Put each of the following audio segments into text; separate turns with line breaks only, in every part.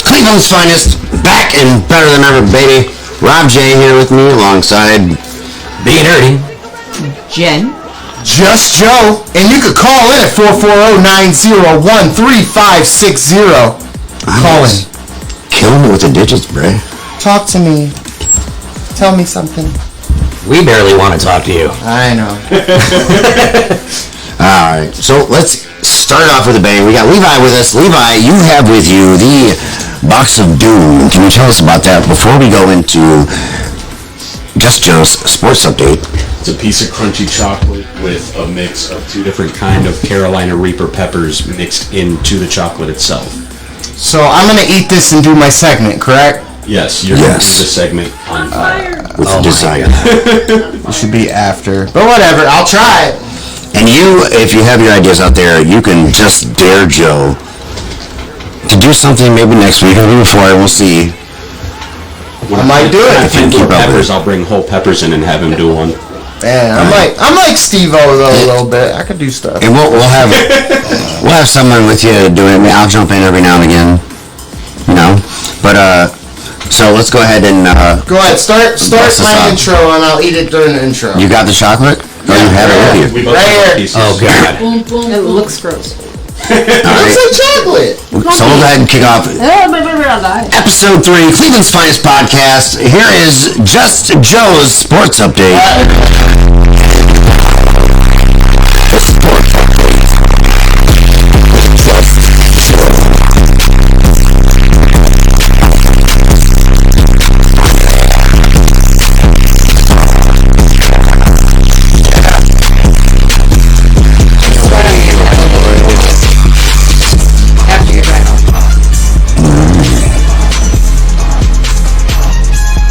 Cleveland's finest, back and better than ever, baby. Rob J here with me alongside Being Nerdy,
Jen,
Just Joe, and you could call in at 440-901-3560. Call in.
Kill me with the digits, Bray.
Talk to me. Tell me something.
We barely want to talk to you.
I know.
Alright, so let's start off with a bang. We got Levi with us. Levi, you have with you the Box of Doom. Can you tell us about that before we go into Just Joe's sports update?
It's a piece of crunchy chocolate with a mix of two different kind of Carolina Reaper peppers mixed into the chocolate itself.
So I'm going to eat this and do my segment, correct?
Yes, you're going to do the segment on
With desire.
It should be after. But whatever, I'll try it.
And you, if you have your ideas out there, you can just dare Joe to do something maybe next week or before. We'll see.
I might do it.
If you need peppers, I'll bring whole peppers in and have him do one.
Man, I'm like Steve-O though a little bit. I could do stuff.
And we'll have someone with you doing it. I'll jump in every now and again, you know. But so let's go ahead and
Go ahead, start
bust this
my
up.
intro and I'll eat it during the intro.
You got the chocolate? Oh, you have it with you.
We both
Right
have
here.
pieces.
Oh God!
it looks gross.
All
It's
right.
like chocolate.
So we'll go ahead and kick off
Oh,
episode 3, Cleveland's finest podcast. Here is Just Joe's sports update. The sports update. Just Joe.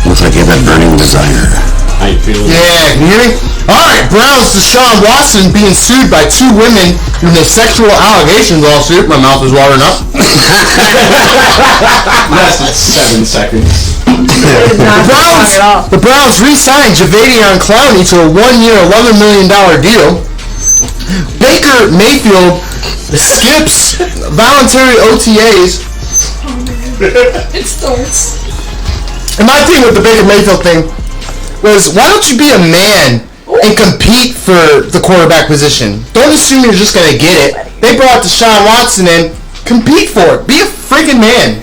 Looks like you have that burning desire.
How you feeling?
Yeah, can you hear me? Alright, Browns Deshaun Watson being sued by 2 women in a sexual allegations lawsuit. My mouth is watering up.
Yes, it's 7 seconds.
The Browns re-signed Jadeveon Clowney to a 1-year, $11 million deal. Baker Mayfield skips voluntary OTAs.
it starts.
And my thing with the Baker Mayfield thing was, why don't you be a man and compete for the quarterback position? Don't assume you're just going to get it. They brought Deshaun Watson in. Compete for it. Be a freaking man.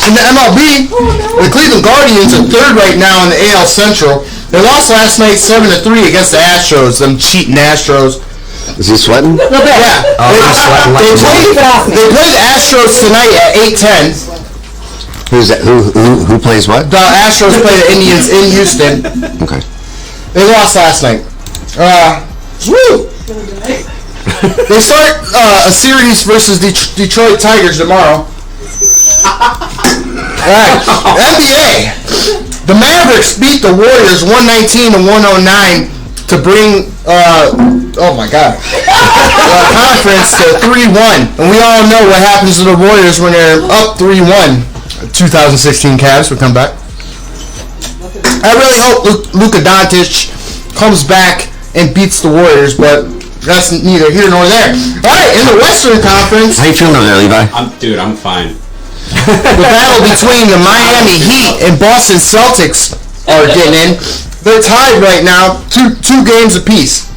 In the MLB, the Cleveland Guardians are 3rd right now in the AL Central. They lost last night 7-3 against the Astros, them cheating Astros.
Is he sweating?
Yeah. They play the Astros tonight at 8:10.
Who's that? Who plays what?
The Astros play the Indians in Houston.
Okay.
They lost last night. Woo! They start a series versus Detroit Tigers tomorrow. Alright, NBA. The Mavericks beat the Warriors 119-109 to bring oh my god, conference to 3-1. And we all know what happens to the Warriors when they're up 3-1. 2016 Cavs will come back. I really hope Luka Doncic comes back and beats the Warriors, but that's neither here nor there. Alright, in the Western Conference,
How you feeling over there, Levi?
I'm fine.
the battle between the Miami Heat and Boston Celtics are getting in. They're tied right now, two games apiece.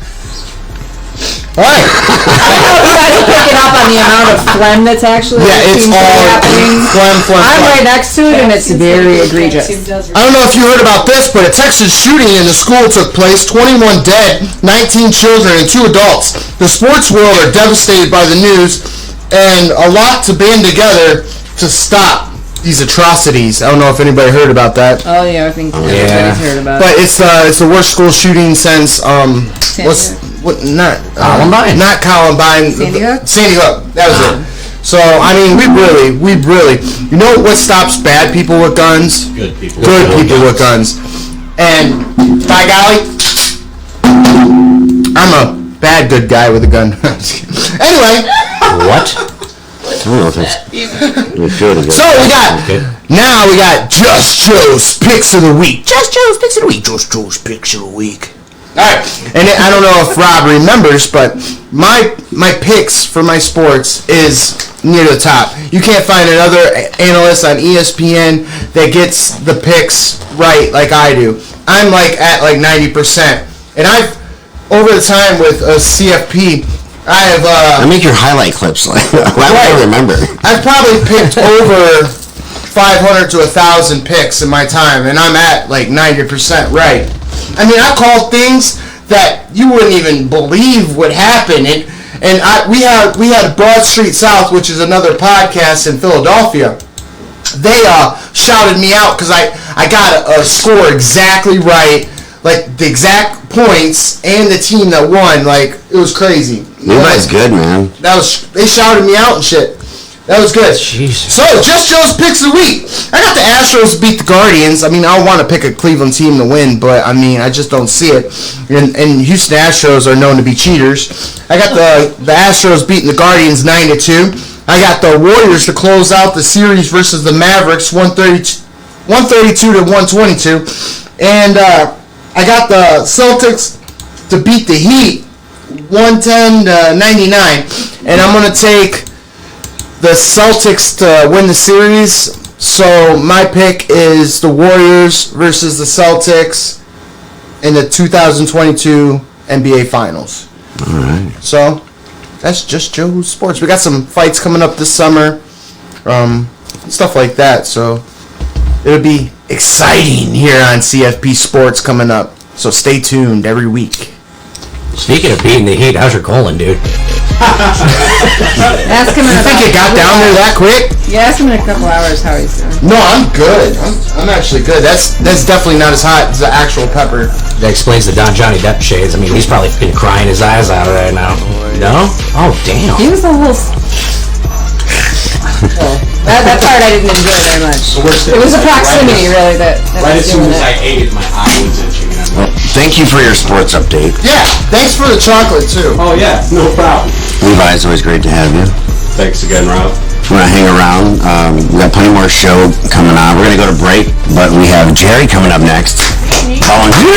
All right.
I don't know if you guys are picking up on the amount of phlegm that's actually
It's
seems to be
all
happening.
phlegm.
I'm right next to it, and it's very egregious.
I don't know if you heard about this, but a Texas shooting in the school took place. 21 dead, 19 children, and 2 adults. The sports world are devastated by the news, and a lot to band together to stop these atrocities. I don't know if anybody heard about that.
Oh yeah, I think everybody's heard about
But
it.
it's the worst school shooting since not Columbine.
Sandy Hook?
Sandy Hook. That was it. So, I mean, we really, you know what stops bad people with guns?
Good people.
Good people with guns. And, by golly, I'm a bad good guy with a gun. Anyway.
What? I don't know if that's good.
So, now we got Just Joe's Picks of the Week. Just Joe's Picks of the Week. Just Joe's Picks of the Week. Alright, and I don't know if Rob remembers, but my picks for my sports is near the top. You can't find another analyst on ESPN that gets the picks right like I do. I'm like at like 90%. And I've, over the time with CFP, I
make your highlight clips. Why would I remember?
I've probably picked over 500 to 1,000 picks in my time, and I'm at like 90% right. I mean, I called things that you wouldn't even believe would happen, and we had Broad Street South, which is another podcast in Philadelphia. They shouted me out because I got a score exactly right, like the exact points and the team that won. Like, it was crazy.
Levi's good, man.
They shouted me out and shit. That was good.
Jesus.
So, Just Joe's Picks of the Week. I got the Astros beat the Guardians. I mean, I want to pick a Cleveland team to win, but, I mean, I just don't see it. And Houston Astros are known to be cheaters. I got the Astros beating the Guardians 9-2. I got the Warriors to close out the series versus the Mavericks 132 to 122. And I got the Celtics to beat the Heat 110 to 99. And I'm going to take the Celtics to win the series. So my pick is the Warriors versus the Celtics in the 2022 NBA Finals.
All right.
So that's Just Joe's Sports. We got some fights coming up this summer, stuff like that. So it'll be exciting here on CFP Sports coming up. So stay tuned every week.
Speaking of beating the Heat, how's your colon, dude?
Ask him in
You think it got down there that quick?
Yeah, ask him in a couple hours how he's doing.
No, I'm good. I'm actually good. That's definitely not as hot as the actual pepper.
That explains the Don Johnny Depp shades. I mean, he's probably been crying his eyes out right now. No? Oh, damn.
He was the whole... That part I didn't enjoy very much. It was the proximity, really, that
Right
was
as soon
doing
as I
it.
ate it, my eye was itching. And I'm like,
Thank you for your sports update.
Yeah, thanks for the chocolate too.
oh yeah, no problem.
Levi, it's always great to have you.
Thanks again, Rob.
We're going to hang around. We got plenty more show coming on. We're going to go to break, but we have Jerry coming up next. Calling you.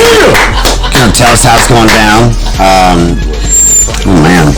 Going to tell us how it's going down. Oh, man.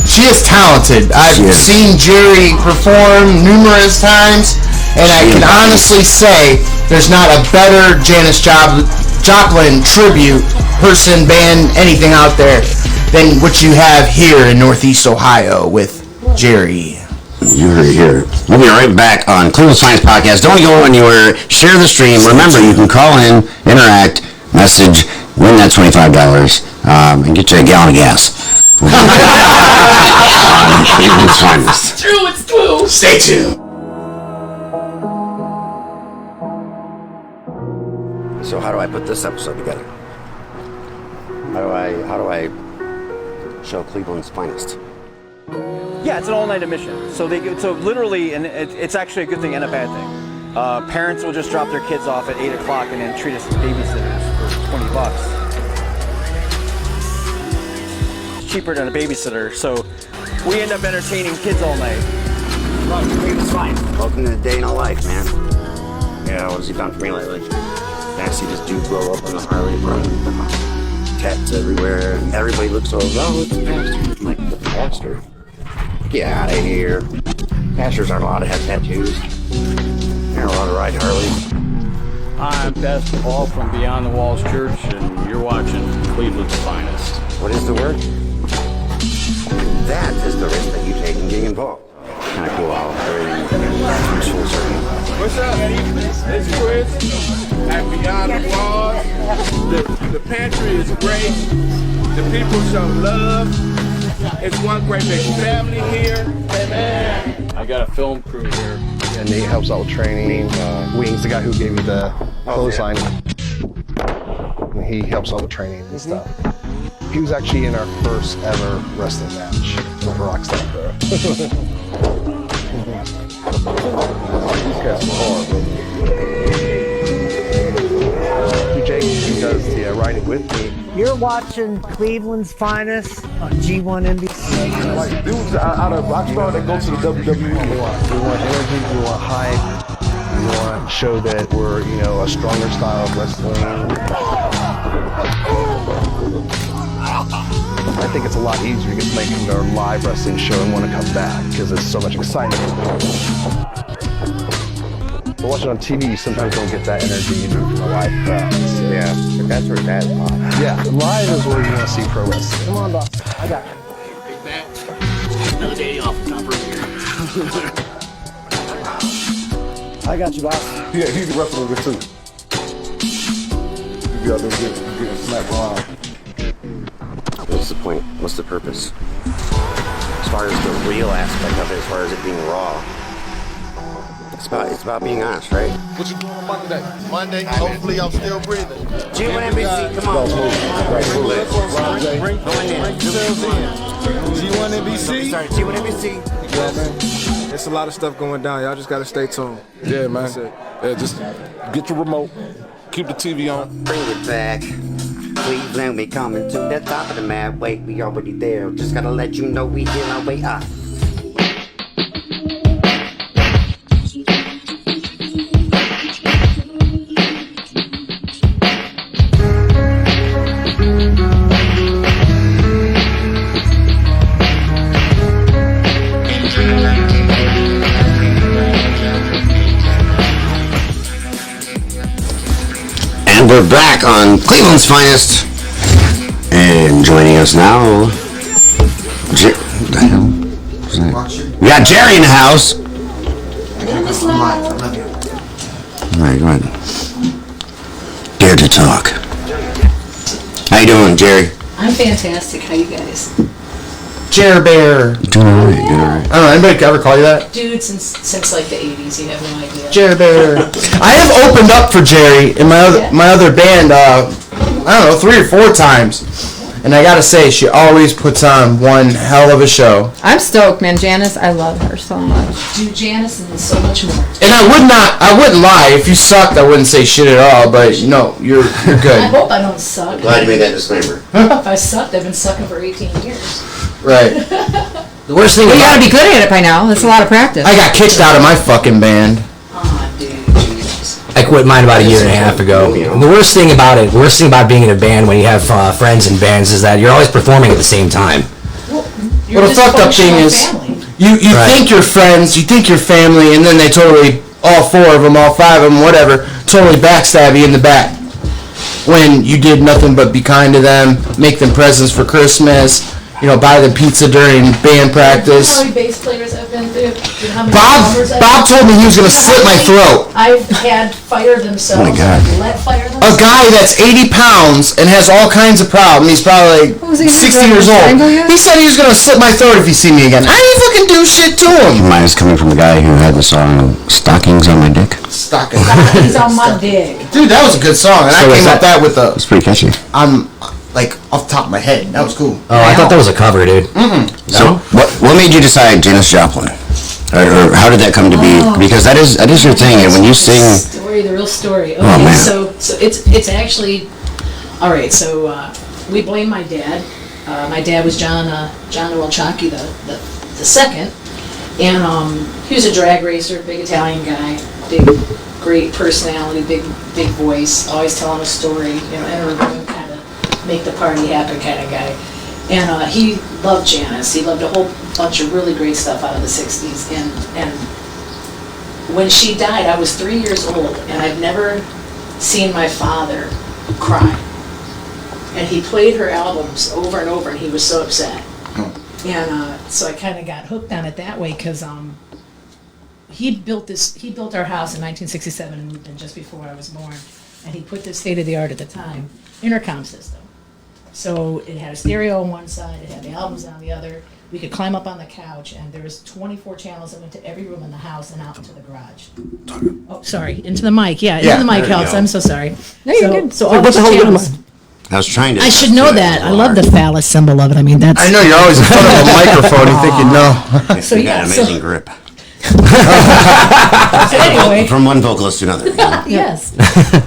She is talented. I've
She is.
seen Jerry perform numerous times, and I can honestly say there's not a better Janis Joplin tribute person, band, anything out there than what you have here in Northeast Ohio with Jerry.
You heard it here. We'll be right back on Cleveland Science Podcast. Don't go anywhere. Share the stream. Remember, you can call in, interact, message, win that $25, and get you a gallon of gas. On Cleveland's Finest.
It's true.
Stay tuned.
So how do I put this episode together? How do I show Cleveland's Finest?
Yeah, it's an all-night admission. So literally, and it's actually a good thing and a bad thing. Parents will just drop their kids off at 8 o'clock and then treat us as babysitters for $20. It's cheaper than a babysitter, so we end up entertaining kids all night.
Cleveland's Finest. Welcome to the day in a life, man. Yeah, what has he done for me lately? I see this dude blow up on the Harley, running tats everywhere, and everybody looks over, oh, it's the pastor. I'm like, the pastor? Get out of here. Pastors aren't allowed to have tattoos. They're not allowed to ride Harleys.
I'm Pastor Paul from Beyond the Walls Church, and you're watching Cleveland's Finest.
What is the word? That is the risk that you take in getting involved. Kind of cool how everything comes full circle.
What's up? It's Chris at Beyond the Walls. The pantry is great. The people show love. It's one great big family here. Amen.
I got a film crew here.
And Nate helps out with training. Wings, the guy who gave me the clothesline, and he helps out with training and stuff. He was actually in our first ever wrestling match with Rockstar. These guys are hard, bro. Jake, he does the riding with me.
You're watching Cleveland's Finest on G1 NBC.
Like dudes out of Rockstar that go to the WWE.
We want energy, we want hype, we want to show that we're, a stronger style of wrestling. I think it's a lot easier to get somebody to come to our live wrestling show and want to come back because there's so much excitement. But watching on TV, you sometimes don't get that energy from the live crowds.
Yeah, but that's where that's hot.
Yeah, live is where you want to see pro wrestling.
Come on, boss. I got you.
Big back. Another day off the top of here.
I got you, boss.
Yeah, he's a wrestler too. You be out there getting slapped around.
What's the point? What's the purpose? As far as the real aspect of it, as far as it being raw, it's about being honest, right?
What you doing on Monday? Monday, hopefully I'm still breathing.
G1 NBC, come on.
Bring yourselves in. G1 NBC.
Sorry, G1 NBC.
Yeah, man. It's a lot of stuff going down. Y'all just gotta stay tuned. Yeah, man. Yeah, just get your remote. Keep the TV on.
Bring it back. Cleveland, we coming to the top of the map. Wait, we already there. Just gotta let you know we in our way up. And we're back on Cleveland's Finest. And joining us now, what the hell? We got Jerry in the house. Alright, go ahead. Dare to talk. How you doing, Jerry?
I'm fantastic. How you guys?
Jer Bear.
Doing alright, doing alright.
I don't know, anybody ever call you that?
Dude, since like the 80s, you have no idea.
Jer Bear. I have opened up for Jerry in my other band, I don't know, 3 or 4 times. And I gotta say, she always puts on one hell of a show.
I'm stoked, man. Janice, I love her so much. Dude, Janice and so much more.
And I wouldn't lie. If you sucked, I wouldn't say shit at all, but you're good.
I hope I don't suck.
Glad you made that disclaimer.
If I sucked, I've been sucking for 18 years.
Right.
The worst thing
You
about
gotta be good at it by now. That's a lot of practice.
I got kicked out of my fucking band.
Aw, dude, Jesus.
I quit mine about a year and a half ago. And the worst thing about being in a band when you have friends in bands is that you're always performing at the same time.
Well, the fucked up thing is, you think you're friends, you think you're family, and then they totally, all 4 of them, all 5 of them, whatever, totally backstab you in the back. When you did nothing but be kind to them, make them presents for Christmas, buy them pizza during band practice.
How many bass players I've been through? How many drummers I've
Bob told me he was going to slit my throat.
I've had fire themselves.
Oh my God.
Let fire
A
themselves.
guy that's 80 pounds and has all kinds of problems. He's probably
was he
60
gonna do,
years old.
strangle you?
He said he was going to slit my throat if he see me again. I didn't fucking do shit to him.
Mine is coming from the guy who had the song Stockings on My Dick.
Stocking.
He's on my dick.
Dude, that was a good song. And I came up that with the,
It's pretty catchy.
off the top of my head. That was cool.
Oh, I thought that was a cover, dude.
So, what made you decide Janis Joplin? Or how did that come to be? Because that is your thing, and when you sing...
The real story. Okay,
Oh, man.
so it's actually... All right, so we blame my dad. My dad was John Noel Chocki the second. And he was a drag racer, big Italian guy, big, great personality, big voice, always telling a story, enter a room, kind of make the party happen kind of guy. And he loved Janice. He loved a whole bunch of really great stuff out of the 60s. And when she died, I was 3 years old, and I've never seen my father cry. And he played her albums over and over, and he was so upset. And so I kind of got hooked on it that way, because he built our house in 1967 and moved in just before I was born. And he put this state-of-the-art at the time intercom system. So it had a stereo on one side, it had the albums on the other. We could climb up on the couch, and there was 24 channels that went to every room in the house and out into the garage. Oh, sorry, into the mic. Yeah, into the mic
there you
helps.
go.
I'm so sorry.
No, you're good.
So all those channels.
I was trying to...
I should know that. I love the phallus symbol of it. I mean, that's...
I know you're always in front of a microphone. You think you know.
So
You
yeah,
got an
so-
amazing grip.
So anyway,
From one vocalist to another.
yes.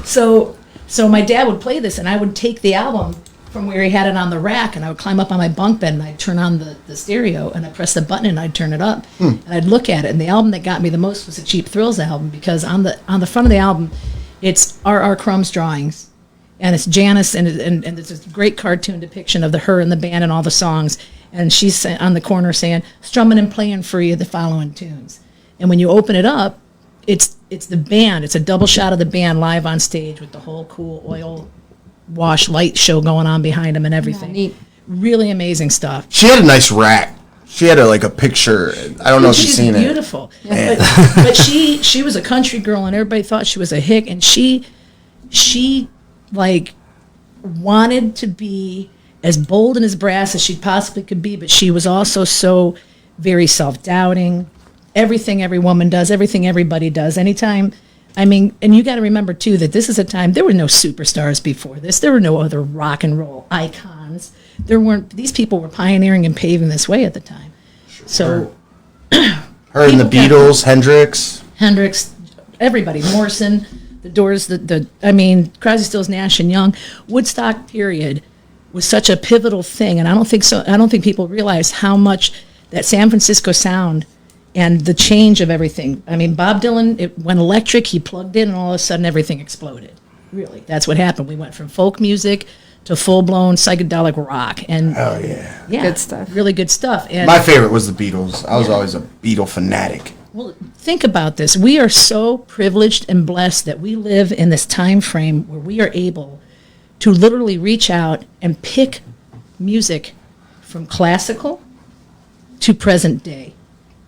So my dad would play this, and I would take the album from where he had it on the rack, and I would climb up on my bunk bed, and I'd turn on the stereo, and I'd press the button, and I'd turn it up, and I'd look at it. And the album that got me the most was the Cheap Thrills album, because on the front of the album, it's R.R. Crumb's drawings, and it's Janice, and there's this great cartoon depiction of her and the band and all the songs, and she's on the corner saying, strumming and playing for you the following tunes. And when you open it up, it's the band. It's a double shot of the band live on stage with the whole cool oil wash light show going on behind them and everything.
neat.
Really amazing stuff.
She had a nice rack. She had a picture. I don't know if you've
She's
seen
beautiful.
it.
But she was a country girl, and everybody thought she was a hick, and she like wanted to be as bold and as brass as she possibly could be, but she was also so very self-doubting. Everything every woman does, everything everybody does. Anytime, I mean, and you got to remember too that this is a time there were no superstars before this. There were no other rock and roll icons. There weren't. These people were pioneering and paving this way at the time. So,
Her and the Beatles,
Hendrix, everybody, Morrison, the Doors, I mean, Crosby, Stills, Nash and Young, Woodstock period was such a pivotal thing, and I don't think people realize how much that San Francisco sound and the change of everything. I mean, Bob Dylan, it went electric, he plugged in, and all of a sudden everything exploded. Really, that's what happened. We went from folk music to full-blown psychedelic rock. And
Oh, yeah.
Good stuff.
Really good stuff. And
My favorite was the Beatles. I was always a Beatle fanatic.
well, think about this. We are so privileged and blessed that we live in this time frame where we are able to literally reach out and pick music from classical to present day.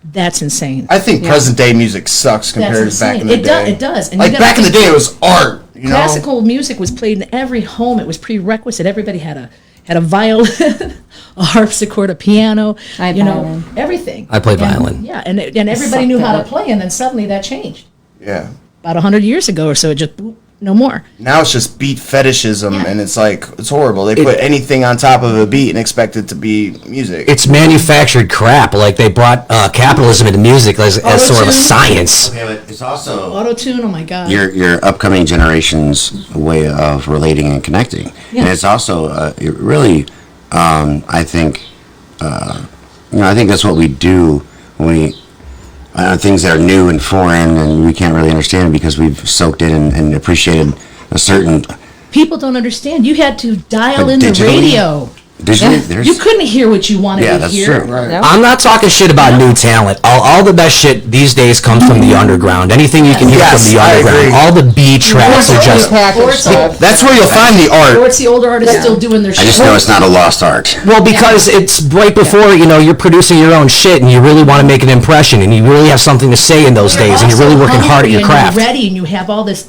That's insane.
I think present day music sucks compared to back in the day.
It does. And
like
you gotta
back in the
think-
day, it was art. You know?
Classical music was played in every home. It was prerequisite. Everybody had a violin, a harpsichord, a piano,
violin.
Everything.
I played
And-
violin.
Yeah, and everybody knew how to play, and then suddenly that changed.
Yeah.
About 100 years ago or so, it just, boop, no more.
Now it's just beat fetishism, and it's like, it's horrible. They put anything on top of a beat and expect it to be music.
It's manufactured crap. Like they brought capitalism into music as sort of a
Auto-tune.
science.
Okay, but it's also
Auto-tune, oh my God.
your upcoming generation's way of relating and connecting.
Yeah.
And it's also it really, I think, I think that's what we do when we things that are new and foreign and we can't really understand because we've soaked in and appreciated a certain.
People don't understand. You had to dial in the
digitally?
radio.
Digitally, there's-
You couldn't hear what you wanted
Yeah,
to
that's
hear.
true.
Right.
I'm not talking shit about new talent. All the best shit these days comes from the underground. Anything you can hear
Yes,
from the
I
underground.
agree.
All the B tracks are just.
That's where you'll find the
Or
art.
it's the older artists still doing their
I
shit.
just know it's not a lost art.
Well, because it's right before, you're producing your own shit and you really want to make an impression and you really have something to say in those days and you're really working hard at your craft.
You're ready and you have all this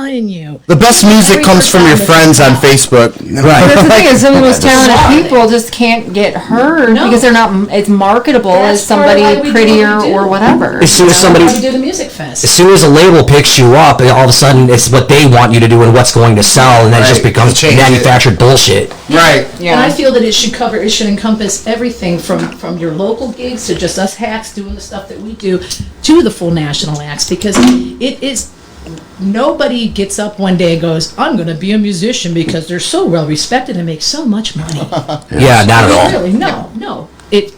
in you.
The best music comes from your friends on Facebook.
But that's the thing is, some of the most talented
Right.
people just can't get heard
No.
because they're not as marketable
That's
as
part of why
somebody
we do
prettier
what we do.
or whatever.
As soon as somebody,
That's why we do the music fest.
as soon as a label picks you up, all of a sudden it's what they want you to do and what's going to sell, and then it just
Right.
becomes
Change it.
manufactured bullshit.
Right.
And I feel that it should encompass everything from your local gigs to just us hacks doing the stuff that we do to the full national acts, because it is, nobody gets up one day and goes, I'm going to be a musician because they're so well respected and make so much money.
Yeah, not at all.
Really, no. It,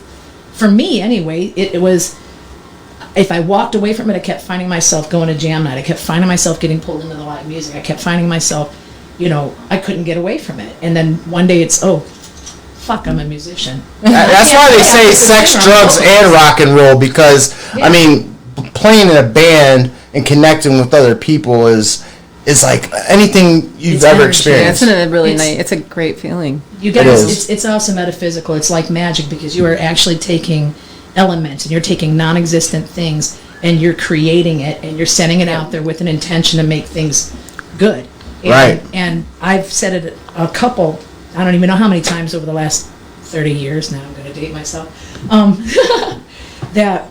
for me anyway, it was, if I walked away from it, I kept finding myself going to jam night. I kept finding myself getting pulled into the live music. I kept finding myself, I couldn't get away from it. And then one day it's, oh, fuck, I'm a musician.
That's why they say sex, drugs, and rock and roll, because, I mean, playing in a band and connecting with other people is like anything you've
It's
ever
energy.
experienced.
It's a really
It's-
nice. It's a great feeling.
You
It
guys,
is.
it's also metaphysical. It's like magic because you are actually taking elements and you're taking non-existent things and you're creating it and you're sending it out there with an intention to make things good. And,
Right.
And I've said it a couple, I don't even know how many times over the last 30 years now, I'm going to date myself, that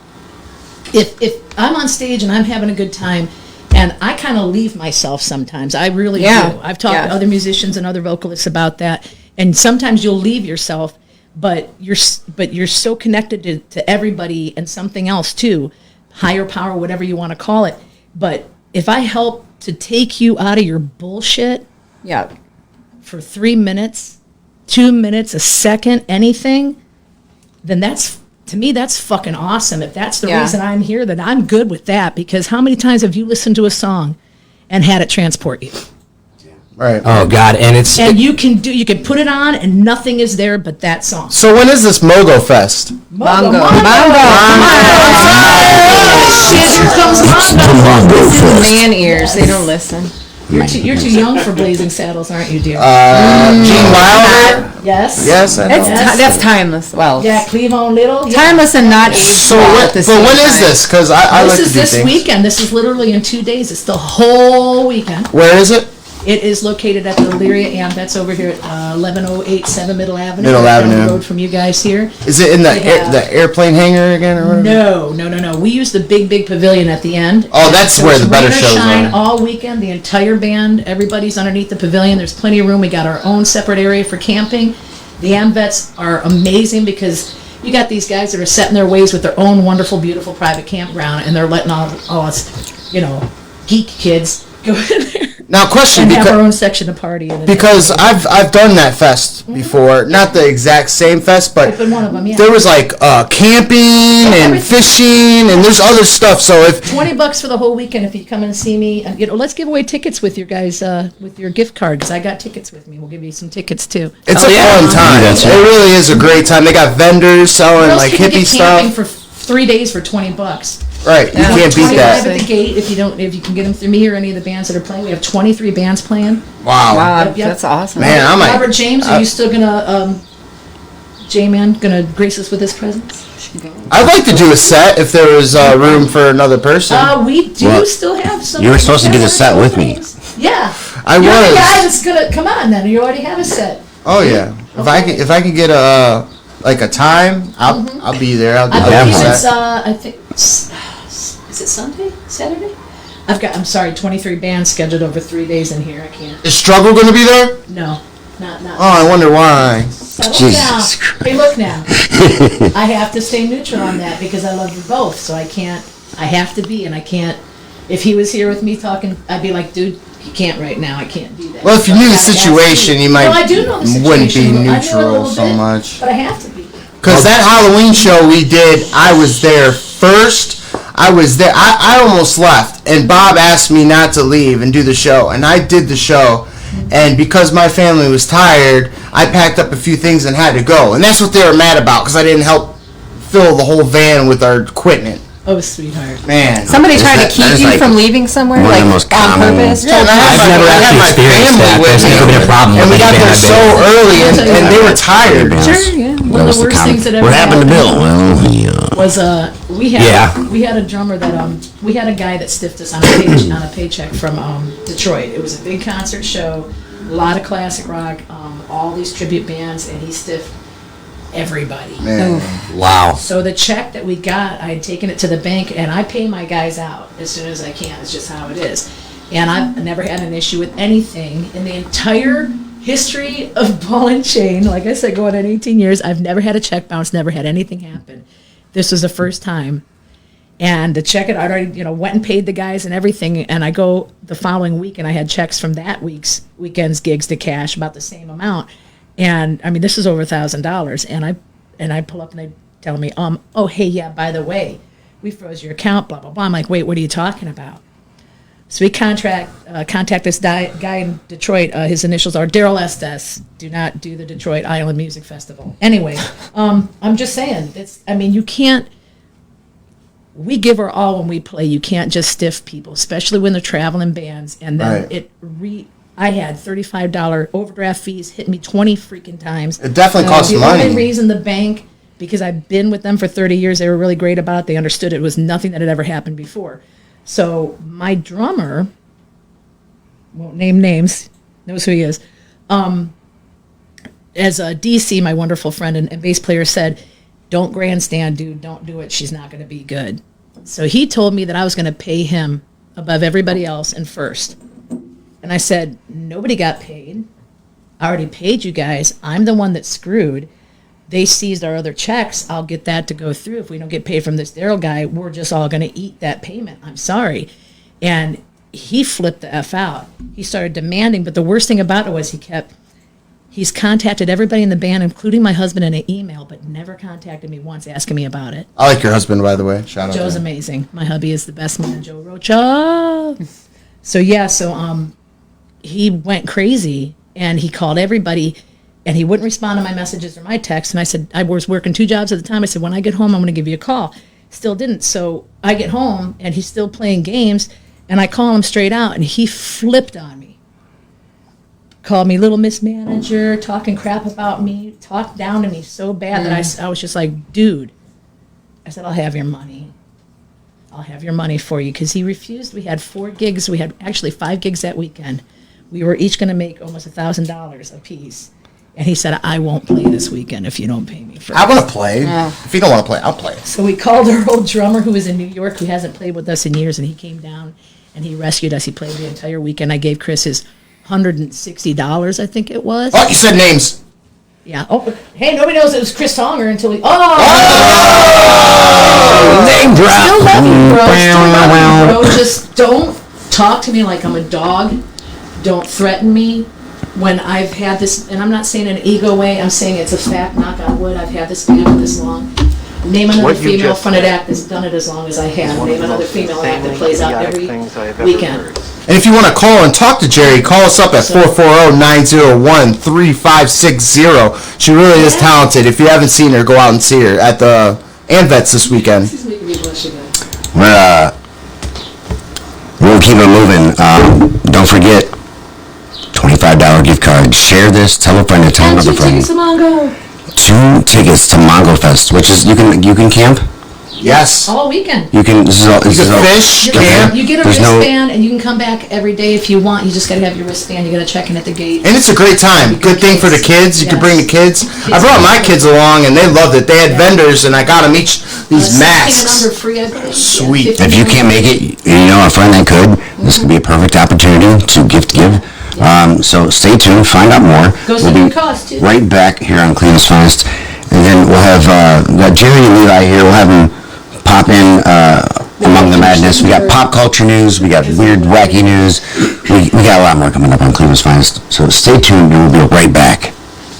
if I'm on stage and I'm having a good time, and I kind of leave myself sometimes. I really do. I've talked to other musicians and other vocalists about that. And sometimes you'll leave yourself, but you're so connected to everybody and something else too, higher power, whatever you want to call it. But if I help to take you out of your bullshit
Yeah.
for 3 minutes, 2 minutes, a second, anything, then that's, to me, that's fucking awesome. If that's the
Yeah.
reason I'm here, then I'm good with that. Because how many times have you listened to a song and had it transport you?
Right.
Oh God, and it's
And you can put it on and nothing is there but that song.
So when is this Mogo Fest?
Bongo.
Shit, here comes Mongo.
Bongo Fest.
Man ears. They don't listen.
You're too young for Blazing Saddles, aren't you, dear?
Gene Wilder?
Yes.
Yes, I know.
That's timeless. Well,
Yeah, Cleavon Little. Yeah.
timeless and not aged
So
well
when,
at the
but
same
when is
time.
this? Because I like
This
to
is
do
this
things.
weekend. This is literally in 2 days. It's the whole weekend.
Where is it?
It is located at the Elyria Ambets over here at 11087 Middle Avenue.
Middle
right down
Avenue.
the road from you guys here.
Is it in the
They have-
the airplane hangar again or whatever?
No. We use the big pavilion at the end.
Oh, that's
So
where
it's
the better
rain or
shows
shine
are.
all weekend. The entire band, everybody's underneath the pavilion. There's plenty of room. We got our own separate area for camping. The Ambets are amazing because you got these guys that are set in their ways with their own wonderful, beautiful private campground, and they're letting all us, geek kids go in there
Now, question
and have our
because
own section to party in.
I've done that fest before, not the exact same fest, but
I've been one of them, yeah.
there was like camping and
everything.
fishing and there's other stuff. So if
$20 for the whole weekend if you come and see me. And, let's give away tickets with your guys with your gift card because I got tickets with me. We'll give you some tickets too.
it's a fun time,
That's
it
right.
really is a great time. They got vendors selling
Where else
like
can you
hippie
get camping
stuff.
for 3 days for $20?
Right, you
We have
can't beat
25
that.
at the gate if you can get them through me or any of the bands that are playing. We have 23 bands playing.
Wow.
Wow,
Yep.
that's awesome.
Man, I might.
Robert James, are you still gonna J-Man gonna grace us with his presence?
I'd like to do a set if there was room for another person.
We do
Well,
still have some.
you were supposed to do the set with me.
Yeah.
I
You're
was.
the guy that's gonna come on then. You already have a set.
Oh yeah. If I can get a time, I'll be there. I'll do
I
the
believe it's
set.
is it Sunday? Saturday? I'm sorry, 23 bands scheduled over 3 days in here. I can't.
Is Struggle going to be there?
No, not.
Oh, I wonder why.
Settle
Jesus
down.
Christ.
Hey, look now. I have to stay neutral on that because I love you both. So I can't. I have to be, and I can't. If he was here with me talking, I'd be like, dude, you can't right now. I can't do that.
Well, if you
So I
knew the
gotta ask
situation, you might
No, I do know the situation.
wouldn't be
I knew it a
neutral
little
so
bit,
much.
But I have to be.
Because that Halloween show we did, I was there first. I was there. I almost left, and Bob asked me not to leave and do the show, and I did the show. And because my family was tired, I packed up a few things and had to go. And that's what they were mad about, because I didn't help fill the whole van with our equipment.
Oh, sweetheart.
Man.
Somebody
Is
tried
that-
to keep
that is
you
like
from leaving somewhere,
one of
like
the most
on
common-
purpose.
Yeah, and I had
I've
my-
never
I had
actually
my
experienced
family
that.
with
There's
me.
never been a problem
And we
with
got
any
there
band
so
I've been in.
early, and they were tired.
Sure, yeah. One
That
of
was
the
the
worst things that ever
What happened to Bill? Well, he,
was we had
Yeah.
we had a drummer that we had a guy that stiffed us on a paycheck from Detroit. It was a big concert show, a lot of classic rock, all these tribute bands, and he stiffed everybody.
Man.
Wow.
So the check that we got, I had taken it to the bank, and I pay my guys out as soon as I can. It's just how it is. And I've never had an issue with anything in the entire history of Ball and Chain. Like I said, going on 18 years, I've never had a check bounce, never had anything happen. This was the first time. And the check, I'd already, went and paid the guys and everything. And I go the following week, and I had checks from that weekend's gigs to cash, about the same amount. And I mean, this is over $1,000. And I pull up, and they tell me, oh, hey, yeah, by the way, we froze your account, blah, blah, blah. I'm like, wait, what are you talking about? So we contact this guy in Detroit. His initials are Daryl Estes. Do not do the Detroit Island Music Festival. Anyway, I'm just saying, you can't. We give our all when we play. You can't just stiff people, especially when they're traveling bands. And then
Right.
I had $35 overdraft fees hit me 20 freaking times.
It definitely costs
The
money.
only reason the bank, because I've been with them for 30 years, they were really great about it. They understood it was nothing that had ever happened before. So my drummer, won't name names, knows who he is. As a DC, my wonderful friend and bass player said, don't grandstand, dude. Don't do it. She's not going to be good. So he told me that I was going to pay him above everybody else and first. And I said, nobody got paid. I already paid you guys. I'm the one that screwed. they seized our other checks. I'll get that to go through. If we don't get paid from this Daryl guy, we're just all going to eat that payment. I'm sorry. And he flipped the F out. He started demanding, but the worst thing about it was he's contacted everybody in the band, including my husband, in an email, but never contacted me once asking me about it.
I like your husband, by the way. Shout out.
Joe's
to him.
amazing. My hubby is the best man, Joe Rocha. So he went crazy, and he called everybody, and he wouldn't respond to my messages or my texts. And I said, I was working 2 jobs at the time. I said, when I get home, I'm going to give you a call. Still didn't. So I get home, and he's still playing games, and I call him straight out, and he flipped on me. Called me little Miss Manager, talking crap about me, talked down to me so bad that I was just like, dude. I said, I'll have your money. I'll have your money for you, because he refused. We had 4 gigs. We had actually 5 gigs that weekend. We were each going to make almost $1,000 a piece. And he said, I won't play this weekend if you don't pay me first.
I want to play. If you don't want to play, I'll play.
So we called our old drummer who was in New York, who hasn't played with us in years, and he came down and he rescued us. He played the entire weekend. I gave Chris his $160, I think it was.
Oh, you said names.
Yeah. Oh, hey, nobody knows it was Chris Tonger until he. Name
drop.
Still love you, bro. Still love you, bro. Just don't talk to me like I'm a dog. Don't threaten me. When I've had this, and I'm not saying in an ego way, I'm saying it's a fact, knock on wood, I've had this band for this long. Name another female fronted act that's done it as long as I have. Name another female act that plays out every weekend.
And if you want to call and talk to Jerry, call us up at 440-901-3560. She really is talented. If you haven't seen her, go out and see her at the AMVETS this weekend.
This is making me blush again.
We'll keep it moving. Don't forget, $25 gift card. Share this. Tell a friend to tell another friend.
2 tickets to Mongo.
2 tickets to Mongo Fest, which is you can camp.
Yes.
All weekend.
You can. This is all. This is all.
Fish, camp.
You get a wristband, and you can come back every day if you want. You just got to have your wristband. You got to check in at the gate.
And it's a great time. Good thing for the kids. You can bring the kids. I brought my kids along, and they loved it. They had vendors, and I got them each these masks.
Under free, I believe.
Sweet.
If you can't make it, you know a friend that could. This could be a perfect opportunity to give. So stay tuned. Find out more.
We'll be
right back here on Cleveland's Finest, and then we'll have we got Jerry and Levi here. We'll have them pop in among the madness. We got pop culture news. We got weird, wacky news. We got a lot more coming up on Cleveland's Finest. So stay tuned, and we'll be right back.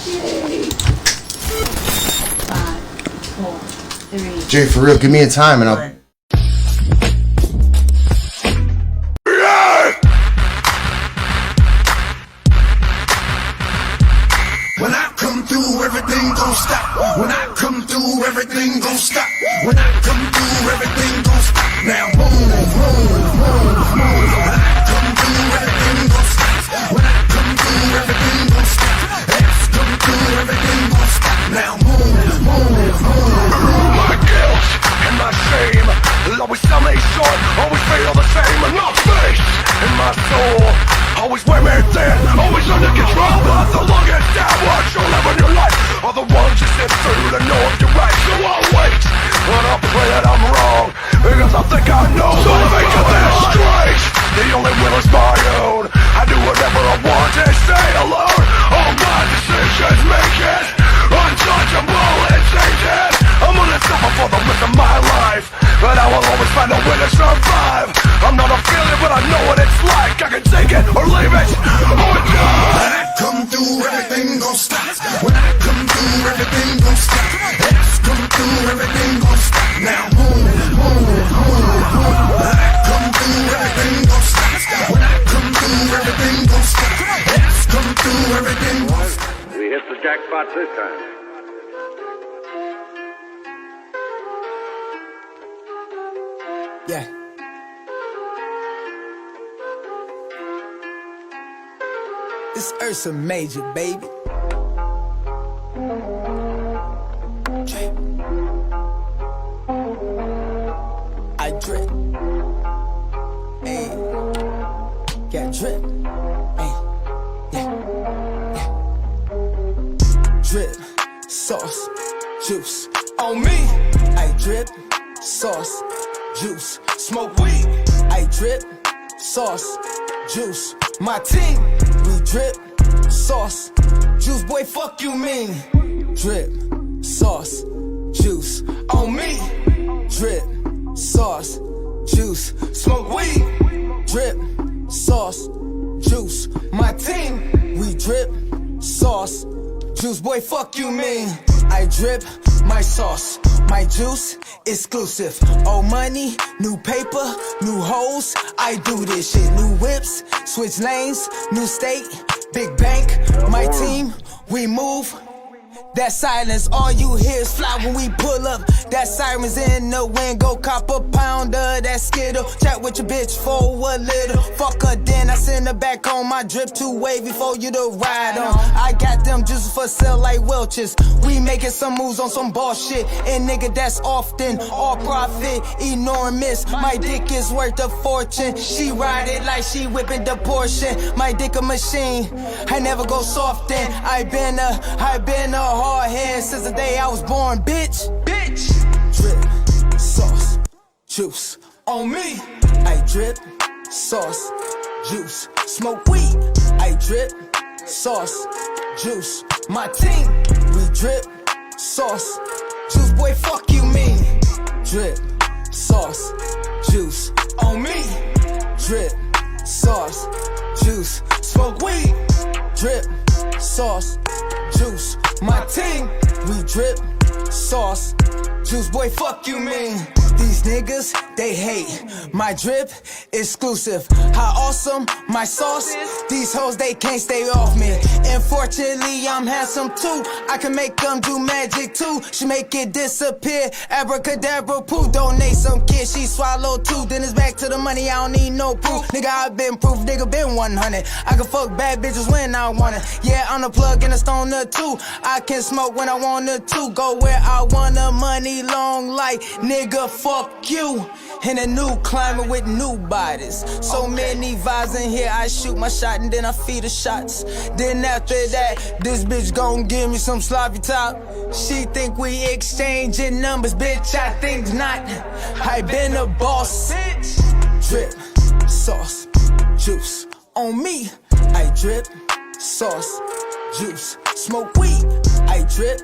Yay. 5, 4, 3.
Jerry, for real, give me a time, and I'll.
When I come through, everything gon' stop. When I come through, everything gon' stop. When I come through, everything gon' stop. Now boom, boom, boom, boom. When I come through, everything gon' stop. When I come through, everything gon' stop. X come through, everything gon' stop. Now boom, boom, boom. My guilt and my shame will always sell me short, always feel the same. No face in my soul. Always wear me thin, always under control. But the longest down what you'll live in your life are the ones you sit through to know if you're right. So I'll wait, but I'll pray that I'm wrong, because I think I know. So to make it this straight, the only will is my own. I do whatever I want and stay alone. All my decisions make it untouchable and tainted. I'm gonna suffer for the rest of my life, but I will always find a way to survive. I'm not a failure, but I know what it's like. I can take it or leave it or die. When I come through, everything gon' stop. When I come through, everything gon' stop. X come through, everything gon' stop. Now boom, boom, boom, boom. When I come through, everything gon' stop. When I come through, everything gon' stop. X come through, everything gon' stop.
We hit the jackpot this time.
Yeah. It's Ursa Major, baby. I drip. Hey. Got drip. Hey. Yeah. Drip. Sauce. Juice. On me. I drip. Sauce. Juice. Smoke weed. I drip. Sauce. Juice. My team. We drip. Sauce. Juice. Boy, fuck you mean. Drip. sauce, juice on me. Drip, sauce, juice. Smoke weed, drip, sauce, juice. My team, we drip, sauce, juice. Boy, fuck you mean. I drip my sauce, my juice, exclusive. Old money, new paper, new hoes. I do this shit. New whips, switch lanes, new state, big bank. My team, we move. That silence, all you hear is fly when we pull up. That sirens in the wind, go cop a pound of that Skittle. Chat with your bitch for a little. Fuck her, then I send her back home. My drip too wavy for you to ride on. I got them juices for sale like Welch's. We making some moves on some bullshit. And nigga, that's often all profit, enormous. My dick is worth a fortune. She ride it like she whipping the Porsche. My dick a machine. I never go soft in. I been a hard head since the day I was born, bitch. Bitch. Drip, sauce, juice on me. I drip, sauce, juice. Smoke weed. I drip, sauce, juice. My team, we drip, sauce, juice. Boy, fuck you mean. Drip, sauce, juice on me. Drip, sauce, juice. Smoke weed. Drip, sauce, juice. My team, we drip, sauce, juice. Boy, fuck you mean. These niggas, they hate. My drip, exclusive. How awesome my sauce. These hoes, they can't stay off me. Unfortunately, I'm handsome too. I can make them do magic too. She make it disappear. Abracadabra, poo. Donate some kids, she swallow too. Then it's back to the money, I don't need no proof. Nigga, I been proof, nigga been 100. I can fuck bad bitches when I want it. Yeah, I'm the plug and a stoner too. I can smoke when I wanna to. Go where I wanna, money long like nigga, fuck you. In a new climate with new bodies. So many vibes in here, I shoot my shot and then I feed the shots. Then after that, this bitch gon' give me some sloppy top. She think we exchanging numbers, bitch, I think not. I been a boss. Drip, sauce, juice on me. I drip, sauce, juice. Smoke weed. I drip,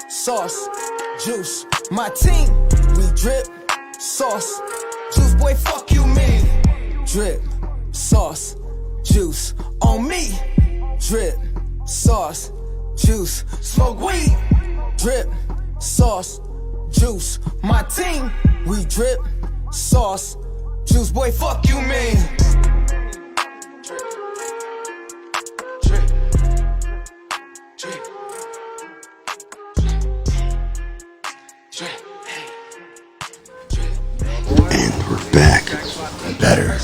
sauce, juice. My team, we drip, sauce, juice. Boy, fuck you mean. Drip, sauce, juice on me. Drip, sauce, juice. Smoke weed. Drip, sauce, juice. My team, we drip, sauce, juice. Boy, fuck you mean.
And we're back. Better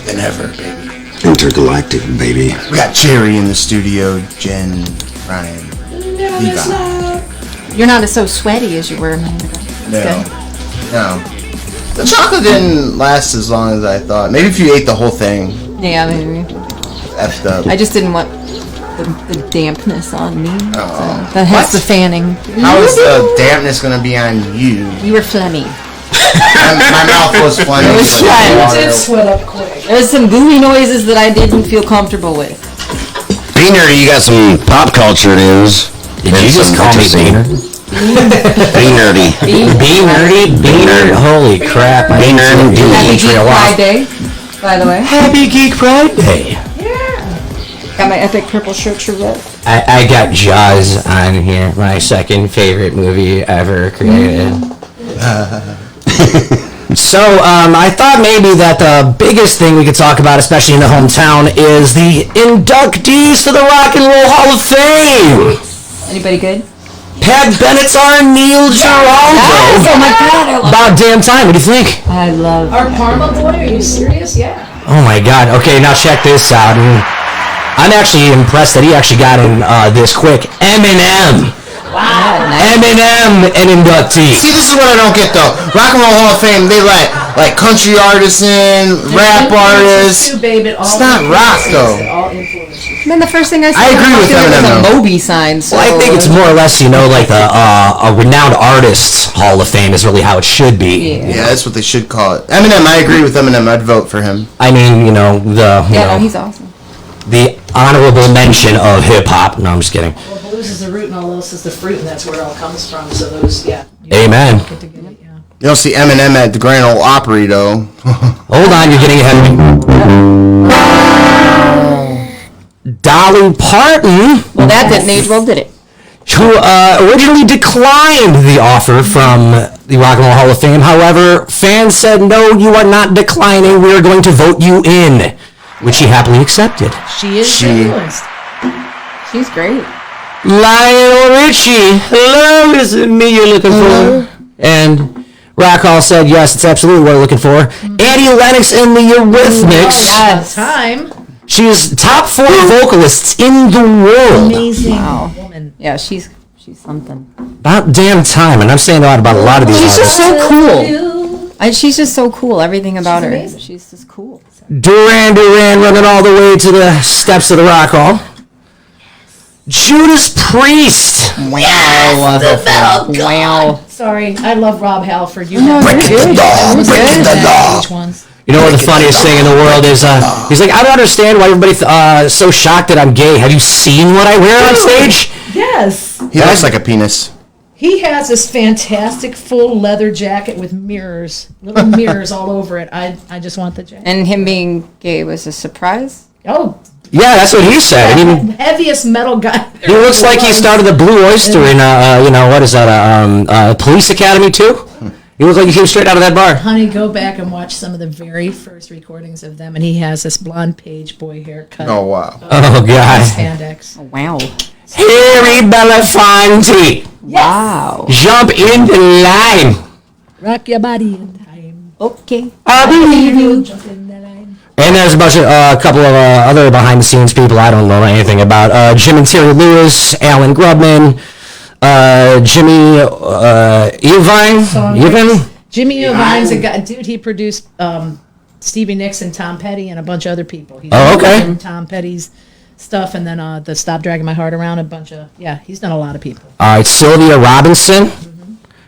Than ever, baby.
intergalactic, baby.
We got Jerry in the studio, Jen, Ryan, Levi.
You're not so sweaty as you were a minute ago. That's good.
No. The chocolate didn't last as long as I thought. Maybe if you ate the whole thing.
Yeah, maybe.
Effed up.
I just didn't want the dampness on me.
Oh.
So that has the fanning.
How is the dampness going to be on you?
You were phlegmy.
my mouth was phlegmy.
It was
like
sweat.
It sweat up quick.
There's some gooey noises that I didn't feel comfortable with.
Be nerdy, you got some pop culture news.
Did you just call me Beaner?
Be nerdy.
Be nerdy? Beaner? Holy crap.
Be nerdy.
Happy Geek Pride Day, by the way.
Happy Geek Pride Day.
Got my epic purple shirt to rip.
I got Jaws on here, my second favorite movie ever created. So, I thought maybe that the biggest thing we could talk about, especially in the hometown, is the inductees to the Rock and Roll Hall of Fame.
Anybody good?
Pat Benatar, Neil Giraldo.
Yes, oh my God, I love
About damn time. What do you think?
I love
Our Parma boy, are you serious? Yeah.
Oh my God. Okay, now check this out. I'm actually impressed that he actually got in this quick. Eminem.
Wow.
Eminem, an inductee.
See, this is what I don't get though. Rock and Roll Hall of Fame, they let like country artists in, rap artists. It's not rock though.
Man, the first thing I saw
agree with
was
Eminem,
a
though.
Moby sign. So.
Well, I think it's more or less, you know, like the a renowned artists Hall of Fame is really how it should be.
Yeah, that's what they should call it. Eminem, I agree with Eminem. I'd vote for him.
I mean, you know,
Yeah, no, he's awesome.
the honorable mention of hip hop. No, I'm just kidding.
Well, blues is the root and all else is the fruit, and that's where it all comes from. So those, yeah.
Amen.
You don't see Eminem at the Grand Ole Opry, though.
Hold on, you're getting ahead of me. Dolly Parton.
Well, that didn't age well, did it?
Who originally declined the offer from the Rock and Roll Hall of Fame. However, fans said, no, you are not declining. We are going to vote you in, which she happily accepted.
She is influenced.
She's great.
Lionel Richie, hello, is it me you're looking for? And Rock Hall said, yes, it's absolutely what we're looking for. Annie Lennox in the Eurythmics.
Yes. Time.
She is top 4 vocalists in the world.
Amazing
woman. Yeah, she's something.
About damn time, and I'm saying that about a lot of these
She's
artists.
just so cool. She's just so cool. Everything about her.
amazing.
She's just cool.
Duran Duran running all the way to the steps of the Rock Hall. Judas Priest.
Wow. Wow.
Sorry, I love Rob Halford. You
No,
know,
you're good.
breaking
the
law.
You know what the funniest thing in the world is? He's like, I don't understand why everybody's so shocked that I'm gay. Have you seen what I wear on stage?
Yes.
He looks like a penis.
He has this fantastic full leather jacket with mirrors, little mirrors all over it. I just want the jacket.
And him being gay was a surprise?
Oh.
Yeah, that's what he said. I mean,
Heaviest metal guy.
he looks like he started the Blue Oyster in, what is that, Police Academy too? He looks like he came straight out of that bar.
Honey, go back and watch some of the very first recordings of them, and he has this blonde page boy haircut.
Oh, wow.
Oh, God.
Spandex.
Oh, wow.
Harry Belafonte.
Wow.
Jump in the line.
Rock your body in time.
Okay.
I believe you.
Jump in the line.
And there's a couple of other behind-the-scenes people I don't know anything about. Jim and Terry Lewis, Alan Grubman, Jimmy Iovine.
Jimmy Iovine's a guy, dude. He produced Stevie Nicks and Tom Petty and a bunch of other people. He's done Tom Petty's stuff, and then the Stop Dragging My Heart Around, a bunch of he's done a lot of people.
All right, Sylvia Robinson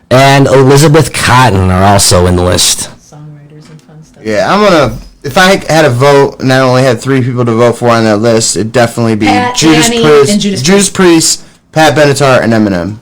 and Elizabeth Cotton are also in the list.
Songwriters and fun stuff.
Yeah, I'm gonna. If I had a vote and I only had 3 people to vote for on that list, it'd definitely be
Pat,
Judas
Annie,
Priest,
and Judas
Judas Priest, Pat Benatar, and Eminem.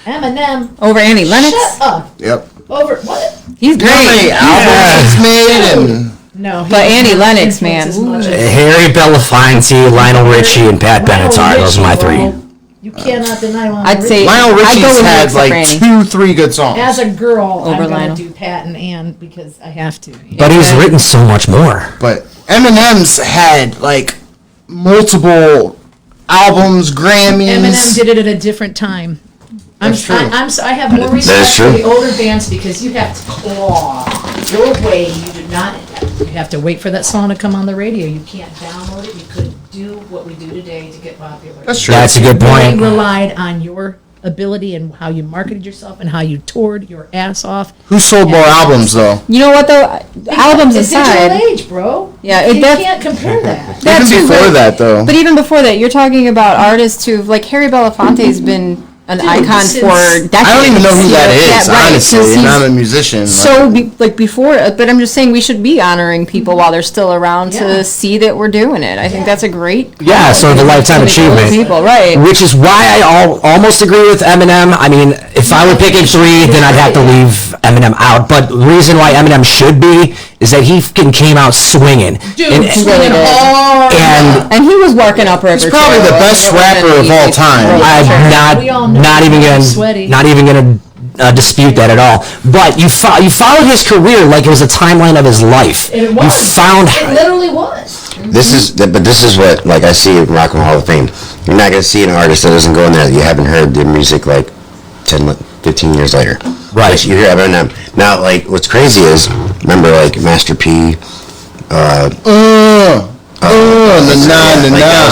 Eminem.
Over Annie Lennox?
Shut up.
Yep.
Over what?
He's great.
How many albums he's made and.
No.
But Annie Lennox, man.
Harry Belafonte, Lionel Richie, and Pat Benatar. Those are my 3.
You cannot deny Lionel
I'd say
Lionel Richie's had like
Annie.
2-3 good songs.
As a girl,
Over
I'm going
Lionel.
to do Pat and Ann because I have to.
But he's written so much more.
But Eminem's had like multiple albums, Grammys.
Eminem did it at a different time. I have more respect for the older bands because you have to claw your way. You do not. You have to wait for that song to come on the radio. You can't download it. You couldn't do what we do today to get popular.
That's true.
That's a good point.
You relied on your ability and how you marketed yourself and how you toured your ass off.
Who sold more albums though?
You know what though? Albums
It's
aside.
digital age, bro.
Yeah,
you can't compare that.
That
Even
too,
before
but-
that though.
But even before that, you're talking about artists who, like Harry Belafonte's been an icon
since-
for decades.
I don't even know who that is,
Yeah, right,
honestly,
since
and
he's
I'm a musician.
So, before, but I'm just saying we should be honoring people while they're still around
Yeah.
to see that we're doing it. I think that's a great.
Yeah, sort of a lifetime achievement.
People, right.
Which is why I almost agree with Eminem. I mean, if I were picking 3, then I'd have to leave Eminem out. But the reason why Eminem should be is that he came out swinging.
Dude,
And-
swinging hard.
And he was working up River.
He's probably the best rapper of all time.
I'm not even gonna dispute that at all. But you followed his career like it was a timeline of his life.
It was.
You found
It literally was.
This is what like I see at Rock and Roll Hall of Fame. You're not gonna see an artist that doesn't go in there that you haven't heard their music like 10, 15 years later.
Right.
Like, you hear Eminem. Now, like what's crazy is remember like Master P.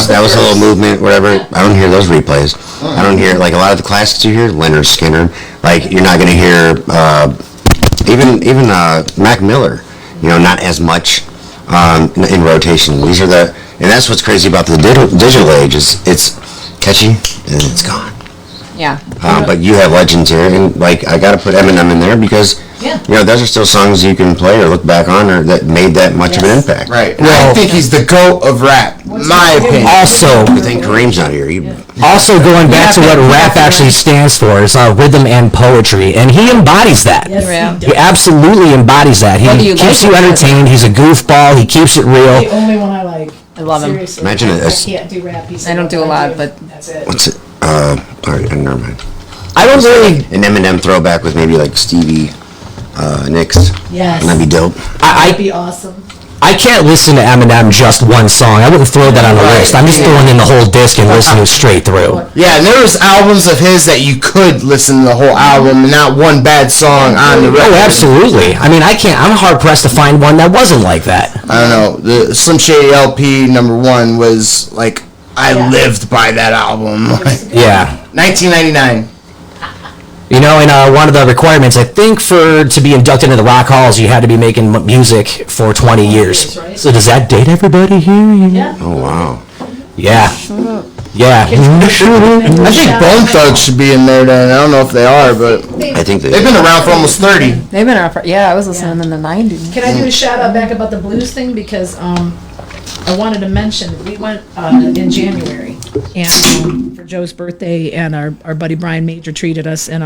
That was a little movement, whatever. I don't hear those replays. I don't hear like a lot of the classics you hear. Leonard Skinner. Like you're not gonna hear even Mac Miller. You know, not as much in rotation. These are and that's what's crazy about the digital age is it's catchy and then it's gone.
Yeah.
But you have legends here, and like I got to put Eminem in there because
Yeah.
You know, those are still songs you can play or look back on or that made that much of an impact.
Right. Well, I think he's the GOAT of rap. My opinion.
Also,
I think Kareem's not here.
Also, going back to what rap actually stands for is rhythm and poetry, and he embodies that.
Yes,
He absolutely embodies that. He keeps you entertained. He's a goofball. He keeps it real.
The only one I like.
I love him.
Seriously.
Imagine it.
I can't do rap.
I don't do a lot, but
that's it.
What's it? All right, never mind.
I don't really.
An Eminem throwback with maybe like Stevie Nicks.
Yes.
That'd be dope.
That'd be awesome.
I can't listen to Eminem just one song. I wouldn't throw that on the list. I'm just throwing in the whole disc and listening straight through.
Yeah, and there was albums of his that you could listen to the whole album and not one bad song on the record.
Oh, absolutely. I mean, I'm hard pressed to find one that wasn't like that.
I don't know. The Slim Shady LP #1 was like, I lived by that album.
Yeah.
1999.
You know, and one of the requirements, I think, to be inducted into the Rock Hall is you had to be making music for 20 years.
Right?
So does that date everybody here?
Yeah.
Oh, wow.
Yeah. Yeah.
I think Bone Thugs should be in there then. I don't know if they are, but
I think
they've been around for almost 30.
they've been around for, I was listening in the 90s.
Can I do a shout out back about the blues thing? Because I wanted to mention, we went in January and for Joe's birthday, and our buddy Brian Major treated us, and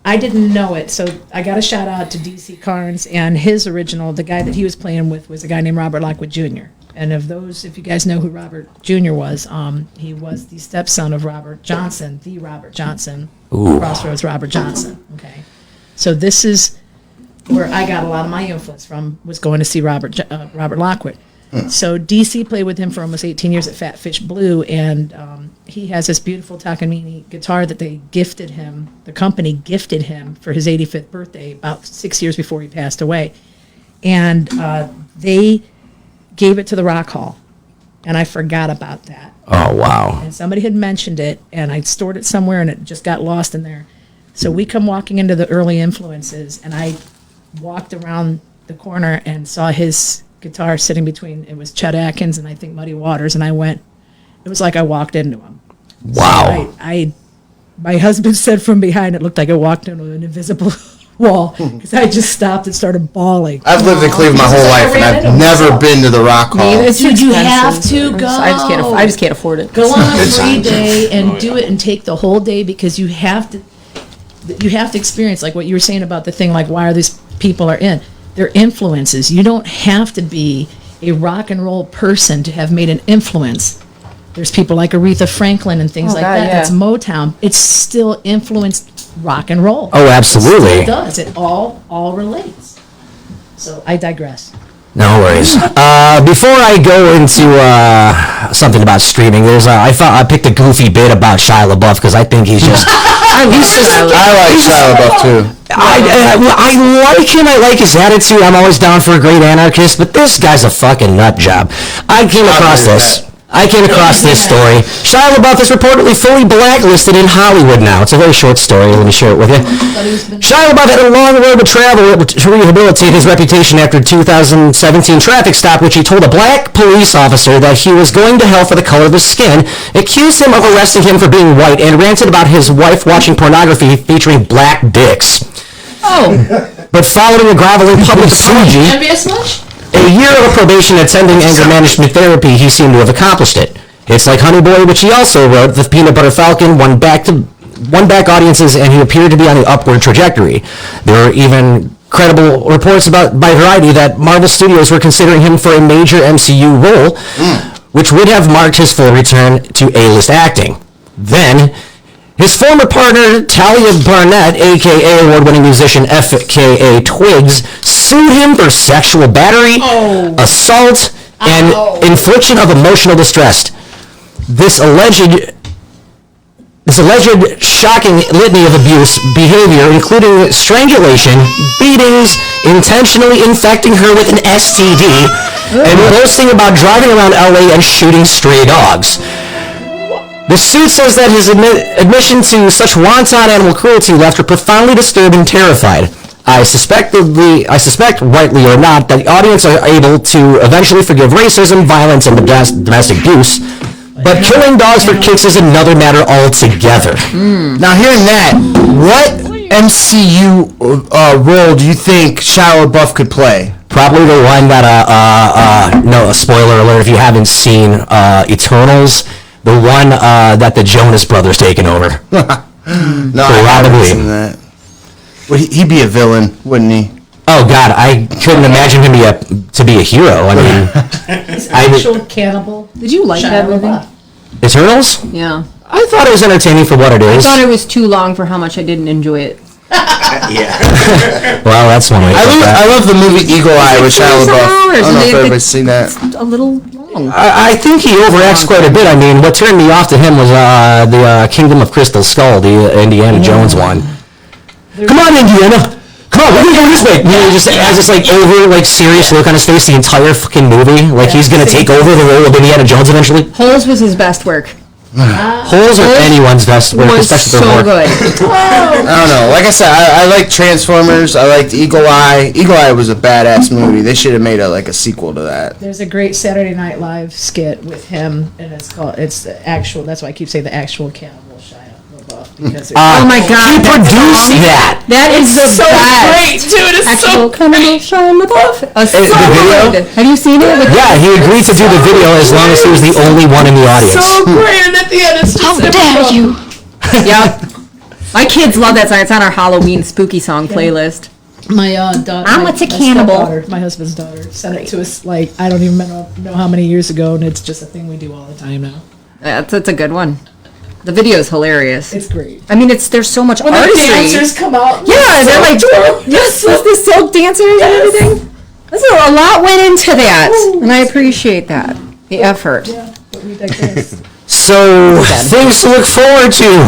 I didn't know it, so I got a shout out to DC Carnes, and his original, the guy that he was playing with was a guy named Robert Lockwood Jr. And if you guys know who Robert Jr. was, he was the stepson of Robert Johnson, the Robert Johnson, Crossroads Robert Johnson. Okay, so this is where I got a lot of my influence from, was going to see Robert Lockwood. So DC played with him for almost 18 years at Fat Fish Blue, and he has this beautiful Takamine guitar that they gifted him, the company gifted him for his 85th birthday about 6 years before he passed away. And they gave it to the Rock Hall, and I forgot about that.
Oh, wow.
And somebody had mentioned it, and I stored it somewhere, and it just got lost in there. So we come walking into the early influences, and I walked around the corner and saw his guitar sitting between, it was Chet Atkins and I think Muddy Waters, and I went, it was like I walked into him.
Wow.
So my husband said from behind, it looked like I walked into an invisible wall, because I just stopped and started bawling.
I've lived in Cleveland my whole life, and I've never been to the Rock Hall.
Dude, you have to go.
I just can't afford it.
Go on a free day and do it, and take the whole day, because you have to experience, like what you were saying about the thing, like why are these people are in. They're influences. You don't have to be a rock and roll person to have made an influence. There's people like Aretha Franklin and things like that.
Yeah.
That's Motown. It's still influenced rock and roll.
Oh, absolutely.
It does. It all relates. So I digress.
No worries. Before I go into something about streaming, I picked a goofy bit about Shia LaBeouf because I think he's just.
I like Shia LaBeouf too.
I like him. I like his attitude. I'm always down for a great anarchist, but this guy's a fucking nut job. I came across this story. Shia LaBeouf is reportedly fully blacklisted in Hollywood now. It's a very short story. Let me share it with you. Shia LaBeouf had a long road to travel to rehabilitate his reputation after a 2017 traffic stop, which he told a black police officer that he was going to hell for the color of his skin, accused him of arresting him for being white, and ranted about his wife watching pornography featuring black dicks.
Oh.
But following a groveling public apology,
Envious much?
a year of probation attending anger management therapy, he seemed to have accomplished it. It's like Honey Boy, which he also wrote, The Peanut Butter Falcon, won back audiences, and he appeared to be on the upward trajectory. There were even credible reports by Variety that Marvel Studios were considering him for a major MCU role, which would have marked his full return to A-list acting. Then, his former partner, Talia Barnett, a.k.a. award-winning musician F.K.A. Twigs, sued him for sexual battery, assault, and infliction of emotional distress. This alleged shocking litany of abuse behavior, including strangulation, beatings, intentionally infecting her with an STD, and boasting about driving around LA and shooting stray dogs. The suit says that his admission to such wanton animal cruelty left her profoundly disturbed and terrified. I suspect, rightly or not, that the audience are able to eventually forgive racism, violence, and domestic abuse, but killing dogs for kicks is another matter altogether.
Now, hearing that, what MCU role do you think Shia LaBeouf could play?
Probably the one that, no, a spoiler alert if you haven't seen Eternals, the one that the Jonas Brothers taken over.
No, I haven't seen that. Well, he'd be a villain, wouldn't he?
Oh God, I couldn't imagine him to be a hero. I mean,
He's actual cannibal.
Did you like
Shia
that movie?
LaBeouf.
Eternals?
Yeah.
I thought it was entertaining for what it
I
is.
thought it was too long for how much I didn't enjoy it.
Well, that's one way to put that.
I love the movie Eagle Eye with Shia LaBeouf. I don't know if everybody's seen that.
A little long.
I think he overacts quite a bit. I mean, what turned me off to him was the Kingdom of Crystal Skull, the Indiana Jones one. Come on, Indiana! Come on, we're gonna go this way! You know, he just has this like serious look on his face the entire fucking movie. Like he's gonna take over the role of Indiana Jones eventually.
Holes was his best work.
Holes are anyone's best work,
Was
especially
so
for
good.
I don't know. Like I said, I like Transformers. I liked Eagle Eye. Eagle Eye was a badass movie. They should have made a sequel to that.
There's a great Saturday Night Live skit with him, and it's the actual. That's why I keep saying the actual cannibal Shia LaBeouf. Because
Oh my God!
He produced that.
That is the
so
best.
great, dude. It's
Actual
so
cannibal Shia LaBeouf. So
the video?
good. Have you seen it?
Yeah, he agreed to do the video as long as he was the only one in the audience.
so great, and at the end, it's just
How dare you? Yep. My kids love that song. It's on our Halloween spooky song playlist.
My daughter.
Mama, it's a cannibal.
My husband's daughter sent it to us. Like I don't even know how many years ago, and it's just a thing we do all the time now.
Yeah, it's a good one. The video is hilarious.
It's great.
I mean, there's so much
When
artistry.
the dancers come out,
Yeah, they're like, yes, the silk dancers and everything. A lot went into that, and I appreciate that. The effort.
Yeah, but we digress.
So, things to look forward to.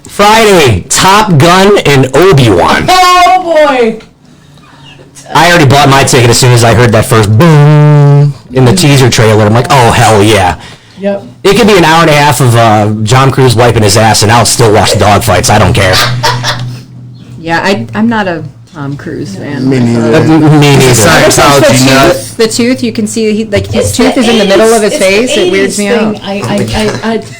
Friday, Top Gun and Obi-Wan.
Oh boy!
I already bought my ticket as soon as I heard that first boom in the teaser trailer. I'm like, oh, hell yeah.
Yep.
It could be an hour and a half of John Cruise wiping his ass, and I'll still watch the dogfights. I don't care.
Yeah, I'm not a Tom Cruise fan.
Me neither.
Me neither.
Scientology nut.
The tooth, you can see his tooth is in the middle of his face. It weirds me out.
I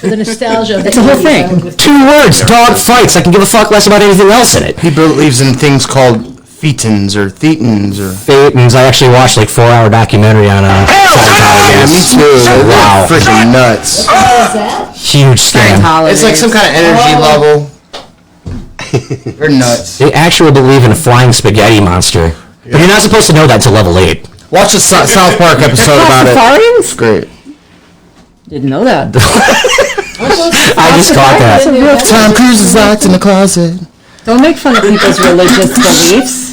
the nostalgia.
It's a whole thing.
2 words, dog fights. I can give a fuck less about anything else in it.
He believes in things called thetans or thetans or.
Thetans. I actually watched like 4-hour documentary on
Yeah, me too.
Wow.
Freaking nuts.
What is that?
Huge scam.
It's like some kind of energy level. They're nuts.
They actually believe in a flying spaghetti monster. But you're not supposed to know that till level 8.
Watch the South Park episode about it. It's great.
Didn't know that.
I just caught that.
Tom Cruise is locked in the closet.
Don't make fun of people's religious beliefs.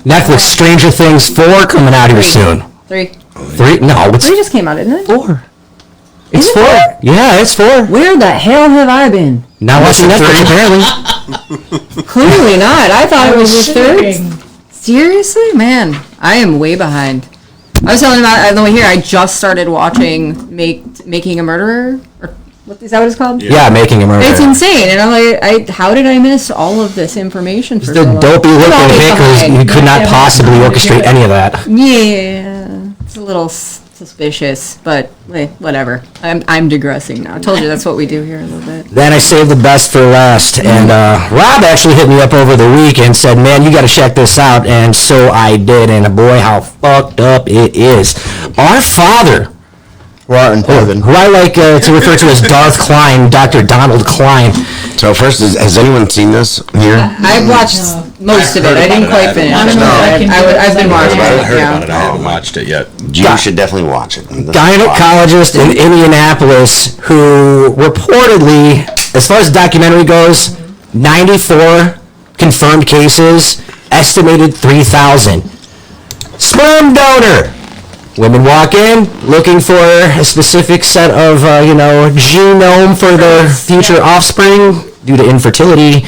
Netflix, Stranger Things 4 coming out here soon.
3.
3? No, it's
3 just came out, isn't it?
4. It's
Is it
4. Yeah, it's 4.
Where the hell have I been?
Not watching Netflix apparently.
Clearly not. I thought it was the
shivering.
3rd. Seriously? Man, I am way behind. I was telling him on the way here, I just started watching Making a Murderer. Or is that what it's called?
Yeah, Making a Murderer.
It's insane. And I'm like, how did I miss all of this information for
The
so long?
dopey
I'm
looking
always
hickers,
behind.
you could not possibly orchestrate any of that.
Yeah, it's a little suspicious, but whatever. I'm digressing now. I told you that's what we do here a little bit.
Then I saved the best for last, and Rob actually hit me up over the week and said, man, you gotta check this out, and so I did, and boy, how fucked up it is. Our father, who I like to refer to as Darth Klein, Dr. Donald Klein.
So first, has anyone seen this here?
I've watched most of it. I didn't quite finish. I've been watching
I
it.
heard
Yeah.
about it. I haven't watched it yet.
You should definitely watch it.
Gynecologist in Indianapolis who reportedly, as far as the documentary goes, 94 confirmed cases, estimated 3,000. Sperm donor. Women walk in looking for a specific set of, genome for their future offspring due to infertility,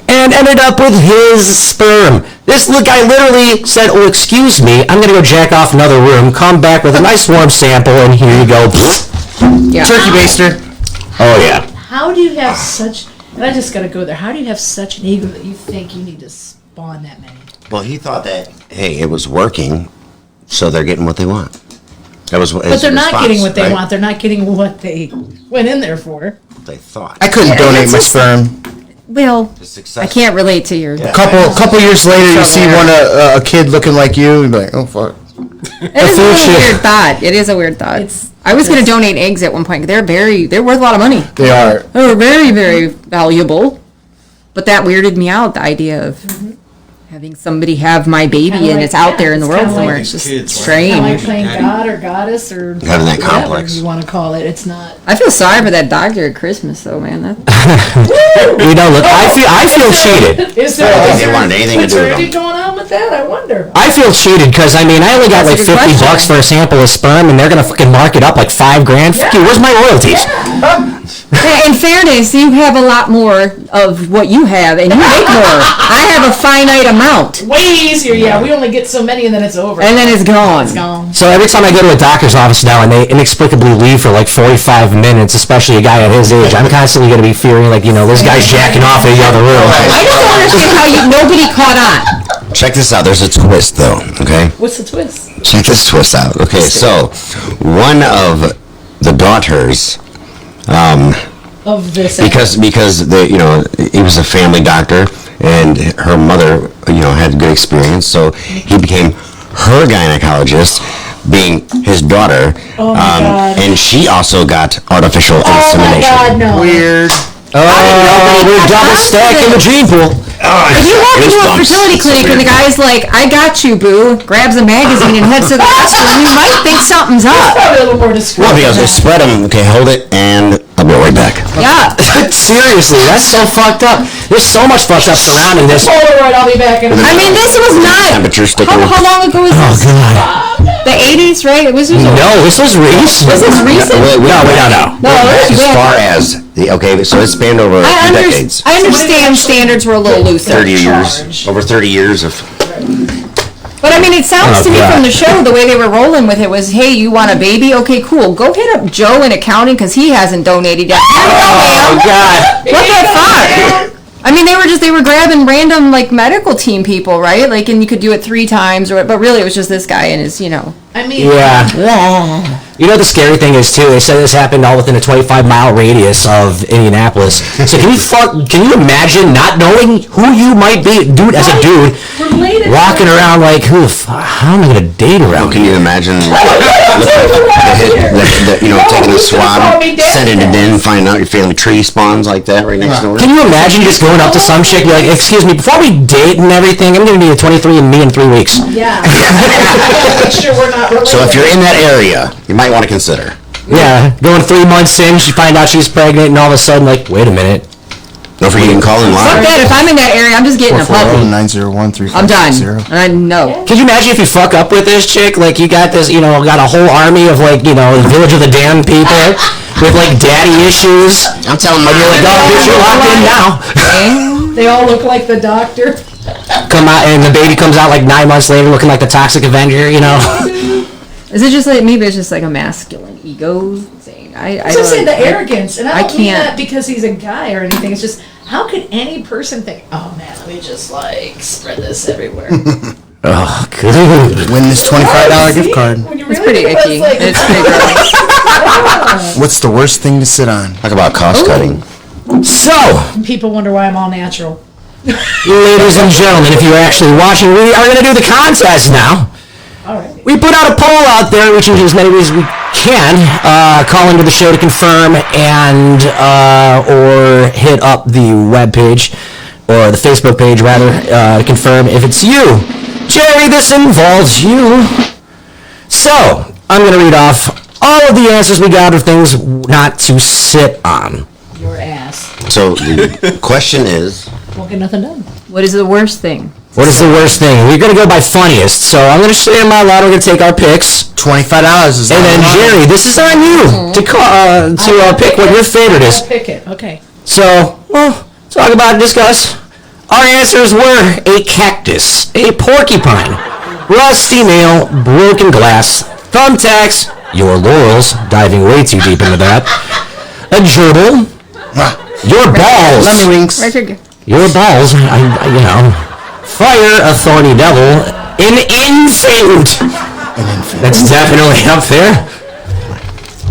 and ended up with his sperm. This guy literally said, oh, excuse me, I'm going to go jack off another room, come back with a nice warm sample, and here you go.
Yeah.
Turkey baster.
Oh, yeah.
How do you have such? And I just gotta go there. How do you have such an ego that you think you need to spawn that many?
Well, he thought that, hey, it was working, so they're getting what they want. That was
But they're
his
not
response,
getting what they
right?
want. They're not getting what they went in there for.
They thought.
I couldn't donate my sperm.
well, I can't relate to your.
Couple years later, you see a kid looking like you, and be like, oh fuck.
It is a little weird thought. It is a weird thought. I was going to donate eggs at one point. They're worth a lot of money.
They are.
They're very, very valuable. But that weirded me out, the idea of having somebody have my baby and it's out there in the world somewhere. It's just strange.
Kind of like playing God or Goddess or
having that
whatever
complex.
you want to call it. It's not.
I feel sorry for that doctor at Christmas, though, man.
You know, look, I feel cheated.
Is there
They wanted anything to do with
paternity
them.
going on with that? I wonder.
I feel cheated because I mean I only got like
That's a good
$50
question.
for a sample of sperm, and they're gonna fucking mark it up like $5,000. Fuck you. Where's my royalties?
In fairness, you have a lot more of what you have, and you make more. I have a finite amount.
Way easier, yeah. We only get so many and then it's over.
And then it's gone.
It's gone.
So every time I go to a doctor's office now and they inexplicably leave for like 45 minutes, especially a guy at his age, I'm constantly going to be fearing like, you know, this guy's jacking off in the other room.
I just don't understand how nobody caught on.
Check this out. There's a twist, though. Okay.
What's the twist?
Check this twist out. Okay, so one of the daughters,
Of this.
because he was a family doctor and her mother, had good experience, so he became her gynecologist, being his daughter.
Oh my God.
And she also got artificial
Oh my
insemination.
God, no.
Weird.
We're double stacking the gene pool.
If you walk into a fertility clinic and the guy's like, I got you, boo, grabs a magazine and heads to the restroom, you might think something's up.
Probably a little more discreet.
Well, because spread them. Okay, hold it, and I'll be right back.
Yeah.
Seriously, that's so fucked up. There's so much fucked up surrounding this.
Polaroid, I'll be back in a minute.
I mean, this was not.
Temperature sticker.
How long ago was
Oh,
this?
God.
The 80s, right? It was.
No, this was recent.
Was this recent?
No.
No, it was
As
back.
far as so it spanned over decades.
I understand standards were a little looser.
30 years, over 30 years of.
But I mean, it sounds
Oh,
to me
God.
from the show, the way they were rolling with it was, hey, you want a baby? Okay, cool. Go hit up Joe in accounting because he hasn't donated yet.
Oh, God.
What the fuck? I mean, they were grabbing random, like, medical team people, right? Like, and you could do it 3 times, but really it was just this guy and his,
I mean,
Yeah. You know the scary thing is too. They said this happened all within a 25-mile radius of Indianapolis. So can you imagine not knowing who you might be, dude, as a dude,
related
walking around like, how am I gonna date around?
Can you imagine taking the swab, sending it in, finding out your family tree spawns like that right next door?
Can you imagine just going up to some chick and be like, excuse me, before we date and everything, I'm gonna need a 23andMe in 3 weeks.
Yeah. Make sure we're not related.
So if you're in that area, you might want to consider.
Yeah, going 3 months in, she find out she's pregnant, and all of a sudden, like, wait a minute.
Don't forget you can call in
fuck
live.
that. If I'm in that area, I'm just getting a puppy.
901-3560.
I'm done. I know.
Could you imagine if you fuck up with this chick? Like, you got this, got a whole army of, like, Village of the Damned people with, like, daddy issues.
I'm telling you,
You're like, oh, bitch, you're locked in now.
They all look like the doctor.
Come out, and the baby comes out, like, 9 months later looking like the Toxic Avenger,
Is it just like, maybe it's just like a masculine ego thing? I
was gonna say the arrogance, and I don't mean
can't.
that because he's a guy or anything. It's just, how could any person think, oh man, let me just like spread this everywhere?
Oh, good.
Win this $25 gift card.
When you
It's
really
pretty
think about
icky.
like,
It's pretty gross.
What's the worst thing to sit on?
Talk about cost cutting.
So,
people wonder why I'm all natural.
ladies and gentlemen, if you're actually watching, we are going to do the contest now.
All right.
We put out a poll out there, which is as many as we can. Call into the show to confirm and or hit up the webpage or the Facebook page rather to confirm if it's you. Jerry, this involves you. So, I'm going to read off all of the answers we got of things not to sit on.
Your ass.
So the question is,
Won't get nothing done.
What is the worst thing?
What is the worst thing? We're going to go by funniest. So I'm going to say them out loud. We're going to take our picks.
$25 is
And then, Jerry, this is on you to pick what your favorite is.
I'll pick it. Okay.
So, talk about it, discuss. Our answers were a cactus, a porcupine, rusty nail, broken glass, thumbtacks, your laurels, diving way too deep into that, a gerbil, your balls,
Right here.
your balls, fire, a thorny devil, an infant. That's definitely up there.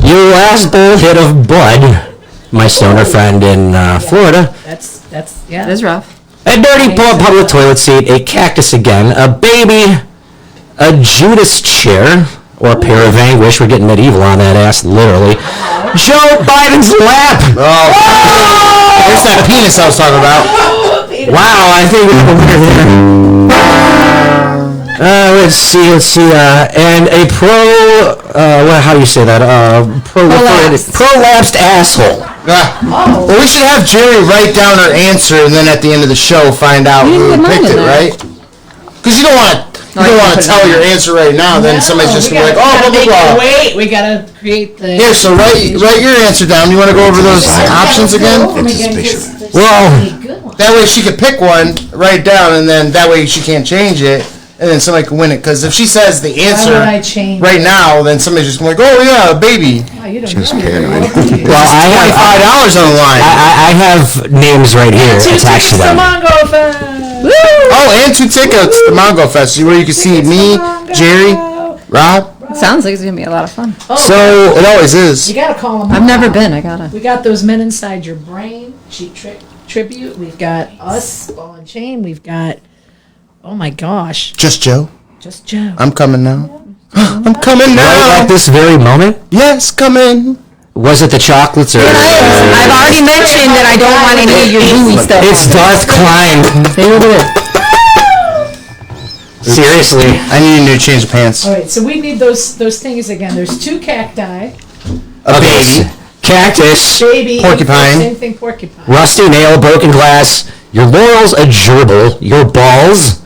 Your last bowl hit of Bud, my stoner friend in Florida.
That's That's, yeah.
That is rough.
A dirty public toilet seat, a cactus again, a baby, a Judas chair, or a pair of anguish. We're getting medieval on that ass, literally. Joe Biden's lap.
Oh! There's that penis I was talking about.
Wow, I think we have a winner there. Let's see, and a how do you say that? Prolapsed asshole.
Well, we should have Jerry write down her answer, and then at the end of the show, find out who picked it, right? Because you don't want to tell your answer right now. Then somebody's just gonna be like, oh, blah blah blah.
Wait, we gotta create the.
Here, so write your answer down. You want to go over those options again? Well, that way she could pick one, write it down, and then that way she can't change it, and then somebody can win it. Because if she says the answer right now, then somebody's just going to be like, oh yeah, a baby.
Just paranoid.
Well, I have
$5 on the line.
I have names right here attached to them.
Oh, and 2 tickets to Mongo Fest, where you can see me, Jerry, Rob.
Sounds like it's gonna be a lot of fun.
So it always is.
You gotta call them.
I've never been. I gotta.
We got those Men Inside Your Brain, Cheap Trick Tribute. We've got us, Ball and Chain. We've got, oh my gosh,
Just Joe.
Just Joe.
I'm coming now. I'm coming now.
Right at this very moment?
Yes, coming.
Was it the chocolates or?
I've already mentioned that I don't want any of your gooey stuff.
It's Darth Klein. Seriously,
I need you to change the pants.
All right, so we need those things again. There's 2 cacti,
A baby.
Cactus,
baby,
Porcupine.
same thing, porcupine.
rusty nail, broken glass, your laurels a gerbil, your balls,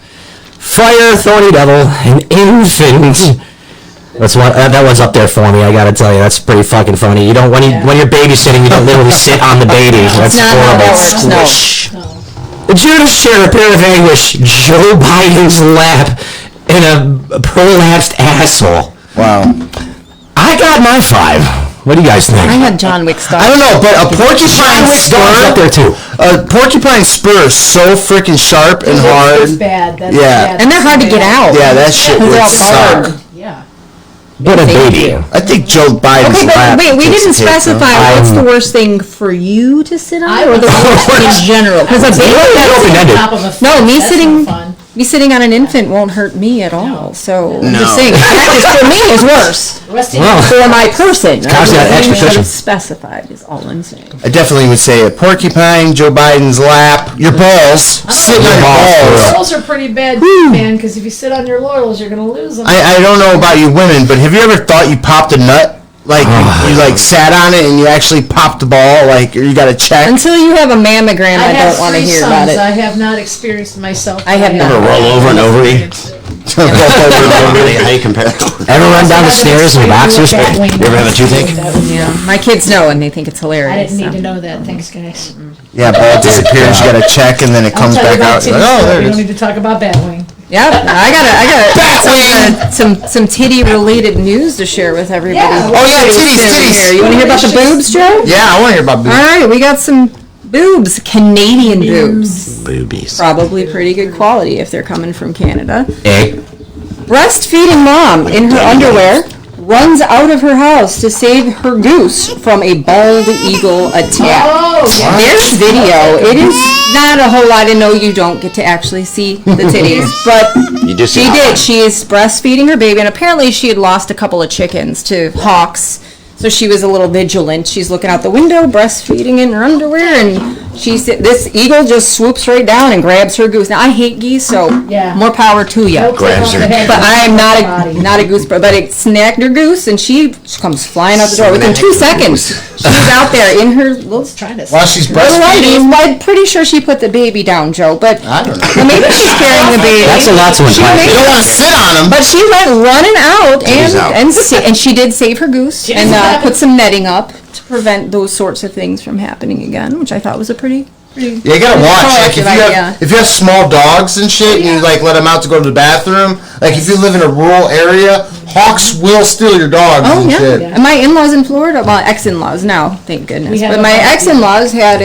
fire, thorny devil, an infant. That's one. That one's up there for me. I gotta tell you, that's pretty fucking funny. You don't when you're babysitting, you don't literally sit on the baby. That's horrible. Squish. The Judas chair, a pair of anguish, Joe Biden's lap, and a prolapsed asshole.
Wow.
I got my 5. What do you guys think?
I had John Wick stuff.
I don't know, but a porcupine spur
up there too.
A porcupine spur is so freaking sharp and hard.
It's bad. That's
Yeah.
bad.
And they're hard to get out.
Yeah, that shit would suck.
Yeah.
But a baby.
I think Joe Biden's
Okay, but
lap
wait, we
takes
didn't
the cake, though.
specify what's the worst thing for you to sit on, or the worst thing in general. Because a baby, no, me sitting on an infant won't hurt me at all. So I'm just saying, cactus for me is worse. For my person, I should have specified. Is all I'm saying.
I definitely would say a porcupine, Joe Biden's lap, your balls, sitting on your balls.
Laurels are pretty bad, man, because if you sit on your laurels, you're going to lose them.
I don't know about you women, but have you ever thought you popped a nut? Like, you like sat on it and you actually popped the ball, like, or you got a check?
Until you have a mammogram, I don't want to hear about it.
I have not experienced myself.
I have not.
Ever roll over and over you? How you compare?
Ever run down the stairs in boxers? You
ever have a toothache?
Yeah, my kids know and they think it's hilarious.
I didn't need to know that. Thanks, guys.
Yeah, ball disappears, you got a check, and then it comes back out. Like, oh, there
We
it
don't
is.
need to talk about Batwing.
Yeah, I got some titty related news to share with everybody.
Yeah.
Oh, yeah, titties.
Here. You want to hear about the boobs, Joe?
Yeah, I want to hear about boobs.
All right, we got some boobs, Canadian boobs.
Boobies.
Probably pretty good quality if they're coming from Canada.
Egg.
Breastfeeding mom in her underwear runs out of her house to save her goose from a bald eagle attack.
Oh, yeah.
There's video. It is not a whole lot. I know you don't get to actually see the titties, but
You just
she did. She is breastfeeding her baby, and apparently she had lost a couple of chickens to hawks. So she was a little vigilant. She's looking out the window, breastfeeding in her underwear, and this eagle just swoops right down and grabs her goose. Now I hate geese, so more power to you.
Grabs her.
But I am not a goose, but it snagged her goose, and she comes flying out the door within 2 seconds. She's out there in her little
While she's
little
breastfeeding?
undies. I'm pretty sure she put the baby down, Joe. But
I don't know.
well, maybe she's carrying the baby.
That's a lot to unpack.
You don't want to sit on them.
But she went running out
out.
and she did save her goose and put some netting up to prevent those sorts of things from happening again, which I thought was a pretty
Yeah, you gotta watch. Like if you have small dogs and shit, and you like let them out to go to the bathroom. Like if you live in a rural area, hawks will steal your dogs
Oh
and
yeah.
shit.
And my in-laws in Florida, well, ex-in-laws now, thank goodness. But my ex-in-laws had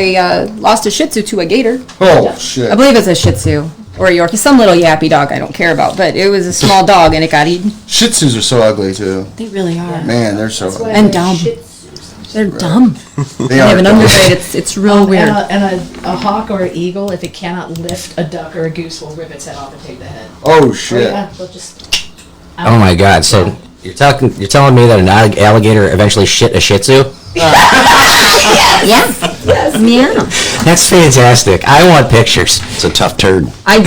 lost a Shih Tzu to a gator.
Oh shit!
I believe it's a Shih Tzu or a Yorkie, some little yappy dog I don't care about, but it was a small dog and it got eaten.
Shih Tzus are so ugly too.
They really are.
Man, they're so ugly.
And dumb. They're dumb.
They
have
are
an
dumb.
underbite. It's real weird.
And a hawk or an eagle, if it cannot lift a duck or a goose, will rip its head off and take the head.
Oh shit!
Yeah, they'll just.
Oh my god! So you're telling me that an alligator eventually shit a Shih Tzu?
Yes. Yeah.
That's fantastic. I want pictures.
It's a tough turd.
I do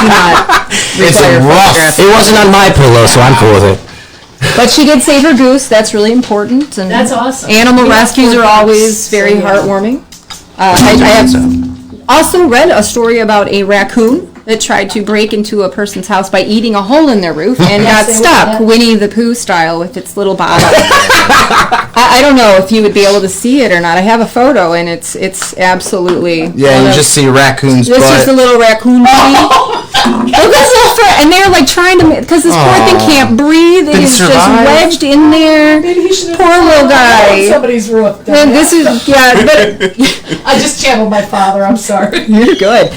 not
It's
require
rough.
photographs.
It wasn't on my pillow, so I'm cool with it.
But she did save her goose. That's really important. And
That's awesome.
Animal
We have
rescues
4
are always
ducks,
very
so, yeah.
heartwarming. I have also read a story about a raccoon that tried to break into a person's house by eating a hole in their roof and got
Yes, they
stuck,
would.
Winnie the Pooh style, with its little bottle. I don't know if you would be able to see it or not. I have a photo, and it's absolutely.
Yeah,
one
you
of-
just see raccoons'
This is the
butt.
little raccoon baby. Look at this little fur, and they're like trying to, because this poor thing can't breathe.
Didn't
He's just
survive.
wedged in there.
Maybe he should have
Poor little guy.
Somebody's roof.
And this is, yeah, but
I just channeled my father. I'm sorry.
you're good.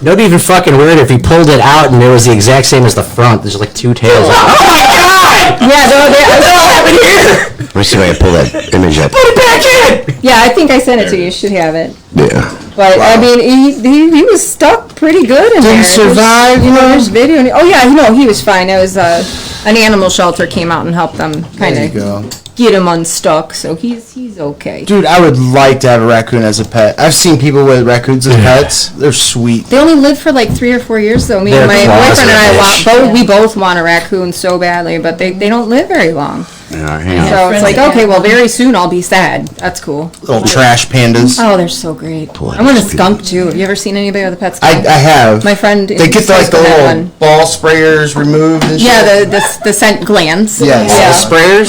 That'd be even fucking weird if he pulled it out and it was the exact same as the front. There's like 2 tails. Oh my god!
Yeah,
What's happened here?
Let me see if I can pull that image up.
Put it back in!
Yeah, I think I sent it to you. You should have it.
Yeah.
But I mean, he was stuck pretty good in there.
Didn't survive,
You know, there's video. Oh yeah, he was fine. It was an animal shelter came out and helped them kind
There you go.
of get him unstuck. So he's okay.
Dude, I would like to have a raccoon as a pet. I've seen people with raccoons as pets. They're sweet.
They only lived for like 3 or 4 years though. Me
They're
and my boyfriend and I
closet
we both want a raccoon so badly, but they don't live very long.
Yeah, hang on.
So it's like, okay, well, very soon I'll be sad. That's cool.
Little trash pandas.
Oh, they're so great. I want a skunk too. Have you ever seen anybody with a pet
I
skunk?
have.
My friend.
They get the, like the
had
little
one.
ball sprayers removed and shit.
Yeah, the scent glands.
Yes.
Yeah.
Sprayers?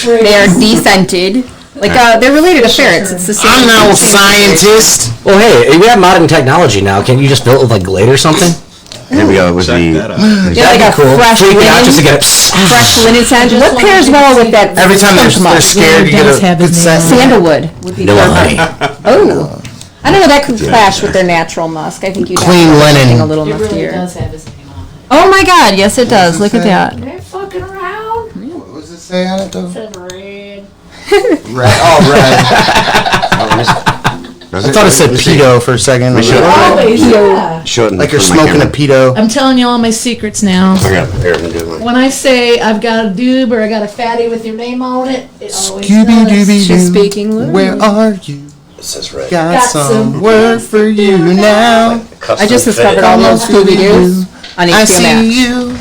They are descented. Like they're related to ferrets. It's the same.
I'm now a
same
scientist.
Well, hey, we have modern technology now. Can't you just build it with like Glade or something?
Here we go with the.
Yeah, like a fresh
Freak
linen.
out just to get it.
Fresh linen scent. What pairs well with that?
Every time they're
skunk musk?
scared, you get a good scent.
Sandalwood would be
No
perfect.
way.
Oh, I don't know. That could clash with their natural musk. I think you'd have
Clean
to have
linen.
something a little
It really
mustier.
does have his name on it.
Oh my God! Yes, it does. Look at
say?
that.
They're fucking around.
What does it say on it though?
Said red.
Red. Oh, red. I thought it said pedo for a second.
We should-
Always, yeah.
Show it in
Like you're
front of my
smoking a
camera.
pedo.
I'm telling you all my secrets now.
I got here, I'm gonna do it.
When I say I've got a doob or I got a fatty with your name on it, it always
Scooby
does.
Dooby
She's
Doo.
speaking literally.
Where are you?
It says red.
Got
Got
some
some
word for you now.
I just discovered all those Scooby Doo's on
I
HBO
see
Max.
you.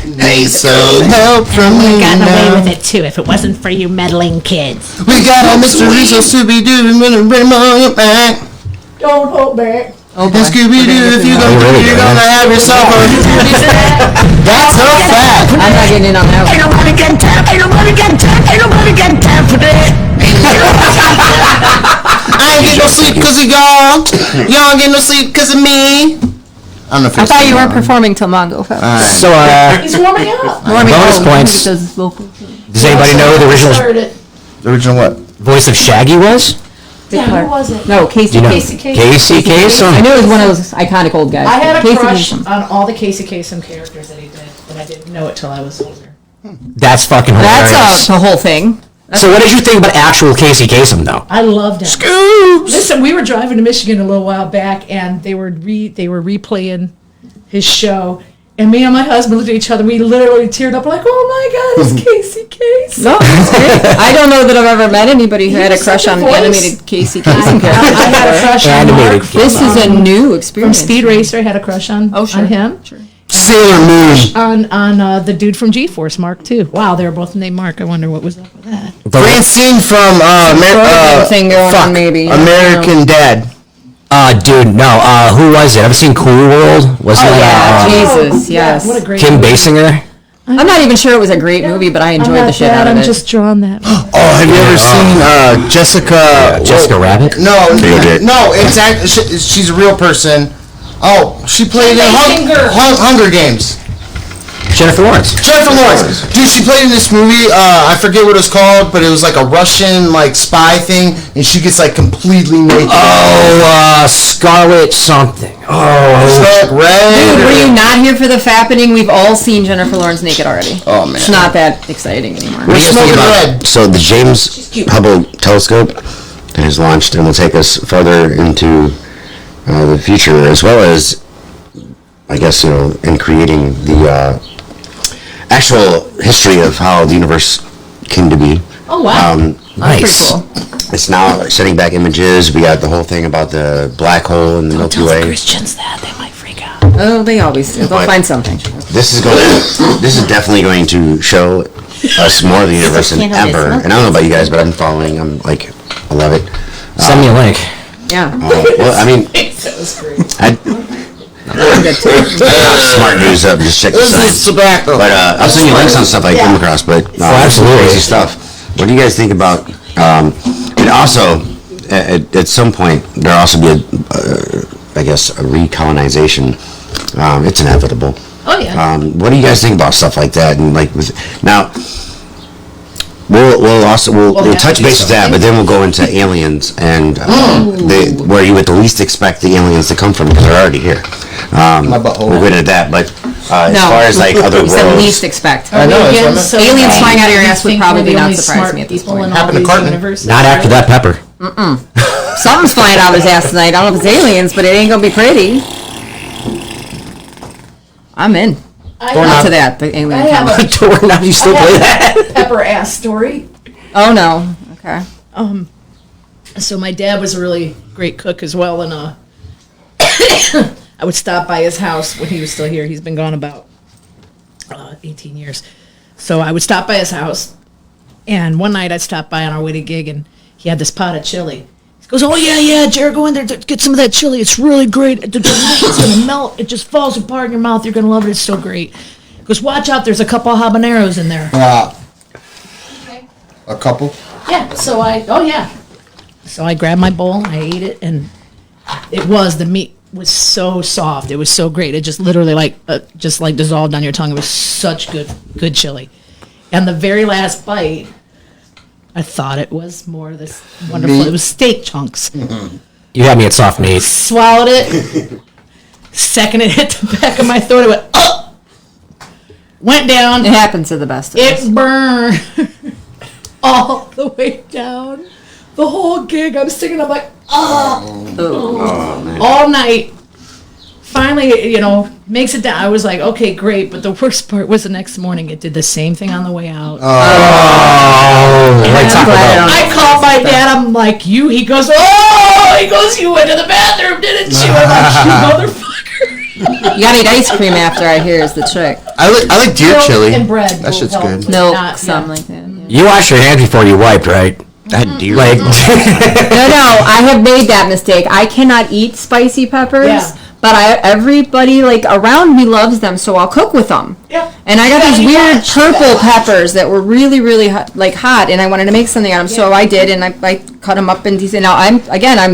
Need some help from you now.
it too if it wasn't for you meddling kids.
We got a Mr. Rizzo Scooby Doo and gonna bring him on your back.
Don't hold back.
Oh
And
boy.
Scooby Doo, if you go
Oh,
through,
really,
you're
man?
gonna have yourself a. That's a fact.
I'm not getting in on that one.
nobody got time, ain't nobody got time, ain't nobody got time for that.
I ain't get no sleep 'cause of y'all. Y'all ain't get no sleep 'cause of me. I don't know if
I
it's
thought you weren't
on.
performing till Mongo fell.
So,
He's warming up.
bonus points. Does anybody know who the original
Heard it.
The original what?
voice of Shaggy was?
Yeah, who was it?
No, Casey.
You know,
Casey Kasem.
Casey Kasem.
I knew it was one of those iconic old guys.
I had a
Casey
crush
Kasem.
on all the Casey Kasem characters that he did, but I didn't know it till I was older.
That's fucking hilarious.
That's the whole thing.
So what did you think about actual Casey Kasem, though?
I loved him.
Scoops.
Listen, we were driving to Michigan a little while back, and they were replaying his show. And me and my husband looked at each other. We literally teared up, like, "Oh my God, it's Casey Kasem!"
No, that's great. I don't know that I've ever met anybody who
He
had a
was
crush
such a
on
voice.
animated Casey
I
Kasem characters.
had a crush on
Animated
Mark.
This is a new
From
experience.
Speed Racer, I had a crush on
sure.
on him.
Sure.
Sailor Moon.
On the dude from G-Force, Mark too. Wow, they were both named Mark. I wonder what was up with that.
Francine from
thing going on, maybe.
American Dad.
Dude, no. Who was it? I've seen Cool World. Was it?
Jesus, yes.
What a great
Kim
movie.
Basinger.
I'm not even sure it was a great movie, but I
I'm
enjoyed
not
the shit
that,
out of
I'm
it.
just drawing that.
Oh, have you ever seen Jessica?
Jessica Rabbit?
No,
David.
no, it's she's a real person. Oh, she played in Hunger Games.
Jennifer Lawrence.
Jennifer Lawrence. Dude, she played in this movie, I forget what it was called, but it was like a Russian like spy thing, and she gets like completely naked.
Oh, Scarlet something.
It's like red.
Dude, were you not here for the fappening? We've all seen Jennifer Lawrence naked already.
Oh, man.
It's not that exciting anymore.
We're
What do you guys think
smoking
about-
red.
So the James Hubble telescope that is launched and will take us further into the future, as well as, I guess, in creating the actual history of how the universe came to be.
Oh, wow.
Nice. It's now sending back images. We got the whole thing about the black hole and the Milky Way.
Christians that, they might freak out.
Oh, they always do. They'll find something.
This is definitely going to show us more of the universe than ever. And I don't know about you guys, but I'm following. I love it.
Send me a link.
Yeah.
Well, I mean,
That was great.
smart news up. Just check the site. But I'll send you links on stuff I come across. But
absolutely
crazy stuff. What do you guys think about? And also, at some point, there'll also be I guess, a recolonization. It's inevitable.
Oh yeah.
What do you guys think about stuff like that? And now, we'll touch base with that, but then we'll go into aliens and where you would the least expect the aliens to come from because they're already here. We'll get into that, but as far as other worlds,
the least expect.
I know.
Aliens flying out of your ass would probably not surprise me at this point.
Not after that pepper.
Something's flying out of his ass tonight. I don't know if it's aliens, but it ain't gonna be pretty. I'm in. Not to that. The alien.
I have a
doorknob. You still play that?
pepper ass story.
Oh no. Okay.
So my dad was a really great cook as well, and I would stop by his house when he was still here. He's been gone about 18 years. So I would stop by his house, and one night I stopped by on our way to gig, and he had this pot of chili. He goes, "Oh yeah, Jared, go in there, get some of that chili. It's really great. It's gonna melt. It just falls apart in your mouth. You're gonna love it. It's so great." He goes, "Watch out. There's a couple of habaneros in there."
A couple?
Yeah. So I grabbed my bowl. I ate it, and the meat was so soft. It was so great. It just literally just dissolved on your tongue. It was such good chili. And the very last bite, I thought it was more of this wonderful.
Meat.
It was steak chunks.
You had me at soft meat.
Swallowed it. Second it hit the back of my throat, it went up. Went down.
It happens to the best of us.
It burned all the way down. The whole gig, I'm singing, I'm like, all night. Finally, makes it down. I was like, okay, great. But the worst part was the next morning. It did the same thing on the way out. I called my dad. I'm like, you? He goes, you went to the bathroom, didn't you? I'm like, you motherfucker.
You gotta eat ice cream after, I hear, is the trick.
I like deer
Milk
chili.
and bread
That shit's
will
good.
help.
Milk, something like that. Yeah.
You washed your hands before you wiped, right? That deer.
No, I have made that mistake. I cannot eat spicy peppers.
Yeah.
But everybody around me loves them, so I'll cook with them.
Yeah.
And I got these weird purple peppers that were really, really hot, and I wanted to make something out of them, so I did, and I cut them up in decent. Now I'm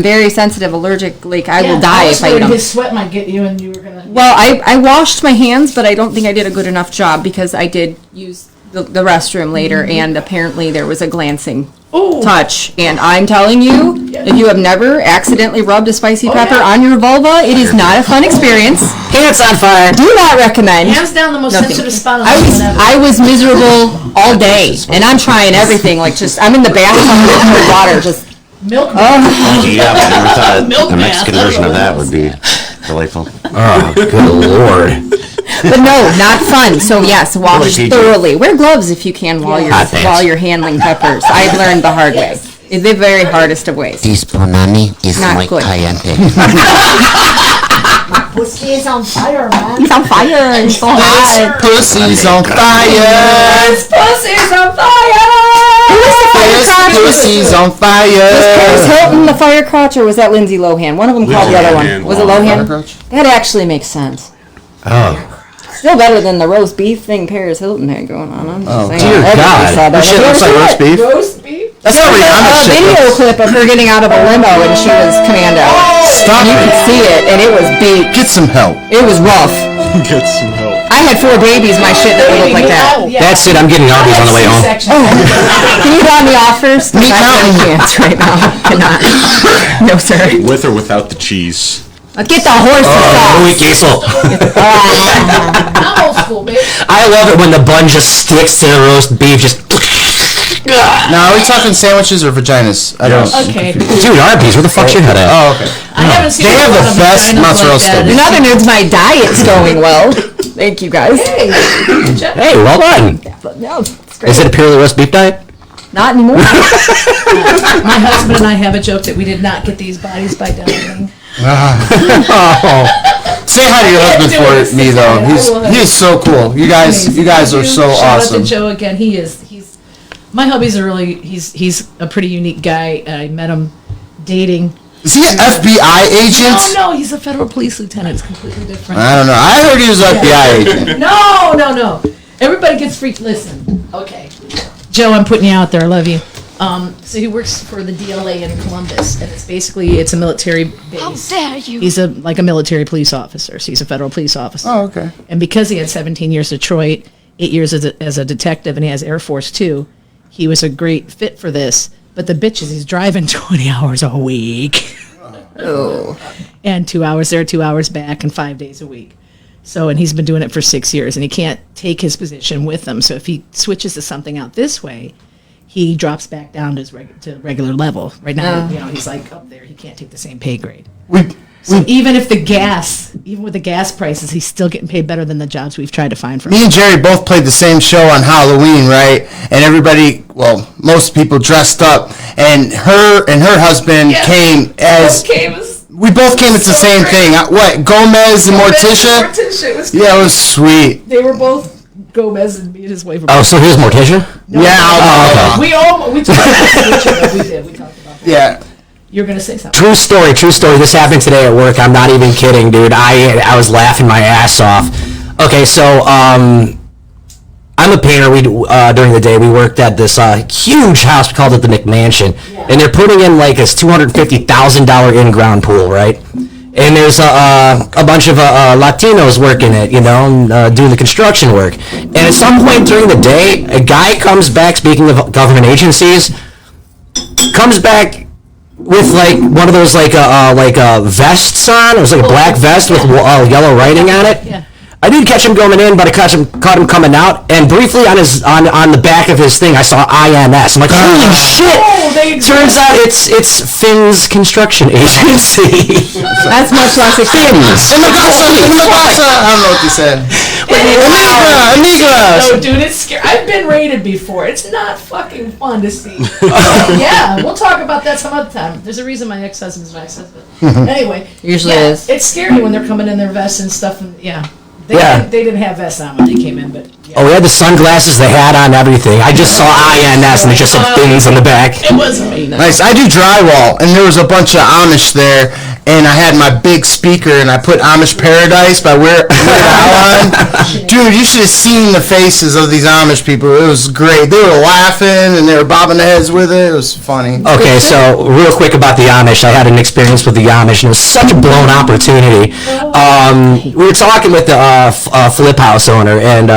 very sensitive, allergic. I will die if I eat them.
His sweat might get you, and you were gonna.
Well, I washed my hands, but I don't think I did a good enough job because I did use the restroom later, and apparently there was a glancing touch. And I'm telling you, if you have never accidentally rubbed a spicy pepper on your vulva, it is not a fun experience.
Pants on fire.
Do not recommend.
Hands down, the most sensitive spot on
I was miserable all day, and I'm trying everything. I'm in the bathtub with water, just
milk.
Yeah, I never thought
Milk
the
bath.
Mexican version of that would be delightful.
Oh, good lord.
But no, not fun. So yes, wash
PG.
thoroughly. Wear gloves if you can while you're handling peppers. I've learned the hard way. It's the very hardest of ways.
This punani is
Not
muy
good.
caliente.
Pussy is on fire, man.
It's on fire. It's so hot.
Pussy's on fire.
Pussy's on fire.
Pussy's on
Was
fire.
Paris Hilton the fire crotch, or was that Lindsay Lohan? One of them called the other one. Was it Lohan? That actually makes sense.
Oh.
Still better than the roast beef thing Paris Hilton had going on. I'm just saying.
dear
Everybody
God.
saw that.
That shit looks like roast beef.
Roast beef.
That's not
A video clip of her getting out of a limo and she was commando.
Stop
You could
it.
see it, and it was beat.
Get some help.
It was rough.
Get some help.
I had 4 babies. My shit didn't look like that.
That's it. I'm getting Arby's on the way home.
Can you drop me off first?
Meat
I
Mountain.
can't right now. Cannot. No, sir.
With or without the cheese.
Let's get the horse
Louis Kiesel.
I'm old school, bitch.
I love it when the bun just sticks to the roast beef. Just
Now, are we talking sandwiches or vaginas? I don't.
Okay.
Dude, Arby's, where the fuck's your head at?
Oh, okay.
I haven't seen
They
a
have
lot
the
of
best
vaginas
mozzarella
like that.
sticks.
In other news, my diet's going well. Thank you guys.
Hey,
Hey, well done.
No, it's great.
Is it a purely roast beef diet?
Not anymore.
my husband and I have a joke that we did not get these bodies by dieting.
Say hi to your husband
do it.
for me, though. He's so cool. You guys are so
Shout
awesome.
out to Joe again. He's my hubby's a really he's a pretty unique guy. I met him dating.
Is he an FBI agent?
No, he's a federal police lieutenant. It's completely different.
I don't know. I heard he was an FBI agent.
No. Everybody gets freaked. Listen, okay, Joe, I'm putting you out there. I love you. So he works for the DLA in Columbus, and it's a military base.
How dare you?
He's like a military police officer, so he's a federal police officer.
Oh, okay.
And because he had 17 years in Detroit, 8 years as a detective, and he has Air Force too, he was a great fit for this. But the bitch is he's driving 20 hours a week.
Oh.
And 2 hours there, 2 hours back, and 5 days a week. So, and he's been doing it for 6 years, and he can't take his position with him. So if he switches to something out this way, he drops back down to his regular level. Right now, he's like up there. He can't take the same pay grade. Even with the gas prices, he's still getting paid better than the jobs we've tried to find for him.
Me and Jerry both played the same show on Halloween, right? And everybody, well, most people dressed up, and her husband came as. We both came as the same thing. What, Gomez and Morticia? Yeah, it was sweet.
They were both Gomez, and me and his wife were.
Oh, so here's Morticia?
No,
yeah.
We talked about we talked about that.
Yeah.
You're gonna say something.
True story. This happened today at work. I'm not even kidding, dude. I was laughing my ass off. Okay, so I'm a painter. During the day we worked at this huge house. We called it the McMansion, and they're putting in like this $250,000 in-ground pool, right? And there's a bunch of Latinos working it, doing the construction work. And at some point during the day, a guy comes back. Speaking of government agencies, comes back with like one of those vests on. It was like a black vest with yellow writing on it.
Yeah.
I did catch him going in, but I caught him coming out, and briefly on the back of his thing, I saw INS. I'm like, holy shit! Turns out it's Finn's construction agency.
That's much less expensive.
In the casa. I don't know what you said. Amigos.
No, dude, it's scary. I've been raided before. It's not fucking fun to see. Yeah, we'll talk about that some other time. There's a reason my ex-husband's my ex-husband. Anyway.
Usually is.
It's scary when they're coming in their vests and stuff, and They didn't have vests on when they came in, but
Oh, we had the sunglasses, the hat on, everything. I just saw INS and it just said things on the back.
It wasn't me. No.
Nice. I do drywall, and there was a bunch of Amish there, and I had my big speaker, and I put Amish Paradise by Weird Al on. Dude, you should have seen the faces of these Amish people. It was great. They were laughing, and they were bobbing their heads with it. It was funny.
Okay, so real quick about the Amish. I had an experience with the Amish, and it was such a blown opportunity. We were talking with the Flip House owner, and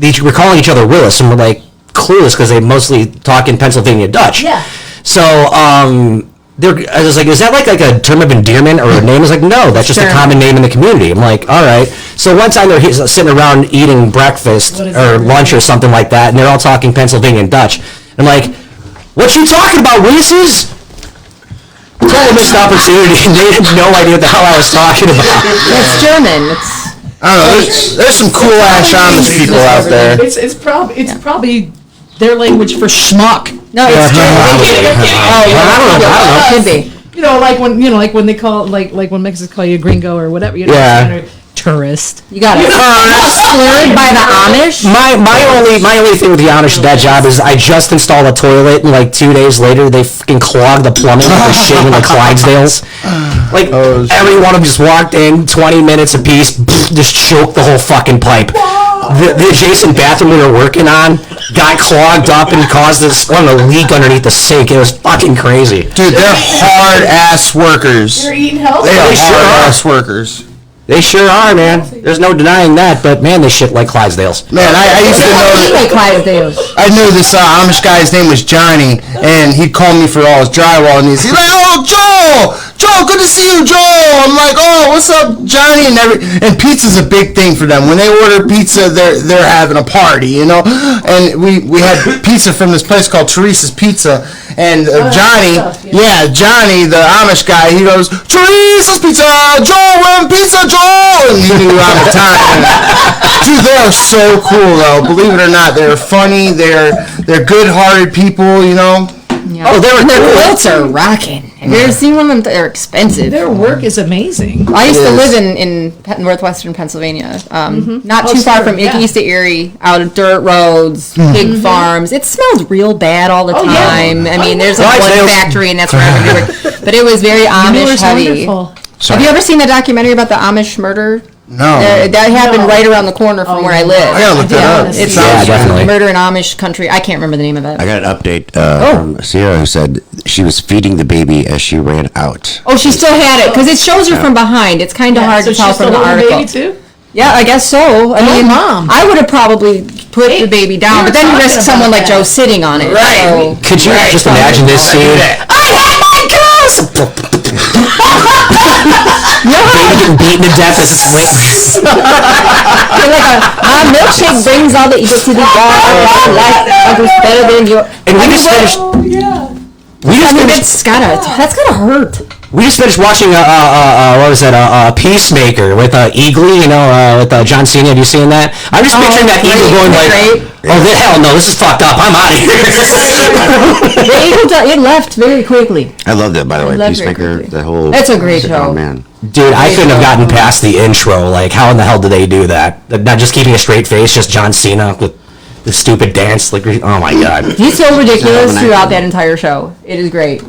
we're calling each other Willis, and we're like clueless because they mostly talk in Pennsylvania Dutch.
Yeah.
So I was like, is that like a term of endearment or a name? I was like, no, that's just a common name in the community. I'm like, all right. So one time they're sitting around eating breakfast or lunch or something like that, and they're all talking Pennsylvania Dutch. I'm like, what you talking about, Willis's? Total missed opportunity, and they had no idea what the hell I was talking about.
It's German.
I don't know. There's some cool ass Amish people out there.
It's probably their language for schmuck.
No, it's German.
I don't know.
Could be.
You know, like when they call like when Mexicans call you a gringo or whatever. You know,
Yeah.
Tourist.
You got it. Slurred by the Amish?
My only thing with the Amish at that job is I just installed a toilet, and like 2 days later they fucking clogged the plumbing with the shit in the Clydesdales. Like every one of them just walked in, 20 minutes apiece, just choked the whole fucking pipe. The adjacent bathroom we were working on got clogged up and caused a leak underneath the sink. It was fucking crazy.
Dude, they're hard ass workers.
You're eating healthy.
They are hard ass workers.
They sure are, man. There's no denying that, but man, they shit like Clydesdales.
Man, I used to know. I knew this Amish guy's name was Johnny, and he'd call me for all his drywall, and he's like, "Oh, Joel, Joel, good to see you, Joel. I'm like, oh, what's up, Johnny? And pizza's a big thing for them. When they order pizza, they're having a party, you know. And we had pizza from this place called Teresa's Pizza, and Johnny, Johnny, the Amish guy, he goes, Teresa's Pizza, Joel, we're having pizza, Joel, and he knew all the time. Dude, they are so cool, though. Believe it or not, they're funny. They're good-hearted people, you know.
Yeah. Oh, their quilts are rocking. Have you ever seen one of them? They're expensive.
Their work is amazing.
I used to live in northwestern Pennsylvania, not too far from Icky to Erie, out of dirt roads, pig farms. It smells real bad all the time. I mean, there's a one factory, and that's where everybody worked. But it was very Amish heavy. Have you ever seen the documentary about the Amish murder?
No.
That happened right around the corner from where I live.
I gotta look that up.
It's
definitely.
Murder in Amish country. I can't remember the name of it.
I got an update from Sierra who said she was feeding the baby as she ran out.
Oh, she still had it because it shows her from behind. It's kind of hard to tell from the article.
Baby too?
Yeah, I guess so. I mean,
Mom.
I would have probably put the baby down, but then you risk someone like Joe sitting on it.
Right.
So.
Could you just imagine this scene? I had my girls! Baby getting beaten to death as it's waiting.
Like a milkshake brings all the eagles to the yard. Life is better than your.
And we just finished.
That's gotta hurt.
We just finished watching what was that? Peacemaker with Eagly, you know, with John Cena. Have you seen that? I'm just picturing that Eagle going like, "Oh hell no, this is fucked up. I'm out of here."
The Eagle, it left very quickly.
I love that, by the way, Peacemaker. The whole.
That's a great show.
Oh man.
Dude, I couldn't have gotten past the intro. Like, how in the hell did they do that? Not just keeping a straight face, just John Cena with the stupid dance. Like, oh my god.
He's so ridiculous throughout that entire show. It is great.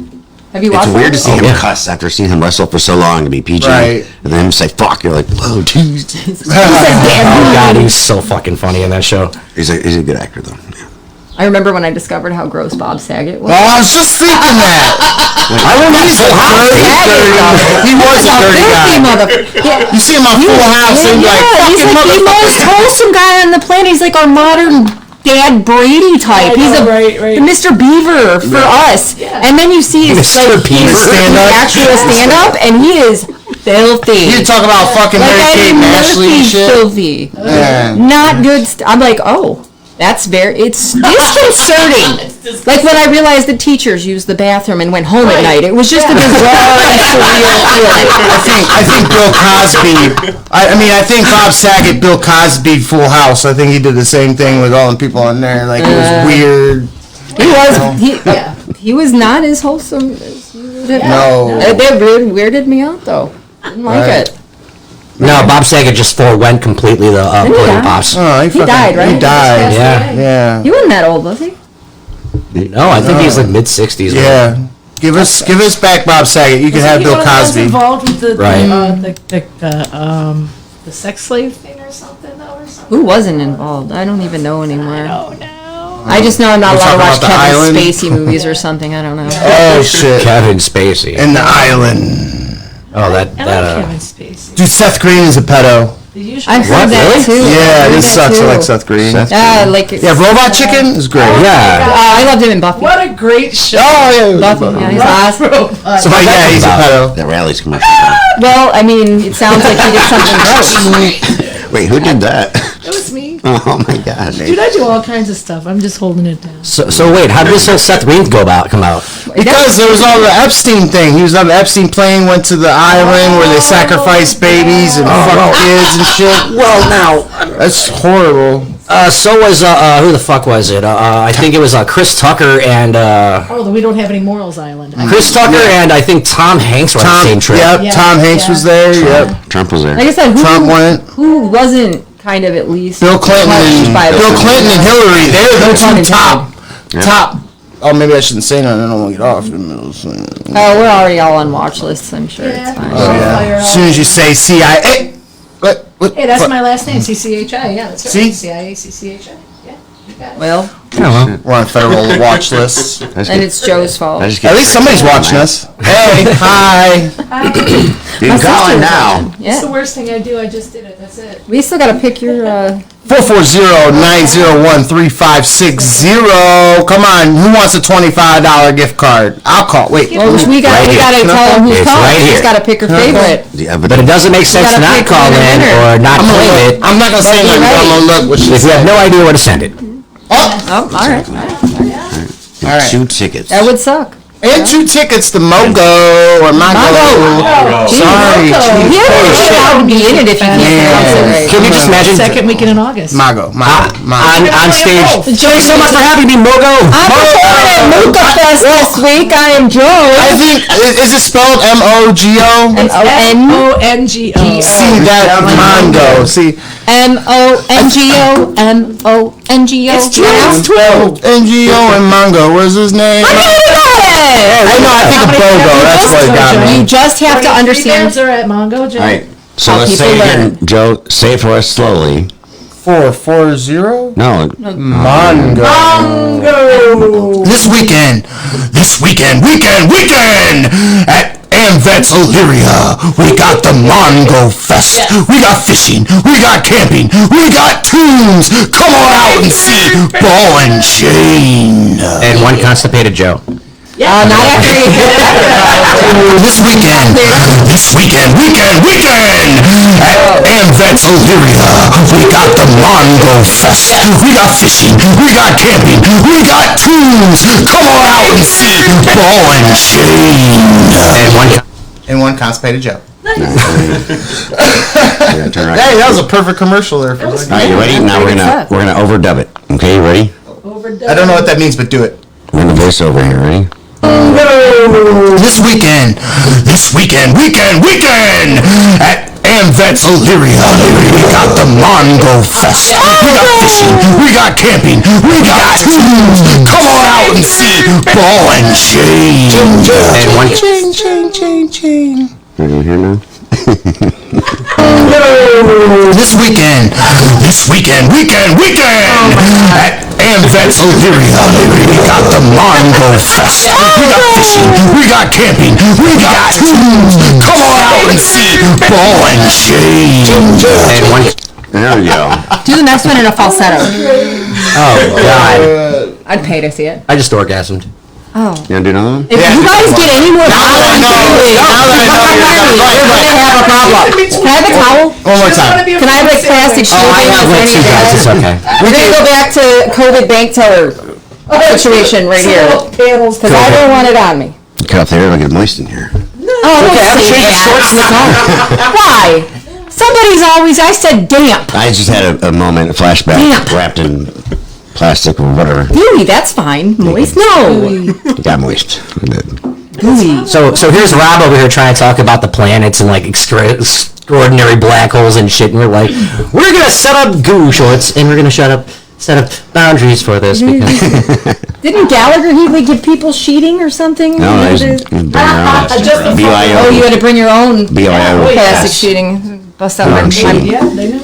Have you watched
It's weird to see him
yeah.
cuss after seeing him wrestle for so long to be PG.
Right.
And then him say, fuck, you're like, whoa, dude.
Oh god, he's so fucking funny in that show.
He's a good actor, though. Yeah.
I remember when I discovered how gross Bob Saget was.
Oh, I was just thinking that.
I don't know.
He was a dirty guy. You see him on Full House and you're like,
he's like the most wholesome guy on the planet. He's like our modern Dad Brady type. He's the Mr. Beaver for us. Yeah. And then you see his
Mr. Beaver
actual stand-up, and he is filthy.
You talk about fucking Mary-Kate and Ashley and shit.
Filthy. Not good. I'm like, oh. It's disconcerting. Like when I realized the teachers used the bathroom and went home at night. It was just a bizarre and surreal feeling.
I think Bill Cosby. I think Bob Saget, Bill Cosby, Full House. I think he did the same thing with all the people on there. Like it was weird.
He was not as wholesome as you would have.
No.
That weirded me out though. Didn't like it.
No, Bob Saget just forewent completely the Pudding Pops.
Oh,
he died, right?
He died.
Yeah.
He wasn't that old, was he?
No, I think he's like mid-60s.
Yeah. Give us back Bob Saget. You can have Bill Cosby.
Involved with the
Right.
the sex slave thing or something though, or something.
Who wasn't involved? I don't even know anymore.
I don't know.
I just know I'm not
We're
allowed to watch
talking about
Kevin
the
Spacey movies or something. I don't know.
Oh shit.
Kevin Spacey.
And The Island.
Oh,
I like Kevin Spacey.
Dude, Seth Green is a pedo.
I've heard that too.
Yeah, this sucks. I like Seth Green. Robot Chicken is great.
I loved him in Buffy.
What a great show.
Oh yeah,
Buffy. Yeah, he's awesome.
So yeah, he's a pedo.
That rally's commercial.
Well, I mean, it sounds like he did something gross.
Wait, who did that?
It was me.
Oh my god.
Dude, I do all kinds of stuff. I'm just holding it down.
So wait, how did this whole Seth Green come out?
Because there was all the Epstein thing. He was on the Epstein plane, went to the island where they sacrificed babies and fuck kids and shit.
Well, now
that's horrible.
So was who the fuck was it? I think it was Chris Tucker and
we don't have any morals island.
Chris Tucker and I think Tom Hanks were on the same trip.
Yep, Tom Hanks was there.
Trump was there.
Like I said,
Trump went.
Who wasn't kind of at least
Bill Clinton and Hillary. They're the two top. Oh, maybe I shouldn't say nothing. I don't want to get off in the middle.
Oh, we're already all on watch lists. I'm sure it's fine.
Oh yeah. As soon as you say CIA.
Hey, that's my last name, CCHI. Yeah, that's right.
See?
CIA, CCHI. Yeah, you got it.
Well,
well.
We're on federal watch lists.
And it's Joe's fault.
At least somebody's watching us. Hey, hi.
You can call it now.
It's the worst thing I do. I just did it. That's it.
We still gotta pick your,
440-901-3560. Come on, who wants a $25 gift card? I'll call. Wait.
well, we gotta tell them who's
It's
calling.
right
We just
here.
gotta pick her favorite.
Yeah,
But it doesn't make sense to
gotta
not
pick
call
the
in
winner.
or not claim it
I'm not gonna say nothing. I'm gonna look what she
if you have
said.
no idea where to send it.
Oh, all right.
All right.
2 tickets.
That would suck.
And 2 tickets to Mogo or Mago. Sorry.
You don't even allowed to be in it if you can't pronounce it right.
Can you just imagine?
Second weekend in August.
Mago.
On stage. Thanks so much for having me, Mogo.
I'm performing at Mooka Fest this week. I am Joe.
I think, is it spelled M-O-G-O?
M-O-N-G-O.
See, that Mongo. See,
M-O-N-G-O. M-O-N-G-O.
It's 12.
N-G-O and Mongo. Where's his name?
I
know, I think of Bogo. That's what got me.
You just have to understand.
Are at Mongo, Joe.
All right. So
How
let's
people
say it
learn.
again. Joe, say it for us slowly.
440?
No.
Mongo. This weekend at AmVets Illyria, we got the Mongo Fest. We got fishing, we got camping, we got tunes. Come on out and see Ball and Chain.
And one constipated Joe.
Not after you
This weekend at AmVets Illyria, we got the Mongo Fest. We got fishing, we got camping, we got tunes. Come on out and see Ball and Chain. And one constipated Joe.
Yeah, turn right.
Hey, that was a perfect commercial there for a
All
second.
right, you ready? Now we're gonna overdub it. Okay, you ready?
I don't know what that means, but do it.
We're in the voiceover here. Ready?
This weekend at AmVets Illyria, we got the Mongo Fest. We got fishing, we got camping, we got tunes. Come on out and see Ball and Chain.
And one.
Chain.
Are you here now?
This weekend at AmVets Illyria, we got the Mongo Fest. We got fishing, we got camping, we got tunes. Come on out and see Ball and Chain.
And one.
There we go.
do the next one in a falsetto.
Oh, God.
I'd pay to see it.
I just orgasmed.
Oh.
You want to do another one?
If you guys get any more
Now that I know you're
we're gonna have a problem. Can I have a towel?
One more time.
Can I have a plastic sheet?
I have lips, you guys. It's okay.
We're gonna go back to COVID bank teller situation right here. Because I don't want it on me.
Cut off the air, it'll get moist in here.
Oh, okay, I'm changing shorts in the car. Why? Somebody's always, I said damp.
I just had a moment, a flashback,
Damp.
wrapped in plastic or whatever.
Gooey, that's fine. Moist, no.
It got moist. It did.
Gooey.
So here's Rob over here trying to talk about the planets and like extraordinary black holes and shit, and we're like, we're gonna set up goo shorts and we're gonna set up boundaries for this because
Didn't Gallagher he give people sheeting or something?
No, I just bring your own.
Oh, you had to bring your own
BYO.
plastic sheeting. Bust out my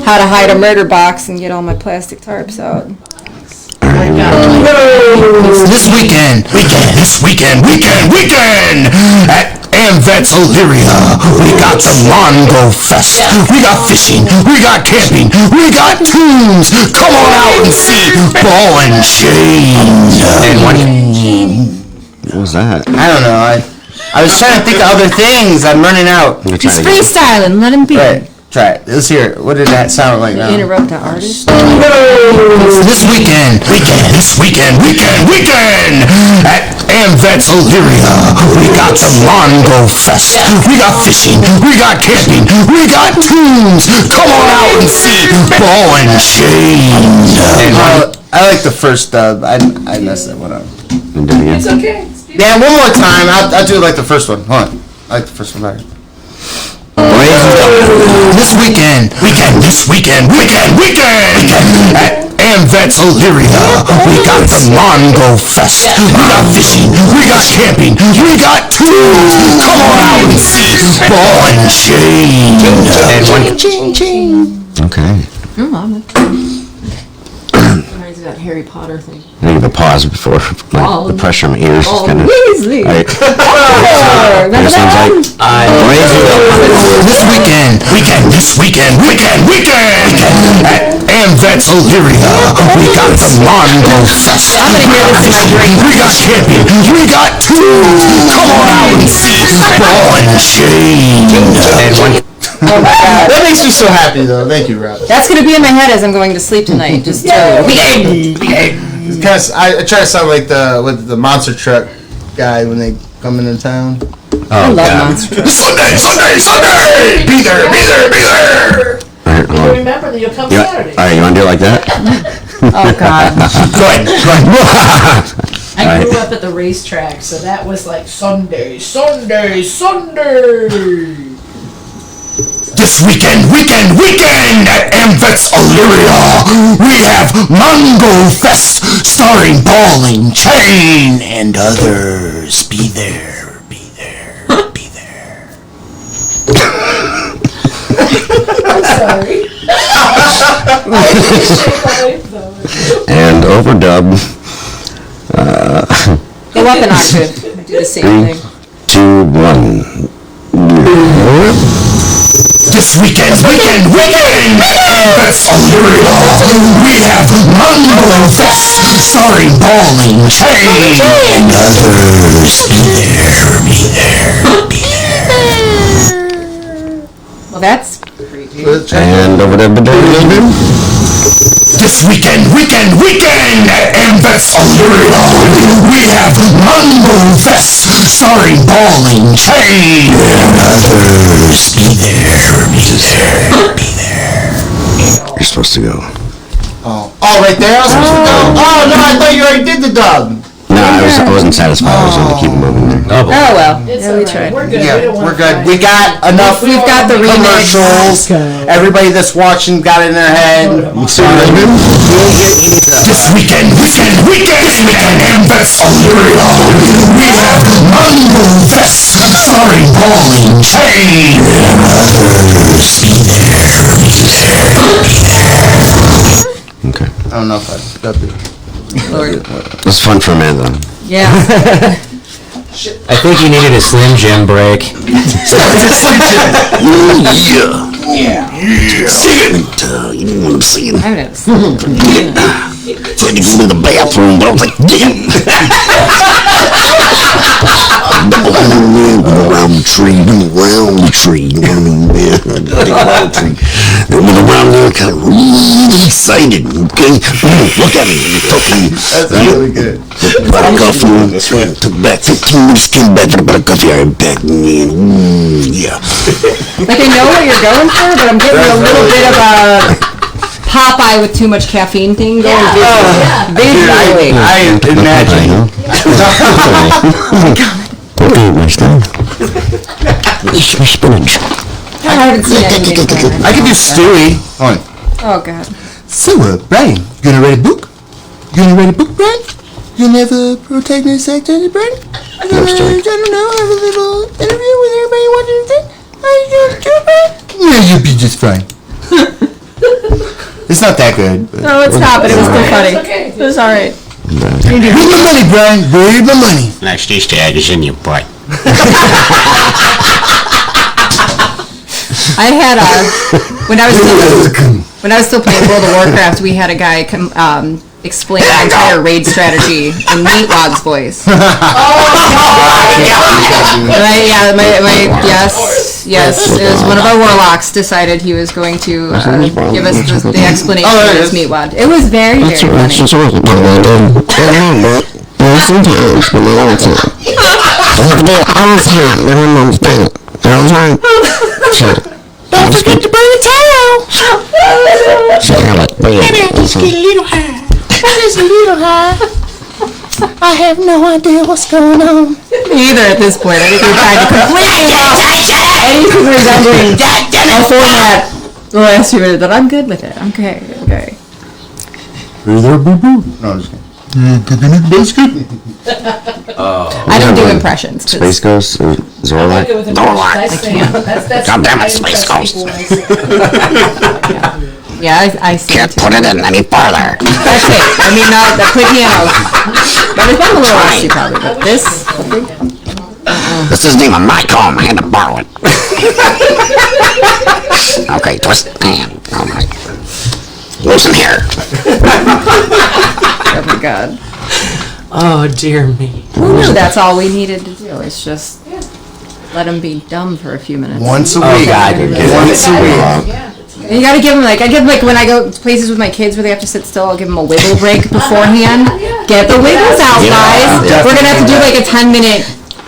how to hide a murder box and get all my plastic tarps out.
This weekend at AmVets Illyria, we got the Mongo Fest. We got fishing, we got camping, we got tunes. Come on out and see Ball and Chain.
What was that?
I don't know. I was trying to think of other things. I'm running out.
He's freestyling. Let him be.
Right. Try it. Let's hear it. What did that sound like now?
Interrupt the artist.
This weekend at AmVets Illyria, we got the Mongo Fest. We got fishing, we got camping, we got tunes. Come on out and see Ball and Chain. I like the first dub. I messed that one up.
It's okay.
Yeah, one more time. I'll do it like the first one. Hold on. I like the first one better. This weekend at AmVets Illyria, we got the Mongo Fest. We got fishing, we got camping, we got tunes. Come on out and see Ball and Chain.
Okay.
Reminds me of that Harry Potter thing.
I need to pause before the pressure on my ears is kind of.
Weasley. Remember
It sounds
that
like
one?
This weekend at AmVets Illyria, we got the Mongo Fest.
I'm gonna hear this in my drink.
We got champion. We got two. Come on out and see Ball and Chain.
Oh my god.
That makes me so happy though. Thank you, Rob.
That's gonna be in my head as I'm going to sleep tonight. Just
Because I try to sound like the monster truck guy when they come into town.
I love monster trucks.
Sunday! Be there!
You remember that you'll come Saturday.
All right, you want to do it like that?
Oh god.
Go ahead.
I grew up at the racetrack, so that was like Sunday.
This weekend at AmVets Illyria, we have Mongo Fest starring Ball and Chain and others. Be there.
I'm sorry.
And overdub.
Go up an octave. Do the same thing.
2, 1.
This weekend at AmVets Illyria, we have Mongo Fest starring Ball and Chain and others. Be there.
Well, that's creepy.
And overdub.
This weekend at AmVets Illyria, we have Mongo Fest starring Ball and Chain and others. Be there.
You're supposed to go.
Oh, right there? I was supposed to go? Oh, no, I thought you already did the dub.
No, I wasn't satisfied. I was going to keep moving there.
Oh well.
It's
Yeah, we
alright.
tried.
We're good.
Yeah,
We don't
we're
wanna
good. We got enough.
We've got the remix.
commercials. Everybody that's watching got it in their head. This weekend at AmVets Illyria, we have Mongo Fest starring Ball and Chain and others.
Okay.
I don't know if I got the.
It was fun for a minute, though.
Yeah.
I think you needed a Slim Jim break.
Yeah. Sing it. You know what I'm saying?
I haven't had a
Tried to go to the bathroom, but I was like, damn. Around the tree, you know what I mean, man. Around the tree. Then went around there, kind of really excited, okay? Look at me, you're talking.
That's really good.
Bought a coffee, took back 15 minutes, came back for the bought a coffee, I'm back, man. Yeah.
Like I know what you're going for, but I'm getting a little bit of a Popeye with too much caffeine thing going visually.
I imagine.
Okay, my stuff. It's your spinach.
I haven't seen anything.
I could do Stewie. Hold on.
Oh god.
So, Brian, you gonna write a book? Brian? You gonna have a protagonist actor, Brian? I don't know, have a little interview with everybody watching the thing? How you doing, Brian? Yeah, you'll be just fine. It's not that good.
No, it's not, but it was still funny.
okay.
It was alright.
Read my money, Brian. Read my money.
Next Easter egg is in your butt.
I had when I was still playing World of Warcraft, we had a guy explain the entire raid strategy in Meatwad's voice. Yes, it was one of our warlocks decided he was going to give us the explanation of his Meatwad. It was very, very funny.
Sometimes, but not all the time. All the time. Don't forget to bring a towel. So I like bring it.
Just get a little high. Just a little high. I have no idea what's going on.
Me either at this point. I think we're trying to completely lost anything resembling a format the last few minutes, but I'm good with it. Okay.
Is there a boo-boo? No, I'm just kidding.
I don't do impressions.
Space Ghost? Zorlak?
I can't. That's
God damn it, Space
I impress
Ghost.
people when I say it.
Yeah, I see.
Can't put it in any farther.
That's it. I mean, the play piano. But it's been a little rusty probably, but this.
This isn't even my comb. I had to borrow it. Okay, twist and all right. Loosen here.
Oh my God.
Oh dear me.
Who knew that's all we needed to do? It's just let them be dumb for a few minutes.
Once a week.
Oh God.
Once a week.
You gotta give them I give when I go to places with my kids where they have to sit still, I'll give them a wiggle break beforehand. Get the wiggles out, guys. We're gonna have to do like a 10-minute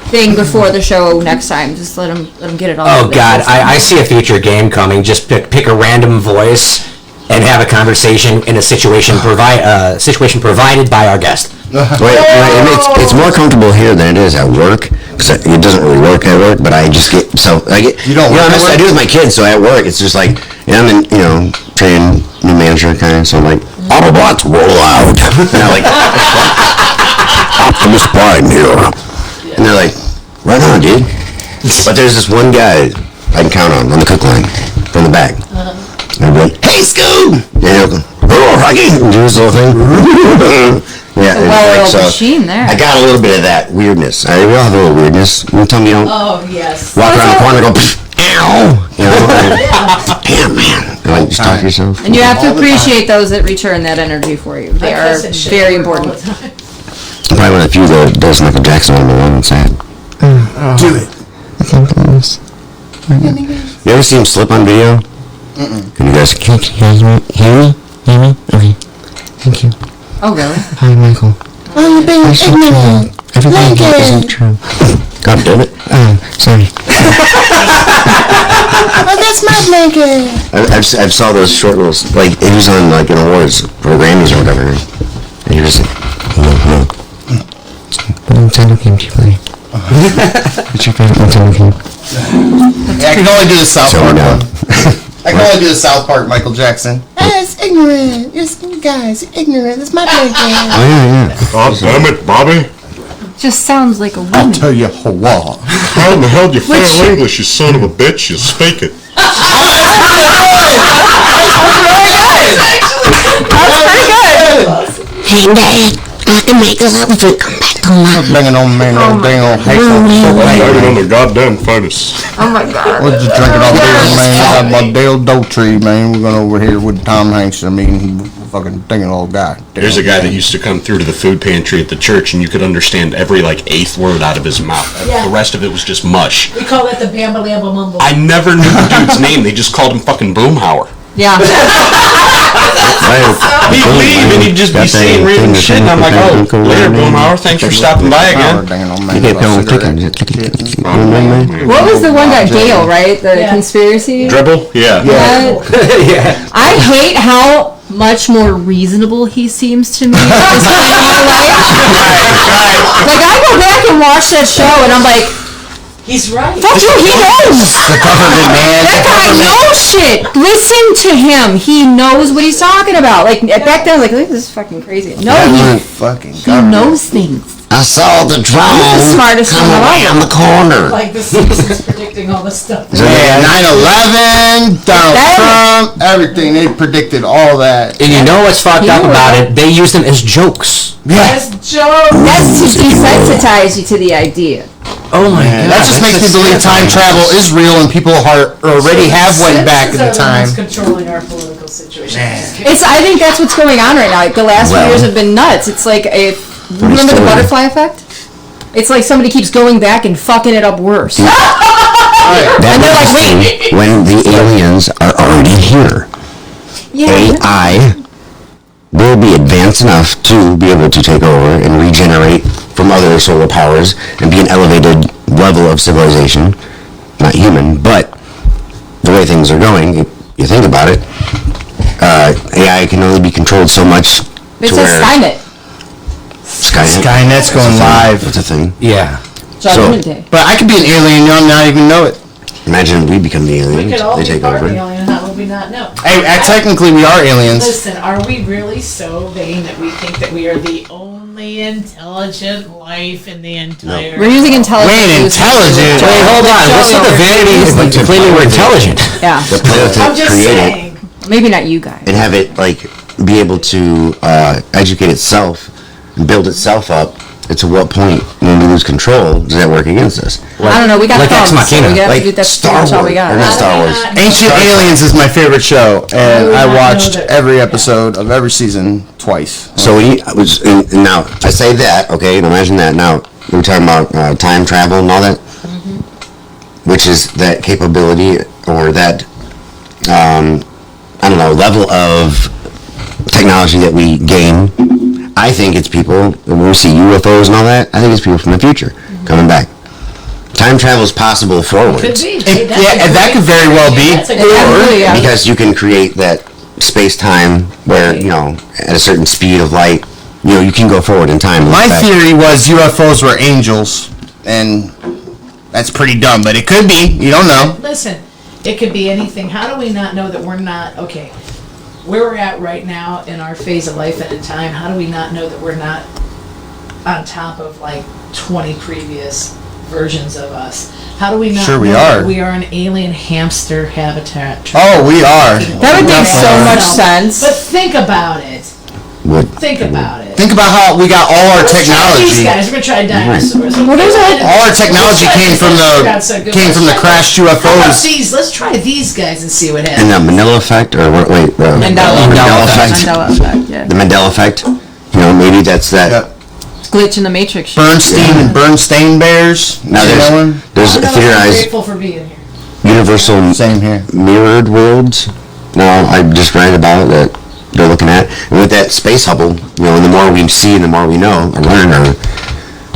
thing before the show next time. Just let them get it all.
Oh God, I see a future game coming. Just pick a random voice and have a conversation in a situation provided by our guest.
It's more comfortable here than it is at work. Cause it doesn't really work at work, but I just get
You don't work at work?
I do with my kids. So at work, it's just like I'm in training new manager kind of. So I'm like Autobots roll out. Like Optimus Prime here, and they're like, right on, dude. But there's this one guy I can count on the cook line from the back. And I'd be like, hey, Scoob! And he'll go, oh, Rocky! And do his little thing. Yeah,
well-oiled machine there.
I got a little bit of that weirdness. We all have a little weirdness. You tell me you don't walk around the corner and go, ow! Damn, man. Like, just talk to yourself.
And you have to appreciate those that return that energy for you. They are very important.
I'm probably one of the few that does Michael Jackson on the one side.
Do it.
I can't believe this. You ever see him slip on video? Can you guys hear me? Hear me? Okay. Thank you.
Oh, really?
Hi, Michael.
Oh, you're being ignorant.
Everything here isn't true. God damn it. Sorry.
Oh, that's my blanket.
I've saw those short little, like, he was on, like, an awards or Grammys or whatever. And he was like, hello. What Nintendo game do you play? What's your favorite Nintendo game?
Yeah, I can only do the South Park one. I can only do the South Park Michael Jackson.
It's ignorant. You guys, ignorant. That's my blanket.
Oh, yeah.
God damn it, Bobby.
Just sounds like a woman.
I'll tell you what.
How in the hell do you fail English, you son of a bitch? You speak it.
Hey, Dad, I can make this outfit come back to life.
Banging on me, no dang old
Banging on the goddamn furnace.
Oh my God.
We're just drinking all day, man. Got my dildo tree, man. We're going over here with Tom Hanks. I mean, fucking thinking all guy.
There's a guy that used to come through to the food pantry at the church, and you could understand every eighth word out of his mouth.
Yeah.
The rest of it was just mush.
We call that the Bamba Lamba Mumble.
I never knew the dude's name. They just called him fucking Boomhauer.
Yeah.
He'd leave and he'd just be saying random shit, and I'm like, oh, later, Boomhauer, thanks for stopping by again.
What was the one that Gale, right? The conspiracy?
Dribble? Yeah.
Yeah.
I hate how much more reasonable he seems to me at this point in my life. Like, I go back and watch that show, and I'm like,
He's right.
fuck you, he knows.
The government, man.
That guy knows shit. Listen to him. He knows what he's talking about. Like, back then, I was like, this is fucking crazy. No, he knows things.
I saw the drone
He's the smartest
come
one
around the corner.
Like the Simpsons predicting all this stuff.
Yeah, 9/11, Donald Trump, everything. They predicted all that.
And you know what's fucked up about it? They use them as jokes.
Yes, Joe.
That's to desensitize you to the idea.
Oh my God.
That just makes me believe time travel is real and people already have went back in the time.
Controlling our political situation.
I think that's what's going on right now. Like, the last few years have been nuts. It's like remember the butterfly effect? It's like somebody keeps going back and fucking it up worse.
That was like, when the aliens are already here.
Yeah.
AI will be advanced enough to be able to take over and regenerate from other solar powers and be an elevated level of civilization. Not human, but the way things are going, if you think about it, AI can only be controlled so much.
It says Skynet.
Skynet's going live.
That's a thing.
Yeah.
Judgment Day.
But I could be an alien and not even know it.
Imagine we become the
We
aliens.
could all
They
be
take
part
over.
of the alien. How would we not know?
Hey, technically we are aliens.
Listen, are we really so vain that we think that we are the only intelligent life in the entire...
We're using intelligence.
We ain't intelligent.
Wait, hold on. What's with the vanity of claiming we're intelligent?
Yeah.
The planet
I'm just
created.
saying.
Maybe not you guys.
and have it like be able to educate itself and build itself up. And to what point, when we lose control, does that work against us?
I don't know. We got
like Ex
thumbs, so
Machina.
we got
Like
to do that's
Star
pretty much all
Wars,
we got.
or not Star Wars.
Ancient Aliens is my favorite show, and
would
I
not
watched
know that.
every episode of every season twice.
So when and now I say that, okay, and imagine that. Now we're talking about time travel and all that, which is that capability or that I don't know, level of technology that we gain. I think it's people, when we see UFOs and all that, I think it's people from the future coming back. Time travel is possible forwards.
Could be.
That could very well be.
That's a good
Or
Because you can create that space-time where, you know, at a certain speed of light, you know, you can go forward in time. and look
my
back.
theory was UFOs were angels, and that's pretty dumb, but it could be. You don't know.
Listen, it could be anything. How do we not know that we're not, okay, where we're at right now in our phase of life and in time, how do we not know that we're not on top of like 20 previous versions of us? How do we not
Sure we
know
are.
that we are an alien hamster habitat?
Oh, we are.
That would make so
Definitely.
much sense.
But think about it.
Would-
Think about it.
Think about how we got all our
Let's try these
technology.
guys. We're gonna try dinosaurs.
What is it?
All our technology came from the crashed
How about
UFOs.
these? Let's try these guys and see what
And
happens.
the Mandela effect, or what, wait,
Mandela
effect.
Mandela effect, yeah.
The Mandela effect. You know, maybe that's that.
Yeah.
Glitch in the Matrix. shit.
Bernstein bears.
Now
You know
there's
one?
there's
I'm
theorized
grateful for being here.
universal
Same here.
mirrored worlds. Now I just read about that they're looking at, and with that space Hubble, you know, and the more we see and the more we know or learn, or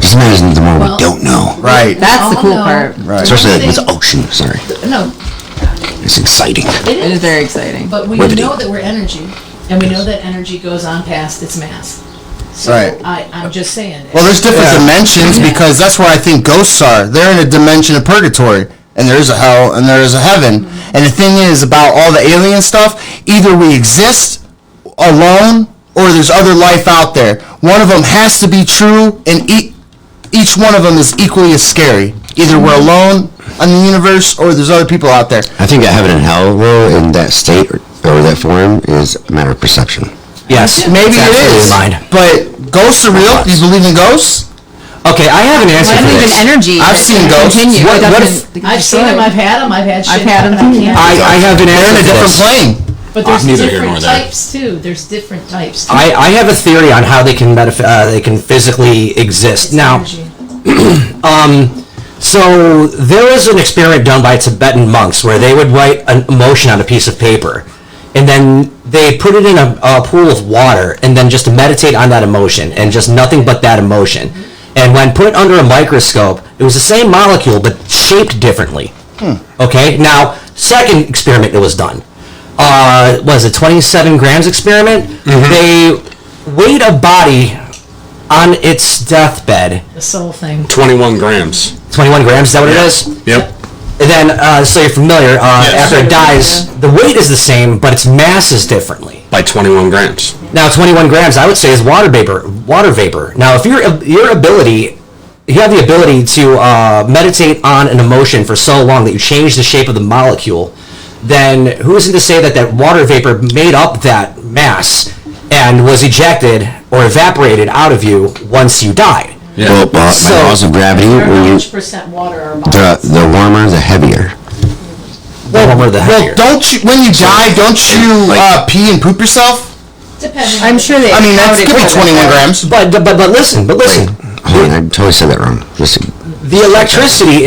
just imagine the more
Well-
we don't know.
Right.
That's the
Oh,
cool
no.
part.
Right.
Especially like with the ocean. Sorry,
No,
it's exciting.
It is very exciting.
but we
Riveting.
know that we're energy, and we know that energy goes on past its mass. So
Right.
I'm just saying.
Well, there's different dimensions because that's where I think ghosts are. They're in a dimension of purgatory, and there is a hell and there is a heaven. And the thing is about all the alien stuff, either we exist alone or there's other life out there. One of them has to be true, and each one of them is equally as scary. Either we're alone on the universe or there's other people out there.
I think that heaven and hell, though, in that state or that form, is a matter of perception.
Yes,
Maybe
it's
it
absolutely
is,
mine.
but ghosts are real. Do you believe in ghosts?
Okay, I have an answer
I
for
believe in
this.
energy.
I've
It
seen
can
ghosts.
continue.
What-
It
what
doesn't
I've seen them. I've had them. I've had shit.
I've had them
happen,
too,
I can't-
I have an
They're
answer
in a
for
different
this.
plane.
But there's
neither here
different
nor there.
types too. There's different types too.
I have a theory on how they can they can physically exist. Now,
Energy.
so there was an experiment done by Tibetan monks where they would write an emotion on a piece of paper, and then they put it in a pool of water, and then just meditate on that emotion, and just nothing but that emotion. And when put under a microscope, it was the same molecule but shaped differently. Okay. Now, second experiment that was done. Was it 27 grams experiment? They weighed a body on its deathbed.
The soul thing.
21 grams.
21 grams, is that what it is?
Yep.
And then, so you're familiar, after it dies, the weight is the same, but its mass is differently.
By 21 grams.
Now, 21 grams, I would say, is water vapor. Now, if you have the ability to meditate on an emotion for so long that you change the shape of the molecule, then who is it to say that that water vapor made up that mass and was ejected or evaporated out of you once you died?
Yeah.
Well, by laws of gravity,
How
when you
much percent water are bodies?
the warmer, the heavier.
The warmer, the
Well,
heavier.
don't you, when you die, don't you pee and poop yourself?
Depending.
I'm sure they.
I mean, that's
counted
could be
for that.
21 grams.
But listen.
Hold on, I totally said that wrong. Listen.
The electricity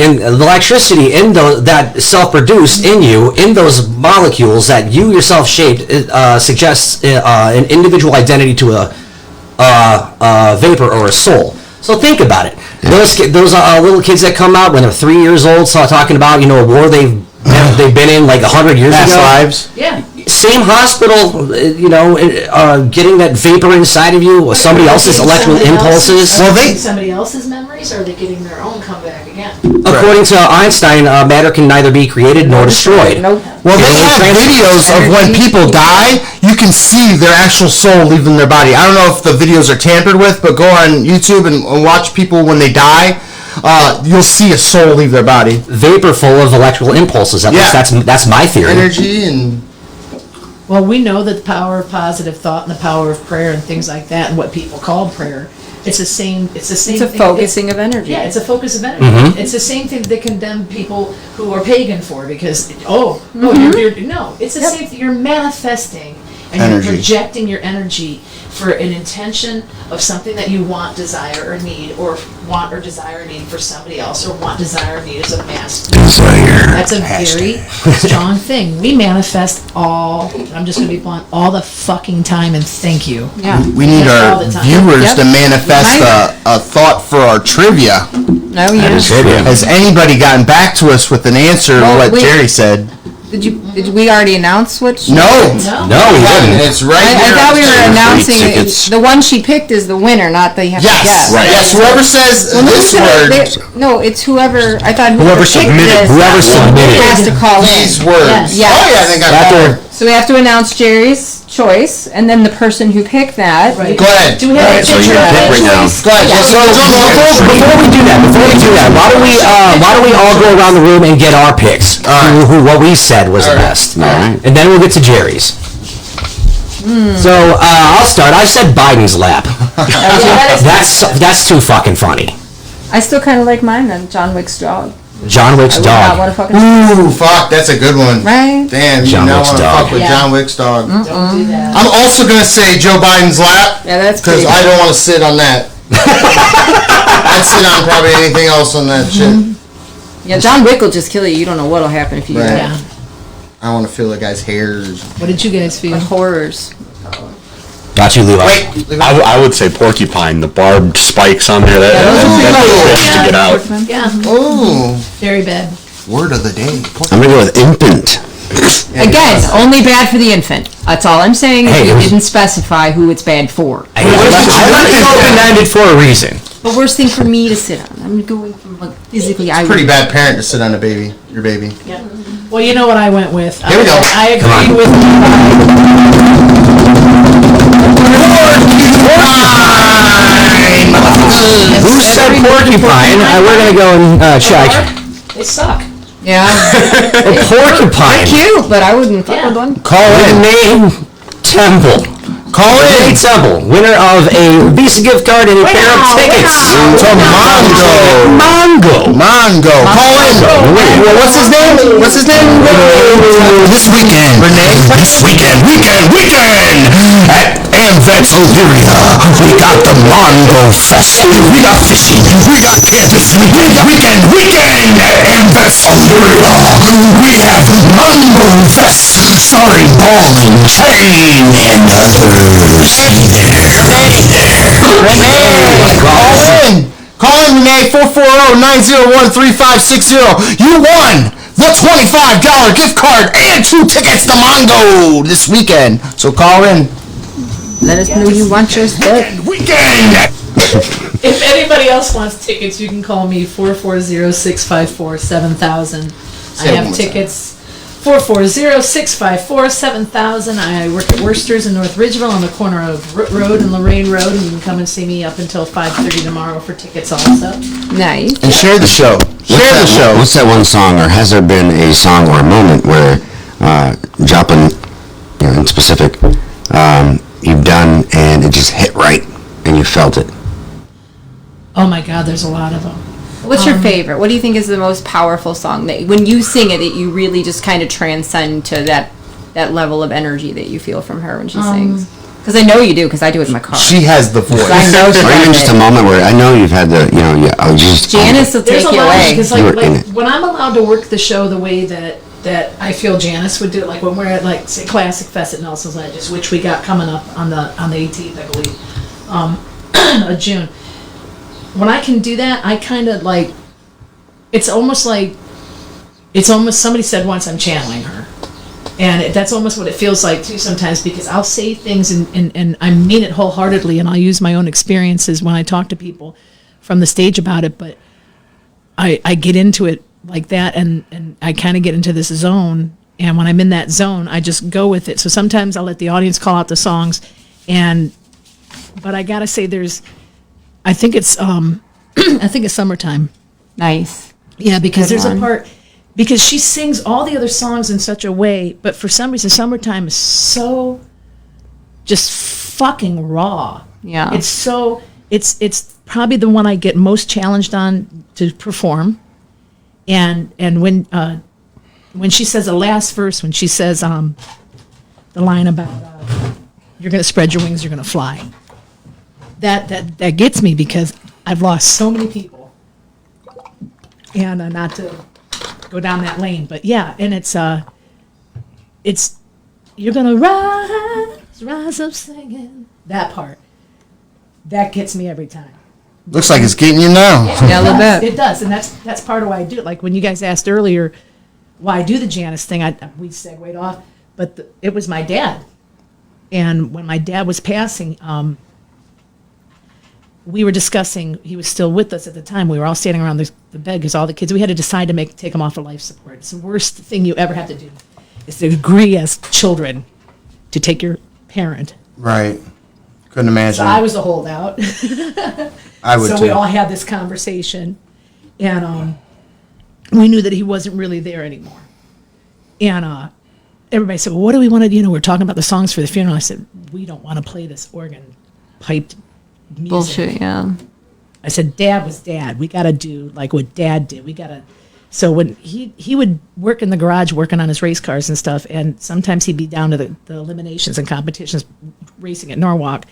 in that self-produced in you, in those molecules that you yourself shaped, suggests an individual identity to a vapor or a soul. So think about it. Those little kids that come out when they're 3 years old, talking about a war they've been in like 100 years
Past
ago.
lives.
Yeah.
Same hospital, getting that vapor inside of you, or somebody else's electrical impulses.
Are
Well,
they
they-
getting somebody else's memories, or are they getting their own come back again?
According to Einstein, matter can neither be created nor destroyed.
Nope.
Well, they
It
have
only
videos of when people die. You can see their actual soul leaving their body. I don't know if the videos are tampered with, but go on YouTube and watch people when they die. You'll see a soul leave their body.
Vapor full of electrical impulses. At least
Yeah.
that's my theory.
Energy and
Well, we know that the power of positive thought and the power of prayer and things like that, and what people call prayer. It's the same. It's the same.
It's a
thing.
focusing of energy.
Yeah, it's a focus of energy.
Mhm.
It's the same thing they condemn people who are pagan for because
Mhm.
no, it's the same thing. You're manifesting and
Energy.
you're projecting your energy for an intention of something that you want, desire, or need, or want or desire or need for somebody else, or want, desire, or need as a mass.
Desire.
That's a very strong thing. We manifest all. I'm just going to be blunt. All the fucking time, and thank you.
Yeah.
We need
All
our
the time.
viewers
Yep.
to manifest
Right.
a thought for our trivia.
No, yeah.
Has anybody gotten back to us with an answer to
Well,
what
wait.
Jerry said?
Did we already announce which?
No.
No, we didn't.
It's right
I
here.
thought we were announcing
tickets.
the one she picked is the winner, not the you have to
Yes,
guess.
right. Yes, whoever says
Well, no,
this
so
word,
no, it's whoever. I thought
Whoever
picked
submitted-
this
whoever submitted.
has to call in.
these words.
Yes.
Oh, yeah, I think I
After-
got it.
So we have to announce Jerry's choice, and then the person who picked that.
Right.
Go ahead.
Do we have a
so
picture
you
of
pick
it?
right now.
Go ahead.
Yeah.
Let's go.
Before we do that, why don't we all go around the room and get our picks? Who what we said was the best.
All right.
And then we'll get to Jerry's. So I'll start. I said Biden's lap. That's too fucking funny.
I still kind of like mine then. John Wick's dog.
John Wick's
I would not
dog.
want to fucking.
Ooh, fuck, that's a good one.
Right?
Damn, you
John
now
Wick's
want to
dog.
fuck with
Yeah.
John Wick's dog.
Don't do that.
I'm also gonna say Joe Biden's lap
Yeah, that's
because
pretty
I
good.
don't want to sit on that. I'd sit on probably anything else on that shit.
Yeah, John Wick will just kill you. You don't know what'll happen if you do
Right.
that.
Yeah.
I want to feel the guy's hairs.
What did you guys feel?
Like horrors.
Got you, Levi.
Wait,
I would say porcupine. The barbed spikes on there. That's fish to get out.
Yeah,
ooh,
very bad.
word of the day.
I'm gonna go with infant.
Again, only bad for the infant. That's all I'm saying.
Hey, it
You
was-
didn't specify who it's bad for.
I left it open-ended for a reason.
But worst thing for me to sit on. I'm going from like physically. I
Pretty
would.
bad parent to sit on a baby, your baby.
Yeah. Well, you know what I went with.
Here we go.
I agreed with
Who said porcupine? We're gonna go and check.
They suck.
Yeah.
A porcupine.
Cute, but I wouldn't fuck with one.
Call in name Temple. Call in Temple, winner of a Visa gift card and a pair of tickets
To Mongo.
Mongo.
Call in. Well, what's his name? What's his name?
This weekend.
Renee?
This weekend. At AmVets Elyria. We got the Mongo Fest. We got fishing. We got campus. Weekend at AmVets Elyria. We have Mongo Fest. Starring Ballin, Chain, and others.
Call in. Call in, Renee, 440-901-3560. You won the $25 gift card and 2 tickets to Mongo this weekend. So call in.
Let us know you want yours.
Weekend.
If anybody else wants tickets, you can call me 440-654-7000. I
Say it one
have
more
tickets 440-654-7000. I work at Worcester's in North Ridgeville on the corner of Root Road and Lorraine Road, and you can come and see me up until 5:30 tomorrow for tickets also.
Nice.
And share the show. Share the show.
What's that one song, or has there been a song or a moment where Joplin, in specific, you've done and it just hit right and you felt it?
Oh my God, there's a lot of them.
What's your favorite? What do you think is the most powerful song that when you sing it, that you really just kind of transcend to that level of energy that you feel from her when she sings? Because I know you do, because I do it in my car.
She has the voice.
I know she
Or even
has
just
it.
a moment where I know you've had the, I just...
Janice will
There's
take
a
you
lot
away.
because
You were in
like
it.
when I'm allowed to work the show the way that I feel Janice would do it, like when we're at like say Classic Fest at Nelson's Ledges, which we got coming up on the 18th, I believe, of June. When I can do that, I kind of like. It's almost somebody said once I'm channeling her, and that's almost what it feels like too sometimes, because I'll say things and I mean it wholeheartedly, and I'll use my own experiences when I talk to people from the stage about it, but I get into it like that, and I kind of get into this zone, and when I'm in that zone, I just go with it. So sometimes I'll let the audience call out the songs, but I gotta say I think it's Summertime.
Nice.
Yeah, because
Good
there's a
one.
part, because she sings all the other songs in such a way, but for some reason, Summertime is so just fucking raw.
Yeah.
It's so, it's probably the one I get most challenged on to perform. And when she says the last verse, when she says the line about you're going to spread your wings, you're going to fly, that gets me because I've lost so many people. And not to go down that lane, but yeah, and it's you're going to rise up singing. That part, that gets me every time.
Looks like it's getting you now.
Yeah, a little bit.
It does, and that's part of why I do it. Like when you guys asked earlier why I do the Janice thing, we segued off, but it was my dad. And when my dad was passing, we were discussing, he was still with us at the time, we were all standing around the bed because all the kids, we had to decide to take him off of life support. It's the worst thing you ever have to do, is to agree as children to take your parent.
Right. Couldn't imagine.
So I was a holdout.
I would
so
too.
we all had this conversation, and we knew that he wasn't really there anymore. And everybody said, well, what do we want to, we're talking about the songs for the funeral. I said, we don't want to play this organ piped music.
Bullshit, yeah.
I said, Dad was Dad. We got to do like what Dad did. We got to. So when he would work in the garage working on his race cars and stuff, and sometimes he'd be down to the eliminations and competitions racing at Norwalk,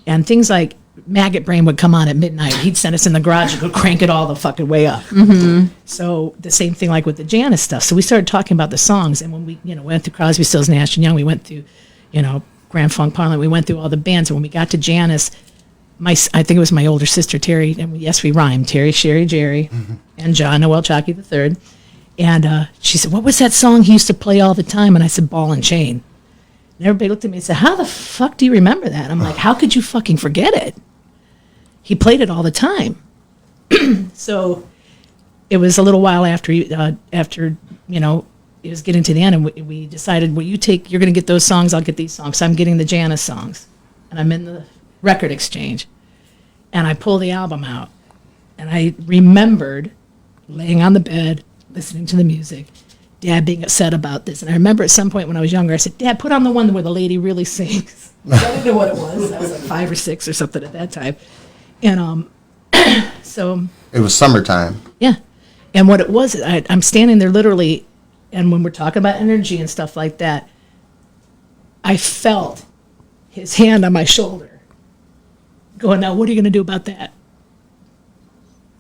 and things like Maggot Brain would come on at midnight. He'd send us in the garage and go crank it all the fucking way up.
Mm-hmm.
So the same thing like with the Janice stuff. So we started talking about the songs, and when we went through Crosby, Stills, Nash and Young, we went through Grand Funk Parliament, we went through all the bands, and when we got to Janice, I think it was my older sister Terry, and yes, we rhymed, Terry, Sherry, Jerry, and John Noel Chalky III, and she said, what was that song he used to play all the time? And I said, Ball and Chain. And everybody looked at me and said, how the fuck do you remember that? And I'm like, how could you fucking forget it? He played it all the time. So it was a little while after it was getting to the end, and we decided, well, you're going to get those songs, I'll get these songs. So I'm getting the Janice songs, and I'm in the record exchange, and I pull the album out, and I remembered laying on the bed, listening to the music, Dad being upset about this. And I remember at some point when I was younger, I said, Dad, put on the one where the lady really sings. I didn't know what it was. I was like 5 or 6 or something at that time. And so
it was Summertime.
Yeah. And what it was, I'm standing there literally, and when we're talking about energy and stuff like that, I felt his hand on my shoulder going, now what are you going to do about that?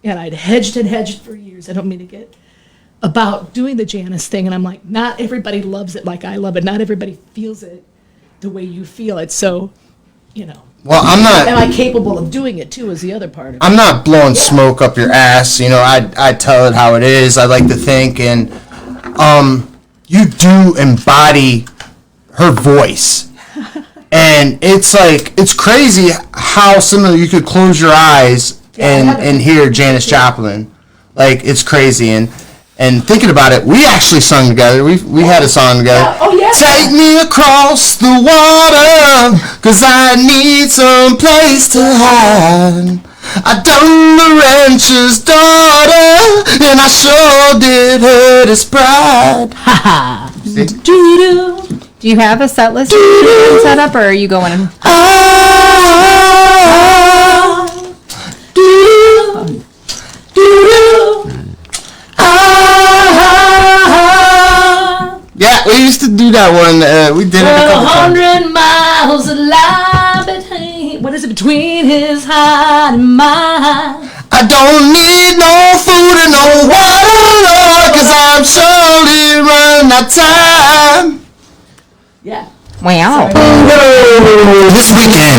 And I'd hedged and hedged for years. I don't mean to get about doing the Janice thing. And I'm like, not everybody loves it like I love it. Not everybody feels it the way you feel it. So,
Well, I'm not.
Am I capable of doing it too? Is the other part of it.
I'm not blowing smoke up your ass. I tell it how it is. I like to think, and you do embody her voice, and it's crazy how similar you could close your eyes and hear Janis Joplin. Like, it's crazy, and thinking about it, we actually sung together. We had a song together. Take me across the water, 'cause I need some place to hide. I done the rancher's daughter, and I sure did hurt his pride.
Do you have a set list set up, or are you going?
Yeah, we used to do that one. We did it a couple times.
100 miles of lie between. What is it between his heart and mine?
I don't need no food and no water, Lord, 'cause I'm surely running out of time.
Yeah.
Wow.
This weekend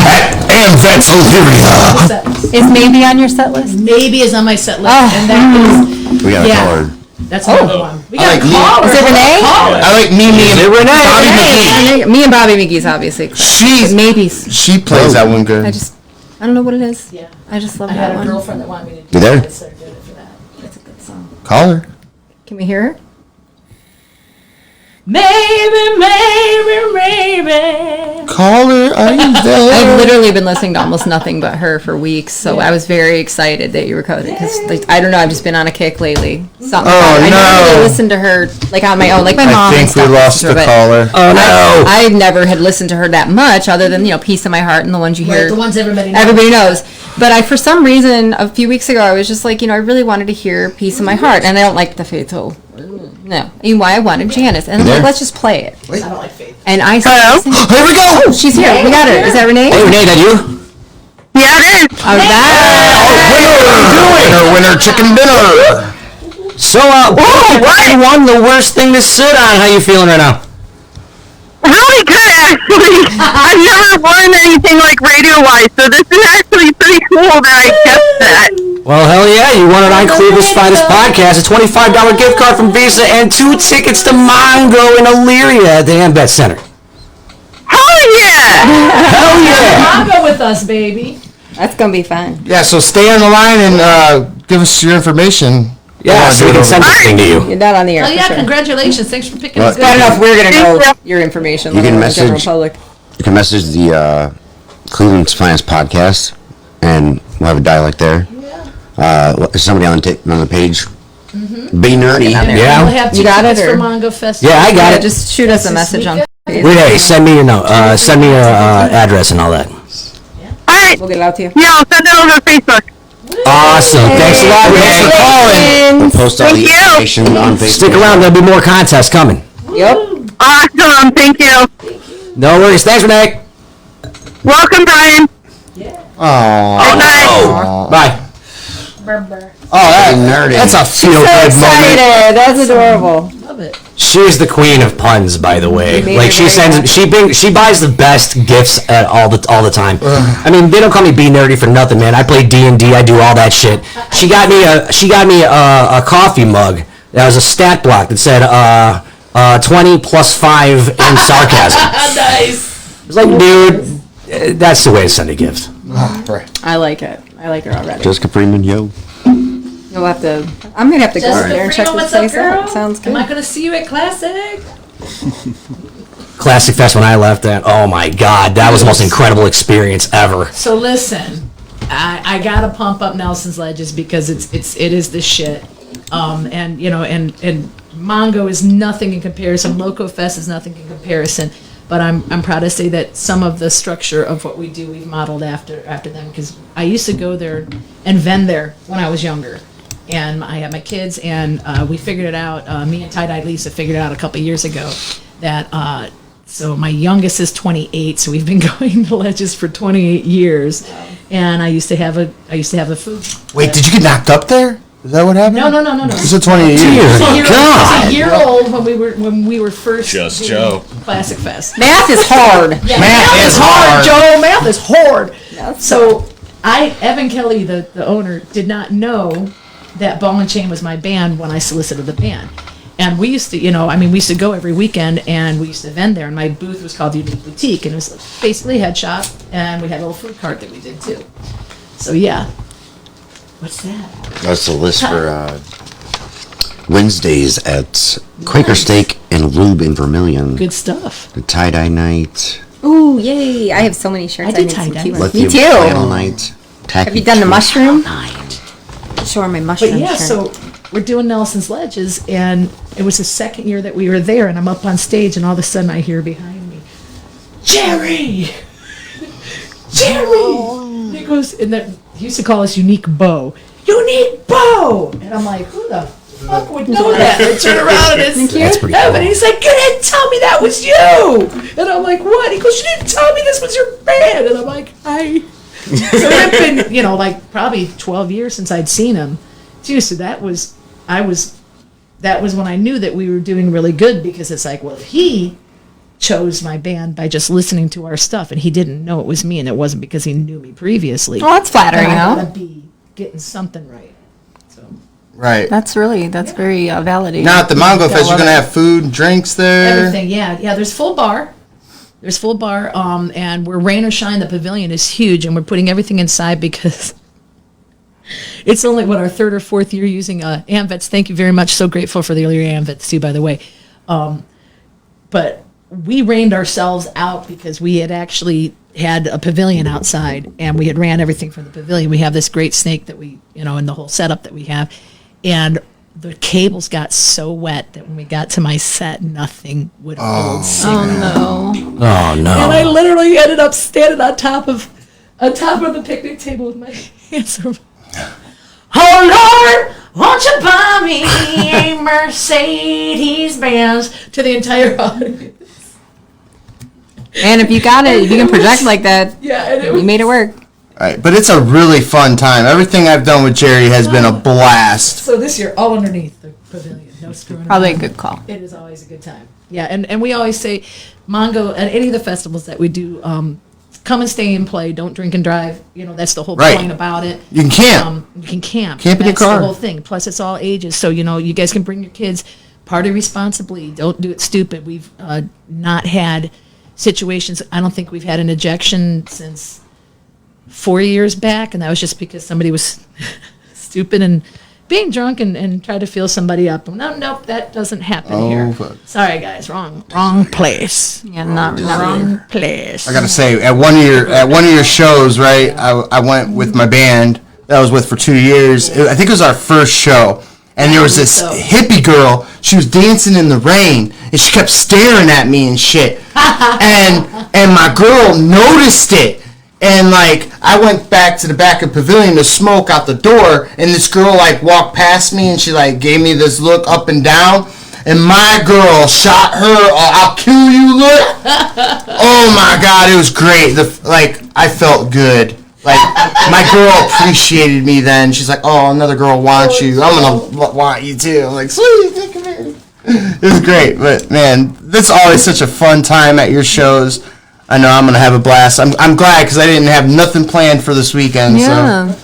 at AmVets Illyria.
Is Maybe on your set list?
Maybe is on my set list,
Oh.
and that is.
We got a caller.
That's another one. We
I
got
like
a caller.
Is it Renee?
I like Mimi and Bobby McGee.
Me and Bobby McGee's obviously.
She plays that one good.
I don't know what it is.
Yeah.
I just love
I
that
had a
one.
girlfriend that wanted me to do
You there?
it, so I did it for that.
It's a good song.
Call her.
Can we hear her?
maybe.
Caller, are you there?
I've literally been listening to almost nothing but her for weeks, so I was very excited that you were coming because, like, I don't know, I've just been on a kick lately. Something I never really listened to her like on my own, like my mom.
I think we lost the caller.
Oh no! I never had listened to her that much, other than "Peace in My Heart" and the ones you hear.
The ones everybody knows.
Everybody knows. But I, for some reason, a few weeks ago, I was just like, I really wanted to hear "Peace in My Heart," and I don't like the Faithful. No, and why I wanted Janice, and I'm like, let's just play it.
I don't like Faith.
And I
Hello. Here we go.
Oh, she's here. We got her. Is that Renee?
Hey, Renee, that you?
Yeah, it is. All right.
Winner, chicken dinner.
So, what won the worst thing to sit on? How you feeling right now?
Really good, actually. I've never won anything like radio-wise, so this is actually pretty cool that I guessed that.
Well, hell yeah, you won it on Cleveland's Finest Podcast, a $25 gift card from Visa, and 2 tickets to Mongo in Elyria at the AmBet Center.
Hell yeah!
Hell yeah!
Mongo with us, baby.
That's going to be fun.
Yeah, so stay on the line and give us your information.
Yeah, so we can send this thing to you.
You're not on the air.
Oh, yeah,
for sure.
congratulations. Thanks for picking us
I don't know if
up.
we're going to know your information.
You can
like the general
message.
public.
You can message the Cleveland's Finest Podcast, and we'll have a dialect there. Is somebody on the page? Be nerdy.
Yeah.
We'll have
You got it,
tickets
or-
for Mongo Festival.
Yeah, I got it.
Just shoot us a message on Facebook.
Renee, send me your address and all that.
Alright.
We'll get it out to you.
Yeah, I'll send it over to Facebook.
Awesome. Thanks a lot, Renee, for calling.
We'll post all the information on Facebook.
Stick around. There'll be more contests coming.
Yep.
Awesome, thank you.
No worries. Thanks, Renee.
Welcome, Brian.
Bye. That's a feel-good moment.
That's adorable.
Love it.
She's the queen of puns, by the way.
made
Like
her
she
very
sends, she buys the best gifts at all the time. I mean, they don't call me B Nerdy for nothing, man. I play D&D. I do all that shit. She got me a coffee mug that was a stat block that said 20 plus 5 in sarcasm.
Nice.
It's like, dude, that's the way to send a gift.
I like it. I like her already.
Jessica Freeman, yo.
You'll have to. I'm gonna have to go
Jessica
in there and check
Freeman,
this
what's up,
place out.
girl?
Sounds good.
Am I going to see you at Classic?
Classic Fest when I left that. Oh my God, that was the most incredible experience ever.
So listen, I gotta pump up Nelson's Ledges because it is the shit. And Mongo is nothing in comparison. Loco Fest is nothing in comparison. But I'm proud to say that some of the structure of what we do we've modeled after them, because I used to go there and vend there when I was younger. And I had my kids, and we figured it out. Me and Tie-Dye Lisa figured it out a couple years ago that so my youngest is 28, so we've been going to Ledges for 28 years. And I used to have a food.
Wait, did you get knocked up there? Is that what happened?
No.
It's a 28 years.
It was a year old when we were first
Just
doing
Joe.
Classic Fest.
Math is hard.
Yeah,
Math is hard.
Joe. Math is hard. So Evan Kelly, the owner, did not know that Ball and Chain was my band when I solicited the band. And we used to, we used to go every weekend, and we used to vend there. And my booth was called Unique Boutique, and it was basically a head shop, and we had a little food cart that we did too. So yeah. What's that?
That's the list for Wednesdays at Quaker Steak and Lube in Vermilion.
Good stuff.
The tie-dye night.
Ooh, yay! I have so many shirts.
I did
need some
tie-dye.
cute ones.
Lithium
Me too.
flannel night.
Have you done the mushroom? Show her my mushroom
But yeah,
shirt.
so we're doing Nelson's Ledges, and it was the second year that we were there, and I'm up on stage, and all of a sudden I hear behind me, Jerry! And he goes, and he used to call us Unique Bo. Unique Bo! And I'm like, who the fuck would know that? And I turn around and it's Evan. He's like, you didn't tell me that was you! And I'm like, what? He goes, you didn't tell me this was your band! And I'm like, So it had been, probably 12 years since I'd seen him. Too, so that was when I knew that we were doing really good, because it's like, well, he chose my band by just listening to our stuff, and he didn't know it was me, and it wasn't because he knew me previously.
Well, that's flattering,
I
though.
gotta be getting something right.
Right.
That's very validating.
Now at the Mongo Fest, you're going to have food and drinks there.
Everything, yeah. There's full bar. And we're rain or shine. The pavilion is huge, and we're putting everything inside because it's only our third or fourth year using AmVets. Thank you very much. So grateful for the earlier AmVets too, by the way. but we rained ourselves out because we had actually had a pavilion outside, and we had ran everything from the pavilion. We have this great snake that we, and the whole setup that we have, and the cables got so wet that when we got to my set, nothing would hold signal.
Oh no!
Oh no!
And I literally ended up standing on top of the picnic table with my hands around. Oh Lord, won't you buy me a Mercedes Benz to the entire audience?
And if you got it, if you can project like that,
Yeah, and it
you
was,
made it work.
All right, but it's a really fun time. Everything I've done with Jerry has been a blast.
so this year, all underneath the pavilion, no screwing
Probably a
around.
good call.
It is always a good time. Yeah, and we always say, Mongo, at any of the festivals that we do, come and stay and play. Don't drink and drive. That's the whole
Right.
point about it.
You can camp.
You can camp.
Camp in your
That's
car.
the whole thing. Plus, it's all ages. So, you guys can bring your kids. Party responsibly. Don't do it stupid. We've not had situations. I don't think we've had an ejection since 4 years back, and that was just because somebody was stupid and being drunk and tried to feel somebody up. Nope, that doesn't happen here.
fuck.
Sorry, guys. Wrong place.
Yeah, not
Wrong place.
I gotta say, at one of your shows, right? I went with my band that I was with for 2 years. I think it was our first show, and there was this hippie girl. She was dancing in the rain, and she kept staring at me and shit. and my girl noticed it. And I went back to the back of the pavilion to smoke out the door, and this girl walked past me, and she gave me this look up and down, and my girl shot her "I'll kill you" look. Oh my God, it was great. I felt good. My girl appreciated me then. She's like, "Oh, another girl wants you. I'm gonna want you too." I'm like, "Sweet, thank you, man." It was great, but man, that's always such a fun time at your shows. I know I'm gonna have a blast. I'm glad because I didn't have nothing planned for this weekend.
Yeah.
So.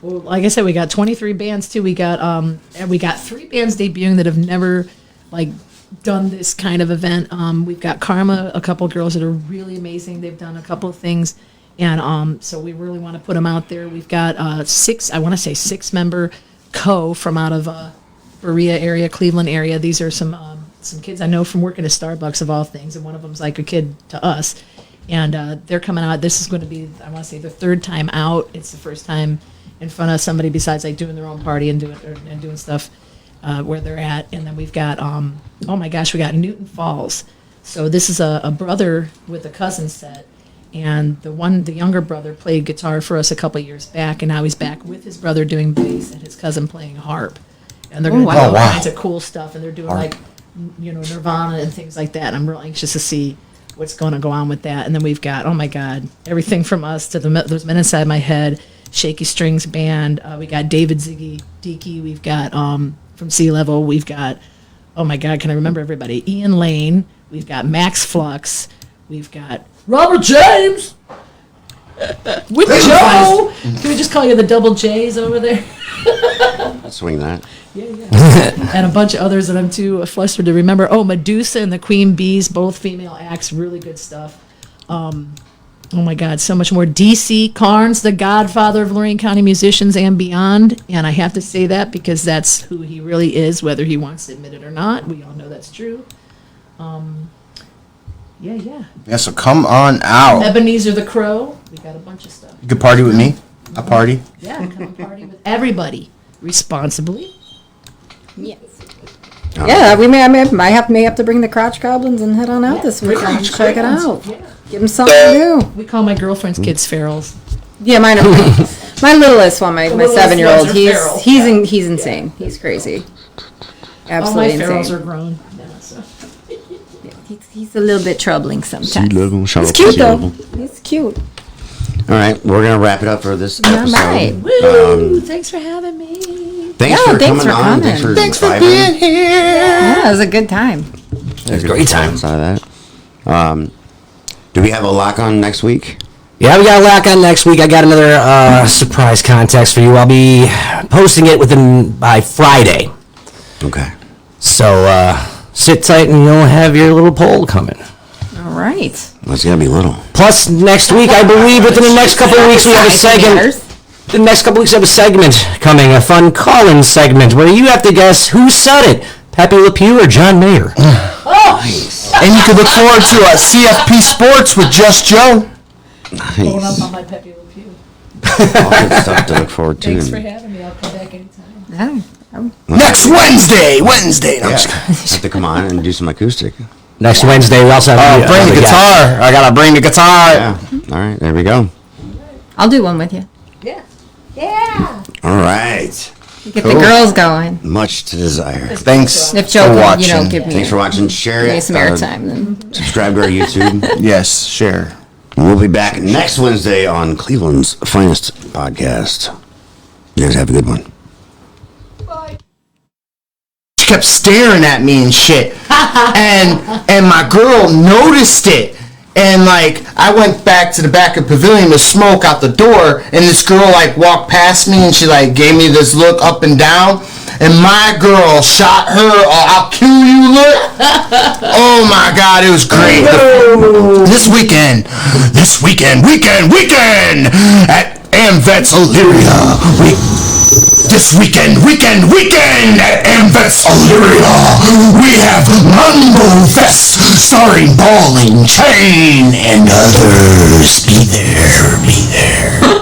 Well, like I said, we got 23 bands too. We got 3 bands debuting that have never done this kind of event. We've got Karma, a couple girls that are really amazing. They've done a couple of things, and so we really want to put them out there. We've got 6 member co from out of Berea area, Cleveland area. These are some kids I know from working at Starbucks of all things, and one of them's like a kid to us. And they're coming out. This is going to be, I want to say, their 3rd time out. It's the first time in front of somebody besides doing their own party and doing stuff where they're at. And then we've got, oh my gosh, we got Newton Falls. So this is a brother with a cousin set, and the younger brother played guitar for us a couple years back, and now he's back with his brother doing bass and his cousin playing harp. And they're going to do all kinds of cool stuff, and they're doing Nirvana and things like that. I'm real anxious to see what's going to go on with that. And then we've got, oh my God, everything from us to those Men Inside My Head, Shaky Strings Band. We got David Ziggy Deaky. We've got from Sea Level. We've got, oh my God, can I remember everybody? Ian Lane. We've got Max Flux. We've got Robert James. With Joe. Can we just call you the double J's over there?
I'll swing that.
Yeah. And a bunch of others that I'm too flustered to remember. Oh, Medusa and the Queen Bees, both female acts, really good stuff. Oh my God, so much more. DC Carnes, the godfather of Lorain County musicians and beyond. And I have to say that because that's who he really is, whether he wants to admit it or not. We all know that's true. Yeah.
Yeah, so come on out.
Ebenezer the Crow. We got a bunch of stuff.
You could party with me. A party.
Yeah, come and party with everybody responsibly.
Yes. Yeah, we may have to bring the crotch goblins and head on out this weekend. Check it out.
Yeah.
Give them something to do.
We call my girlfriend's kids ferals.
Yeah, mine are. My littlest one, my
littlest
7-year-old.
ones are feral.
He's insane. He's crazy. Absolutely
All my ferals
insane.
are grown now, so.
He's a little bit troubling sometimes.
Level,
He's cute though. He's cute.
All right, we're gonna wrap it up for this episode.
right.
Woo! Thanks for having me.
Thanks for coming on. Thanks for
being here.
Yeah, it was a good time.
It was a great time. Outside of that. Do we have a lock on next week?
Yeah, we got a lock on next week. I got another surprise contest for you. I'll be posting it by Friday.
Okay.
So sit tight and you'll have your little poll coming.
All right.
Well, it's gonna be little.
Plus, next week, I believe within the next couple of weeks, we have a segment. The next couple of weeks, we have a segment coming, a fun call-in segment where you have to guess who said it, Pepe Le Pew or John Mayer.
Nice.
And you can look forward to CFP Sports with Just Joe.
Going up
Nice.
on my Pepe Le Pew.
All good stuff to look forward to.
Thanks for having me. I'll come back anytime.
Next Wednesday. No, I'm just kidding.
Have to come on and do some acoustic.
Next Wednesday, we also have
Bring the guitar. I gotta bring the guitar.
Yeah. All right, there we go.
I'll do one with you.
Yeah. Yeah.
All right.
Get the girls going.
Much to desire.
Thanks
If Joe
for
can,
watching.
give me
Thanks for watching. Share
give me
it.
some airtime, then.
Subscribe to our YouTube.
Yes, share.
We'll be back next Wednesday on Cleveland's Finest Podcast. You guys have a good one.
She kept staring at me and shit. and my girl noticed it. And like I went back to the back of the pavilion to smoke out the door, and this girl like walked past me and she like gave me this look up and down. And my girl shot her I'll kill you look. Oh my God, it was great. This weekend at AmVets Illyria. This weekend at AmVets Illyria, we have Mambo Fest starring Ball and Chain and others. Be there.